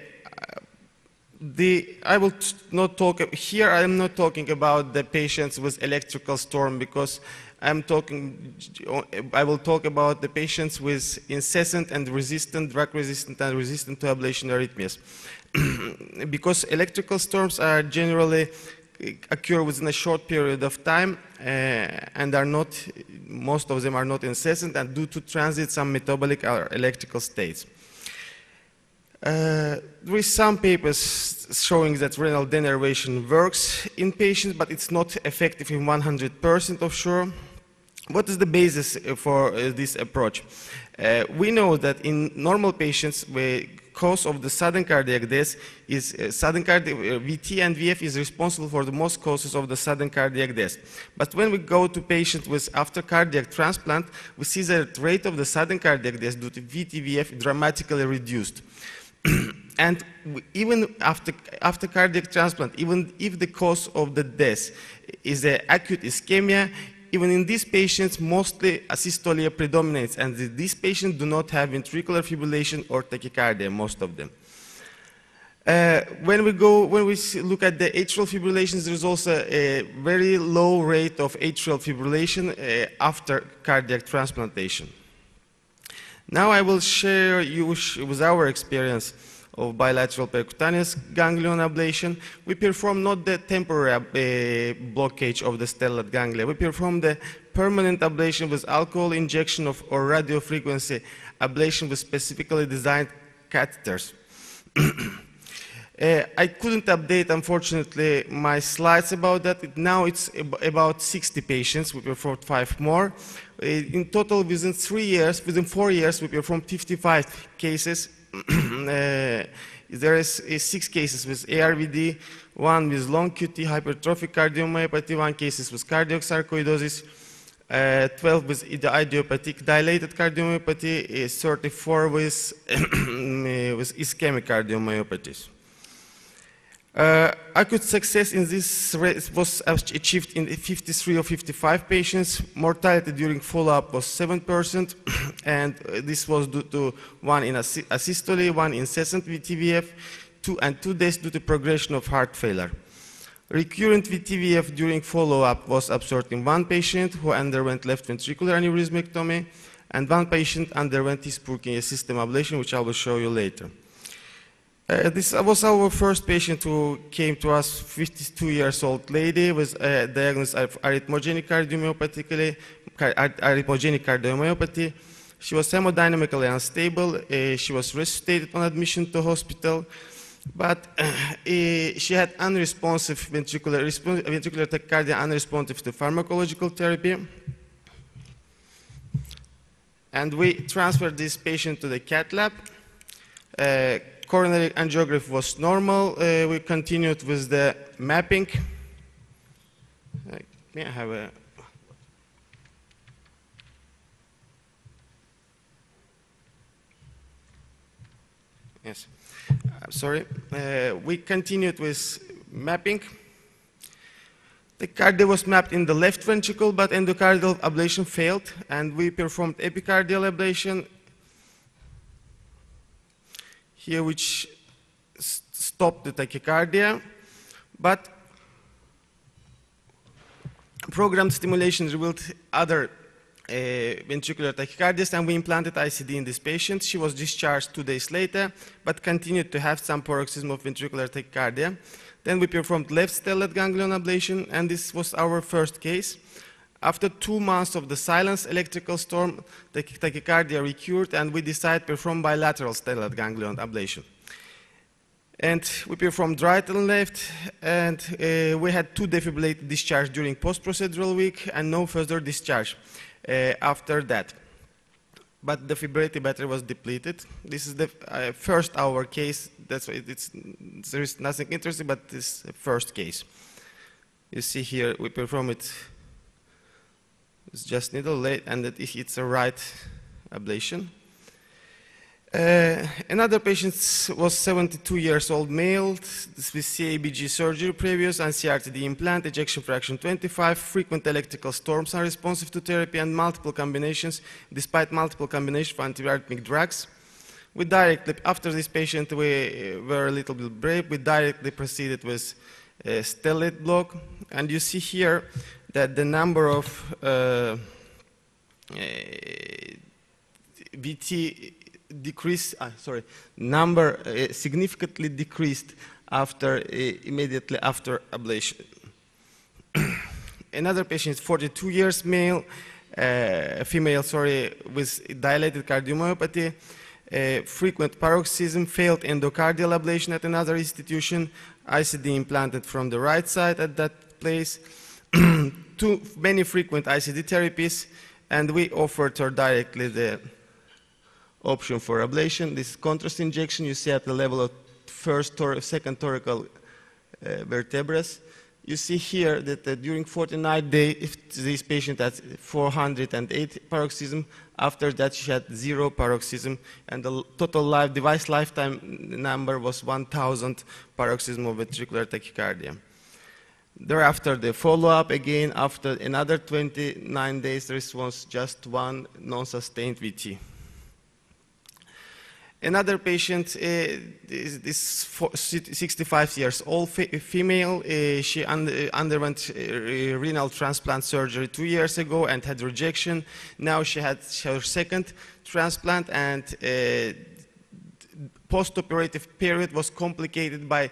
will not talk here. I am not talking about the patients with electrical storm, because I will talk about the patients with incessant and resistant, drug resistant and resistant to ablation arrhythmias. Because electrical storms are generally occur within a short period of time and are not, most of them are not incessant and due to transit some metabolic or electrical states. There is some papers showing that renal denervation works in patients, but it's not effective in 100% of sure. What is the basis for this approach? We know that in normal patients, the cause of the sudden cardiac death is VT and VF is responsible for the most causes of the sudden cardiac death. But when we go to patients with after cardiac transplant, we see that the rate of the sudden cardiac death due to VT, VF dramatically reduced. And even after cardiac transplant, even if the cause of the death is acute ischemia, even in these patients, mostly asystolia predominates, and these patients do not have ventricular fibrillation or tachycardia, most of them. When we look at the atrial fibrillations, there is also a very low rate of atrial fibrillation after cardiac transplantation. Now I will share you with our experience of bilateral percutaneous ganglion ablation. We perform not the temporary blockage of the stellate ganglia. We perform the permanent ablation with alcohol injection or radiofrequency ablation with specifically designed catheters. I couldn't update, unfortunately, my slides about that. Now it's about 60 patients. We performed 5 more. In total, within 4 years, we performed 55 cases. There is 6 cases with ARVD, 1 with long QT hypertrophic cardiomyopathy, 1 case with cardiac sarcoidosis, 12 with idiopathic dilated cardiomyopathy, 34 with ischemic cardiomyopathies. Acute success in this was achieved in 53 or 55 patients. Mortality during follow-up was 7%, and this was due to 1 in asystole, 1 incessant VTVF, 2 deaths due to progression of heart failure. Recurrent VTVF during follow-up was observed in 1 patient who underwent left ventricular aneurysmectomy, and 1 patient underwent his Purkinje system ablation, which I will show you later. This was our first patient who came to us, 52 years old lady with diagnosed arrhythmogenic cardiomyopathy. She was hemodynamically unstable. She was resuscitated on admission to hospital, but she had unresponsive ventricular tachycardia, unresponsive to pharmacological therapy. And we transferred this patient to the cath lab. Coronary angiography was normal. We continued with the mapping. May I have a... Yes, I'm sorry. We continued with mapping. The cardia was mapped in the left ventricle, but endocardial ablation failed, and we performed epicardial ablation here, which stopped the tachycardia, but programmed stimulation revealed other ventricular tachycardias, and we implanted ICD in this patient. She was discharged 2 days later, but continued to have some paroxysm of ventricular tachycardia. Then we performed left stellate ganglion ablation, and this was our first case. After 2 months of the silence electrical storm, the tachycardia recurred, and we decided to perform bilateral stellate ganglion ablation. And we performed right and left, and we had 2 defibrillated discharge during post-procedural week and no further discharge after that. But the fibrillary battery was depleted. This is the first hour case. That's why there is nothing interesting, but this is the first case. You see here, we perform it. It's just needle late, and it's a right ablation. Another patient was 72 years old male with CABG surgery previous and CRTD implant, ejection fraction 25, frequent electrical storms, unresponsive to therapy, and multiple combinations, despite multiple combinations of antiarrhythmic drugs. We directly, after this patient, we were a little bit brave. We directly proceeded with stellate block, and you see here that the number of VT decreased, significantly decreased immediately after ablation. Another patient is 42 years male, female, with dilated cardiomyopathy, frequent paroxysm, failed endocardial ablation at another institution, ICD implanted from the right side at that place, many frequent ICD therapies, and we offered her directly the option for ablation. This is contrast injection you see at the level of second thoracal vertebrae. You see here that during 49 days, if this patient had 408 paroxysm, after that she had 0 paroxysm, and the total device lifetime number was 1,000 paroxysm of ventricular tachycardia. Thereafter, the follow-up again, after another 29 days, there was just 1 non-sustained VT. Another patient is 65 years old female. She underwent renal transplant surgery 2 years ago and had rejection. Now she had her second transplant, and post-operative period was complicated by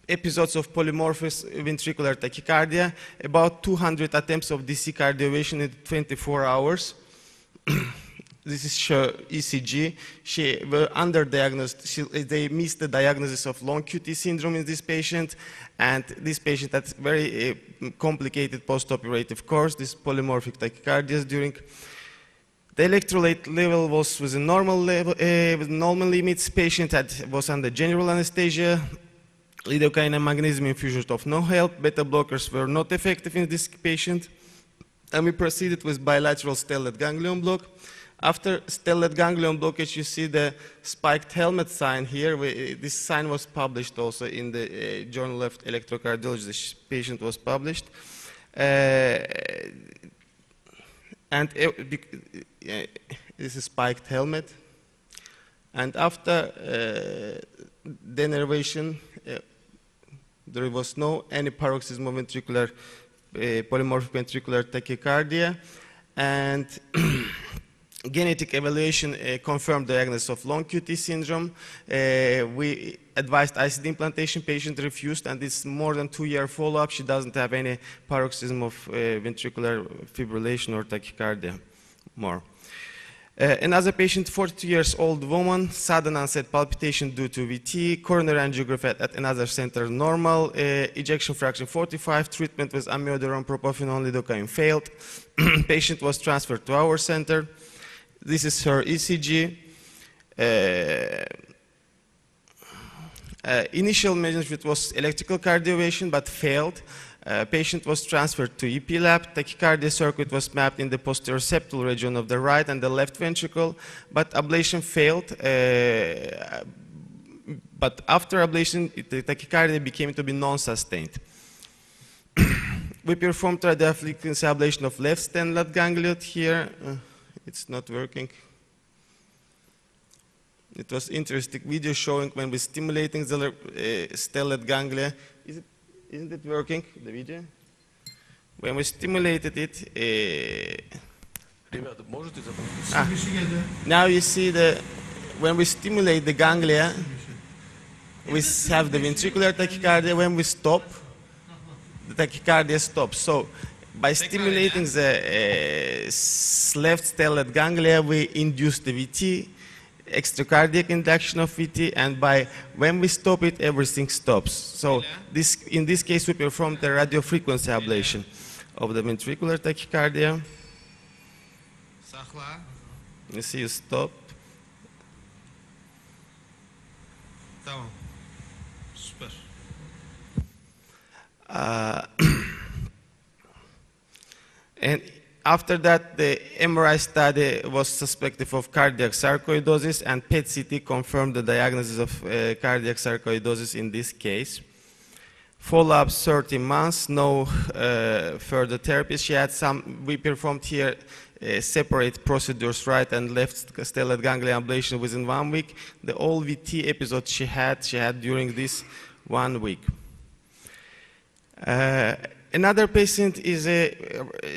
episodes of polymorphous ventricular tachycardia, about 200 attempts of DC cardiovation in 24 hours. This is ECG. She were underdiagnosed. They missed the diagnosis of long QT syndrome in this patient, and this patient had very complicated post-operative course, this polymorphic tachycardia during. The electrolyte level was within normal level, with normal limits. Patient was under general anesthesia. Lidocaine and magnesium infusion of no help. Beta blockers were not effective in this patient, and we proceeded with bilateral stellate ganglion block. After stellate ganglion blockage, you see the spiked helmet sign here. This sign was published also in the Journal of Electrocardiology. The patient was published. And this is spiked helmet. And after denervation, there was any paroxysm of ventricular, polymorphic ventricular tachycardia. And genetic evaluation confirmed diagnosis of long QT syndrome. We advised ICD implantation, patient refused, and it's more than 2-year follow-up. She doesn't have any paroxysm of ventricular fibrillation or tachycardia more. Another patient, 42 years old woman, sudden onset palpitation due to VT, coronary angiography at another center normal, ejection fraction 45, treatment with amiodarone, propofol, lidocaine failed. Patient was transferred to our center. This is her ECG. Initial measurement was electrical cardiovation, but failed. Patient was transferred to EP lab. Tachycardia circuit was mapped in the posterior septal region of the right and the left ventricle, but ablation failed. But after ablation, the tachycardia became to be non-sustained. We performed radiofrequency ablation of left stellate ganglion here. It's not working. It was interesting video showing when we're stimulating the stellate ganglia. Isn't it working, the video? When we stimulated it, now you see when we stimulate the ganglia, we have the ventricular tachycardia. When we stop, the tachycardia stops. So By stimulating the left stellate ganglia, we induce the VT, extracardiac induction of VT, and when we stop it, everything stops. So in this case, we perform the radiofrequency ablation of the ventricular tachycardia. You see, you stop. And after that, the MRI study was suspected of cardiac sarcoidosis, and PET-CT confirmed the diagnosis of cardiac sarcoidosis in this case. Follow-up 30 months, no further therapy. She had we performed here separate procedures, right and left stellate ganglia ablation within 1 week. The all VT episode she had during this 1 week. Another patient is a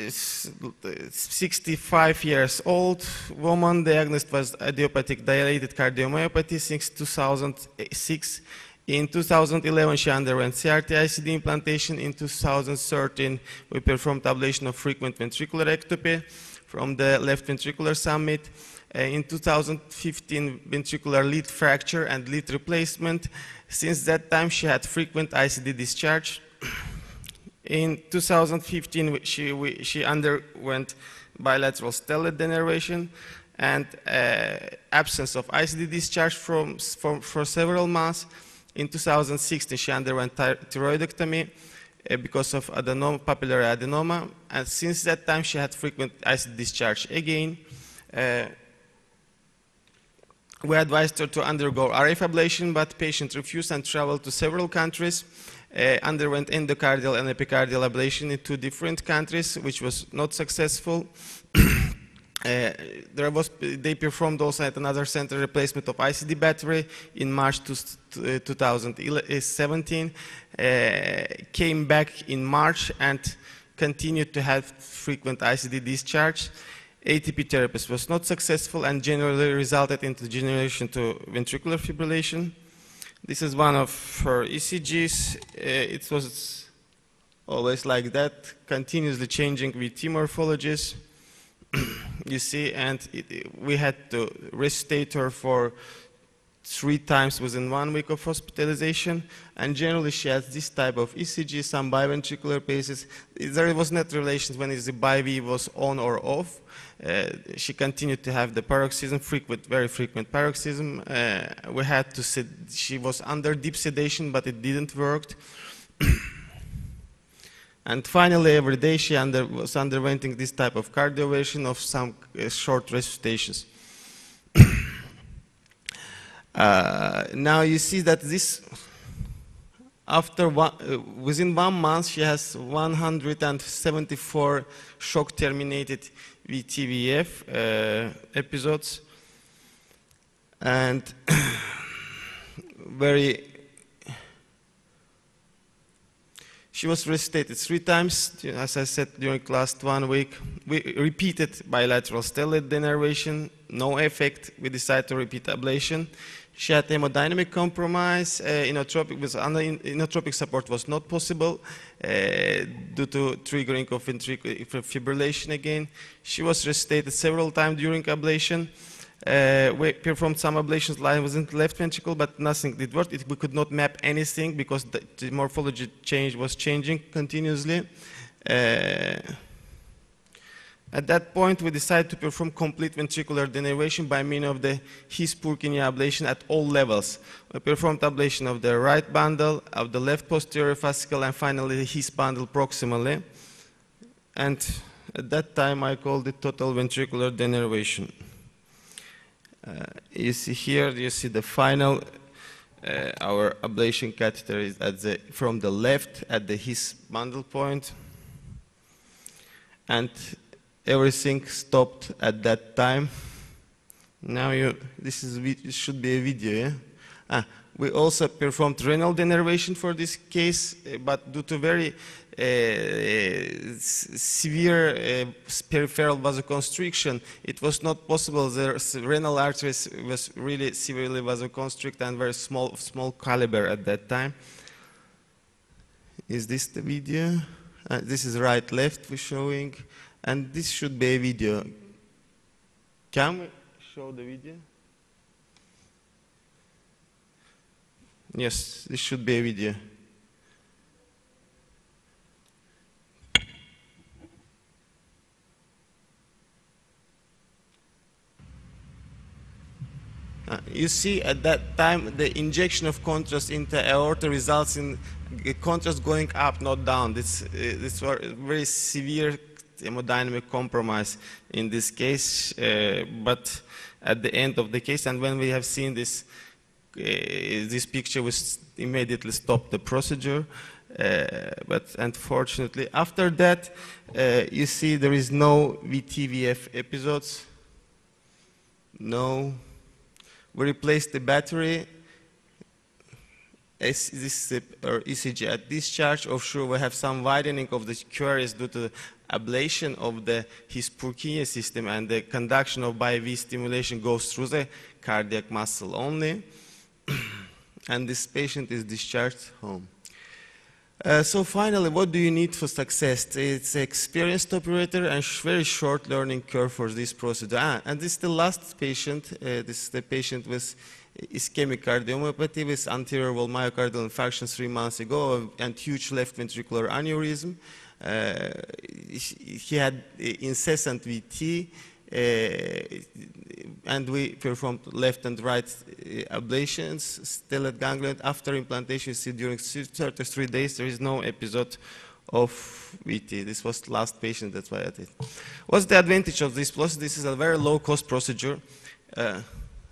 65 years old woman, diagnosed with idiopathic dilated cardiomyopathy since 2006. In 2011, she underwent CRT-ICD implantation. In 2013, we performed ablation of frequent ventricular ectopy from the left ventricular summit. In 2015, ventricular lead fracture and lead replacement. Since that time, she had frequent ICD discharge. In 2015, she underwent bilateral stellate denervation and absence of ICD discharge for several months. In 2016, she underwent thyroidectomy because of papillary adenoma, and since that time, she had frequent ICD discharge again. We advised her to undergo RF ablation, but patient refused and traveled to several countries. Underwent endocardial and epicardial ablation in 2 different countries, which was not successful. They performed also at another center replacement of ICD battery in March 2017. Came back in March and continued to have frequent ICD discharge. ATP therapy was not successful and generally resulted in degeneration to ventricular fibrillation. This is one of her ECGs. It was always like that, continuously changing VT morphologies. You see, and we had to resuscitate her for 3 times within 1 week of hospitalization. And generally, she has this type of ECG, some biventricular paces. There was not relation when the BIV was on or off. She continued to have the paroxysm, very frequent paroxysm. We had to she was under deep sedation, but it didn't work. And finally, every day she was undergoing this type of cardioversion of some short resuscitations. Now you see that this, within 1 month, she has 174 shock-terminated VTVF episodes, and she was resuscitated 3 times, as I said, during the last 1 week. We repeated bilateral stellate denervation, no effect. We decided to repeat ablation. She had hemodynamic compromise. Inotropic support was not possible due to triggering of ventricular fibrillation again. She was resuscitated several times during ablation. We performed some ablations lying within the left ventricle, but nothing did work. We could not map anything because the morphology was changing continuously. At that point, we decided to perform complete ventricular denervation by means of the His-Purkinje ablation at all levels. We performed ablation of the right bundle, of the left posterior fascicle, and finally the His bundle proximally. And at that time, I called it total ventricular denervation. You see here, you see the final, our ablation catheter is from the left at the His bundle point. And everything stopped at that time. Now this should be a video, yeah? We also performed renal denervation for this case, but due to very severe peripheral vasoconstriction, it was not possible. The renal arteries was really severely vasoconstricted and very small caliber at that time. Is this the video? This is right, left we're showing, and this should be a video. Can we show the video? Yes, this should be a video. You see, at that time, the injection of contrast into aorta results in contrast going up, not down. This was very severe hemodynamic compromise in this case, but at the end of the case, and when we have seen this, this picture, we immediately stopped the procedure. But unfortunately, after that, you see there is no VTVF episodes. No. We replaced the battery. This is our ECG at discharge. Offshore, we have some widening of the QRS due to ablation of his Purkinje system, and the conduction of BIV stimulation goes through the cardiac muscle only. And this patient is discharged home. So finally, what do you need for success? It's an experienced operator and very short learning curve for this procedure. And this is the last patient. This is the patient with ischemic cardiomyopathy with anterior wall myocardial infarction 3 months ago and huge left ventricular aneurysm. He had incessant VT, and we performed left and right ablations, stellate ganglion. After implantation, you see during 33 days, there is no episode of VT. This was the last patient, that's why I did. What's the advantage of this procedure? This is a very low-cost procedure.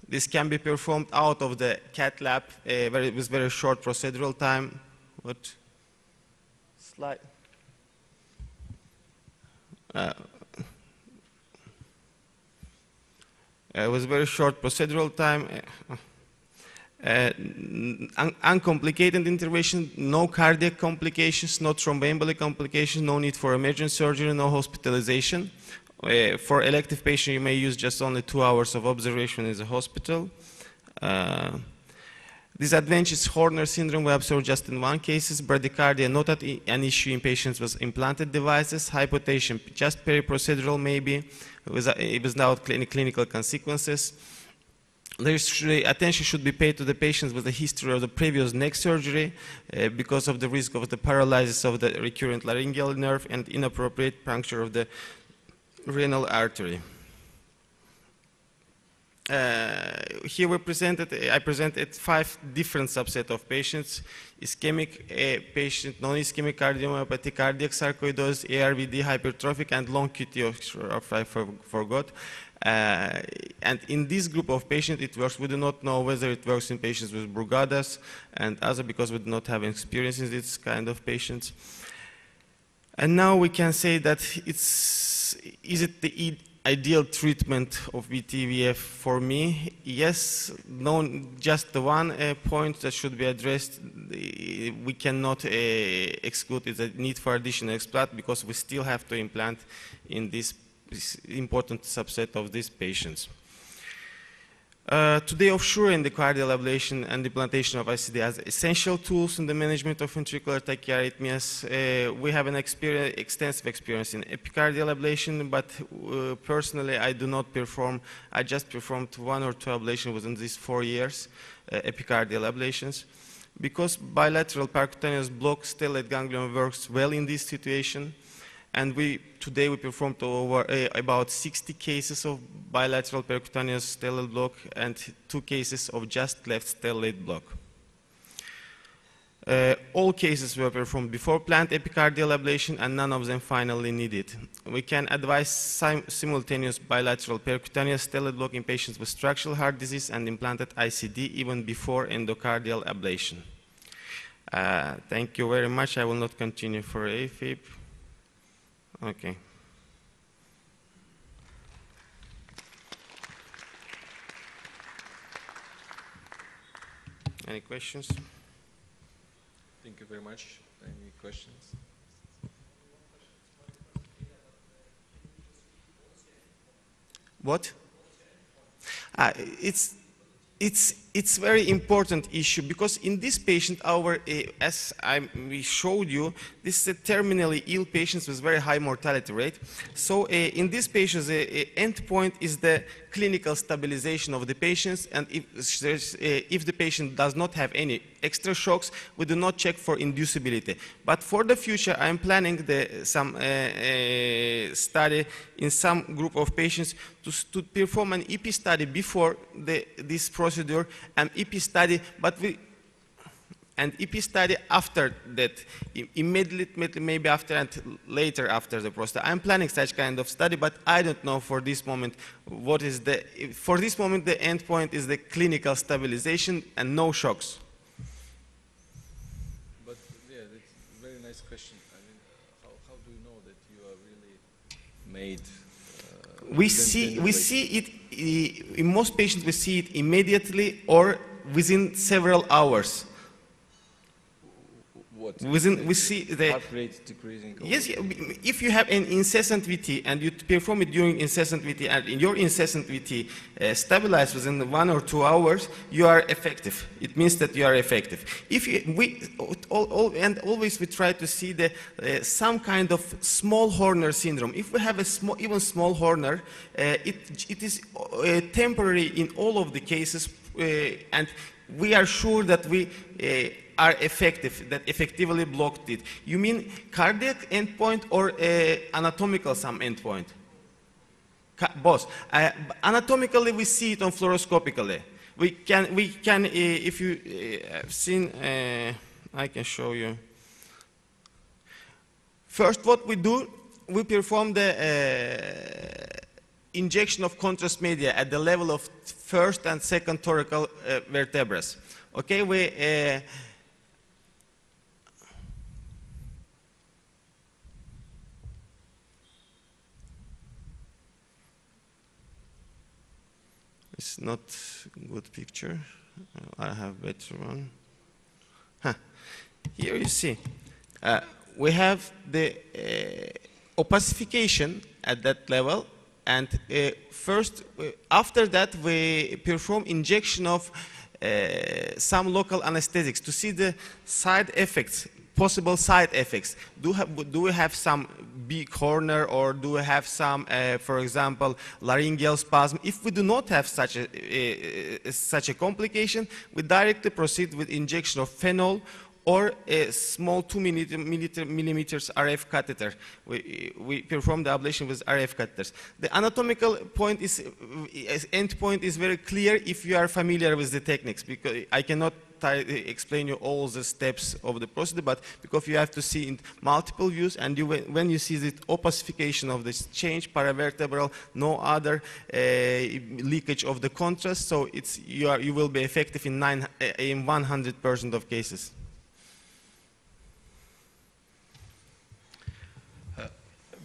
This can be performed out of the cath lab with very short procedural time. What slide? It was very short procedural time, uncomplicated intervention, no cardiac complications, no thromboembolic complications, no need for emergency surgery, no hospitalization. For elective patient, you may use just only 2 hours of observation in the hospital. Disadvantage is Horner syndrome, we observed just in 1 case. Bradycardia, not an issue in patients with implanted devices. Hypotension, just periprocedural maybe, without clinical consequences. Attention should be paid to the patients with a history of the previous neck surgery because of the risk of the paralysis of the recurrent laryngeal nerve and inappropriate puncture of the renal artery. Here I presented 5 different subsets of patients: ischemic patient, non-ischemic cardiomyopathy, cardiac sarcoidosis, ARVD, hypertrophic, and long QT, I forgot. And in this group of patients, it works. We do not know whether it works in patients with Brugadas and other, because we do not have experience in this kind of patients. And now we can say that is it the ideal treatment of VTVF for me? Yes, just the one point that should be addressed, we cannot exclude is the need for additional explant, because we still have to implant in this important subset of these patients. Today, offshore endocardial ablation and implantation of ICD as essential tools in the management of ventricular tachyarrhythmias. We have an extensive experience in epicardial ablation, but personally, I do not perform. I just performed 1 or 2 ablations within these 4 years, epicardial ablations. Because bilateral percutaneous block stellate ganglion works well in this situation. And today we performed over about 60 cases of bilateral percutaneous stellate block and 2 cases of just left stellate block. All cases were performed before planned epicardial ablation, and none of them finally needed. We can advise simultaneous bilateral percutaneous stellate block in patients with structural heart disease and implanted ICD even before endocardial ablation. Thank you very much. I will not continue for AFib. Okay. Any questions? Thank you very much. Any questions? What? It's it's very important issue because in this patient, as we showed you, this is a terminally ill patient with very high mortality rate. So in this patient, the endpoint is the clinical stabilization of the patients, and if the patient does not have any extra shocks, we do not check for inducibility. But for the future, I am planning some study in some group of patients to perform an EP study before this procedure, and EP study, EP study after that, immediately, maybe after and later after the procedure. I'm planning such kind of study, but I don't know for this moment what is for this moment the endpoint is the clinical stabilization and no shocks. But yeah, that's a very nice question. I mean, how do you know that you are really made? We see it, in most patients we see it immediately or within several hours. What? We see the heart rate decreasing. Yes, if you have an incessant VT and you perform it during incessant VT and your incessant VT stabilizes within 1 or 2 hours, you are effective. It means that you are effective. If always we try to see some kind of small Horner syndrome. If we have a even small Horner, it is temporary in all of the cases, and we are sure that we are effective, that effectively blocked it. You mean cardiac endpoint or anatomical some endpoint? Both. Anatomically, we see it on fluoroscopically. We can if you have seen, I can show you. First, what we do, we perform the injection of contrast media at the level of first and second thoracic vertebrae. Okay, it's not a good picture. I have better one. Here you see, we have the opacification at that level, and first, after that, we perform injection of some local anesthetics to see the side effects, possible side effects. Do we have some big Horner, or do we have some, for example, laryngeal spasm? If we do not have such a complication, we directly proceed with injection of phenol or a small 2 millimeters RF catheter. We perform the ablation with RF catheters. The anatomical point endpoint is very clear if you are familiar with the techniques, because I cannot explain you all the steps of the procedure, but because you have to see in multiple views, and when you see the opacification of this change, paravertebral, no other leakage of the contrast, so you will be effective in 100% of cases.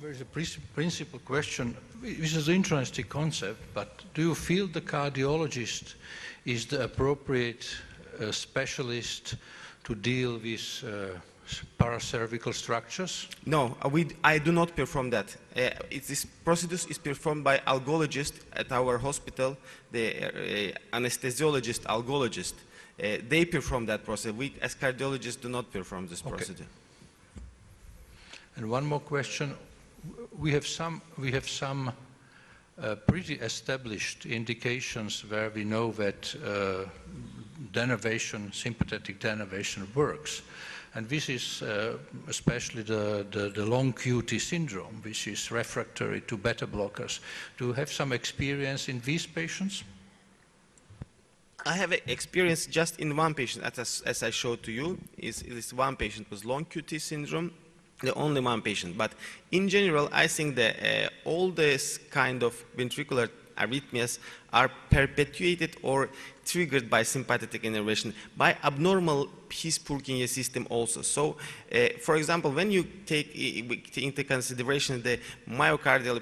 There is a principal question, which is an interesting concept, but do you feel the cardiologist is the appropriate specialist to deal with paracervical structures? No, I do not perform that. This procedure is performed by algologist at our hospital, the anesthesiologist, algologist. They perform that procedure. We, as cardiologists, do not perform this procedure. And one more question. We have some pretty established indications where we know that denervation, sympathetic denervation works. And this is especially the long QT syndrome, which is refractory to beta blockers. Do you have some experience in these patients? I have experience just in one patient, as I showed to you. Is one patient with long QT syndrome, the only one patient. But in general, I think that all this kind of ventricular arrhythmias are perpetuated or triggered by sympathetic innervation, by abnormal His-Purkinje system also. So, for example, when you take into consideration the post-myocardial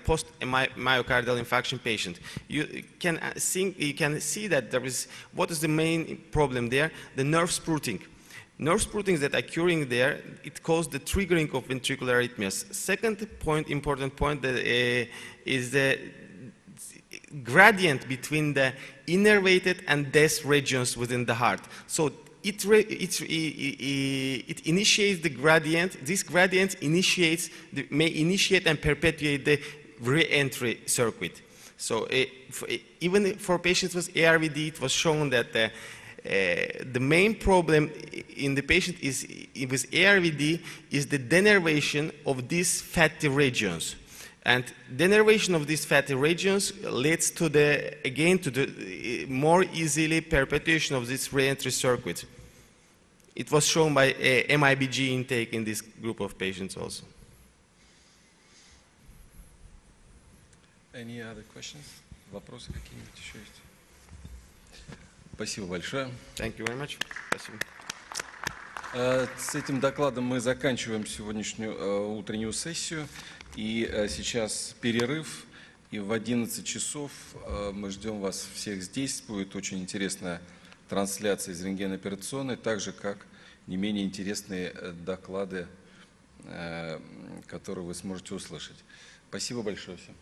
infarction patient, you can see that there is, what is the main problem there? The nerve sprouting. Nerve sproutings that are occurring there, it causes the triggering of ventricular arrhythmias. Second point, important point, is the gradient between the innervated and dense regions within the heart. So it initiates the gradient. This gradient may initiate and perpetuate the re-entry circuit. So even for patients with ARVD, it was shown that the main problem in the patient with ARVD is the denervation of these fatty regions. And denervation of these fatty regions leads to the more easily perpetuation of this re-entry circuit. It was shown by MIBG intake in this group of patients also. Any other questions? Вопросы какие-нибудь еще есть? Спасибо большое. Thank you very much. Спасибо. С этим докладом мы заканчиваем сегодняшнюю утреннюю сессию. И сейчас перерыв. И в 11 часов мы ждем вас всех здесь. Будет очень интересная трансляция из рентгеноперационной, так же, как не менее интересные доклады, которые вы сможете услышать. Спасибо большое всем.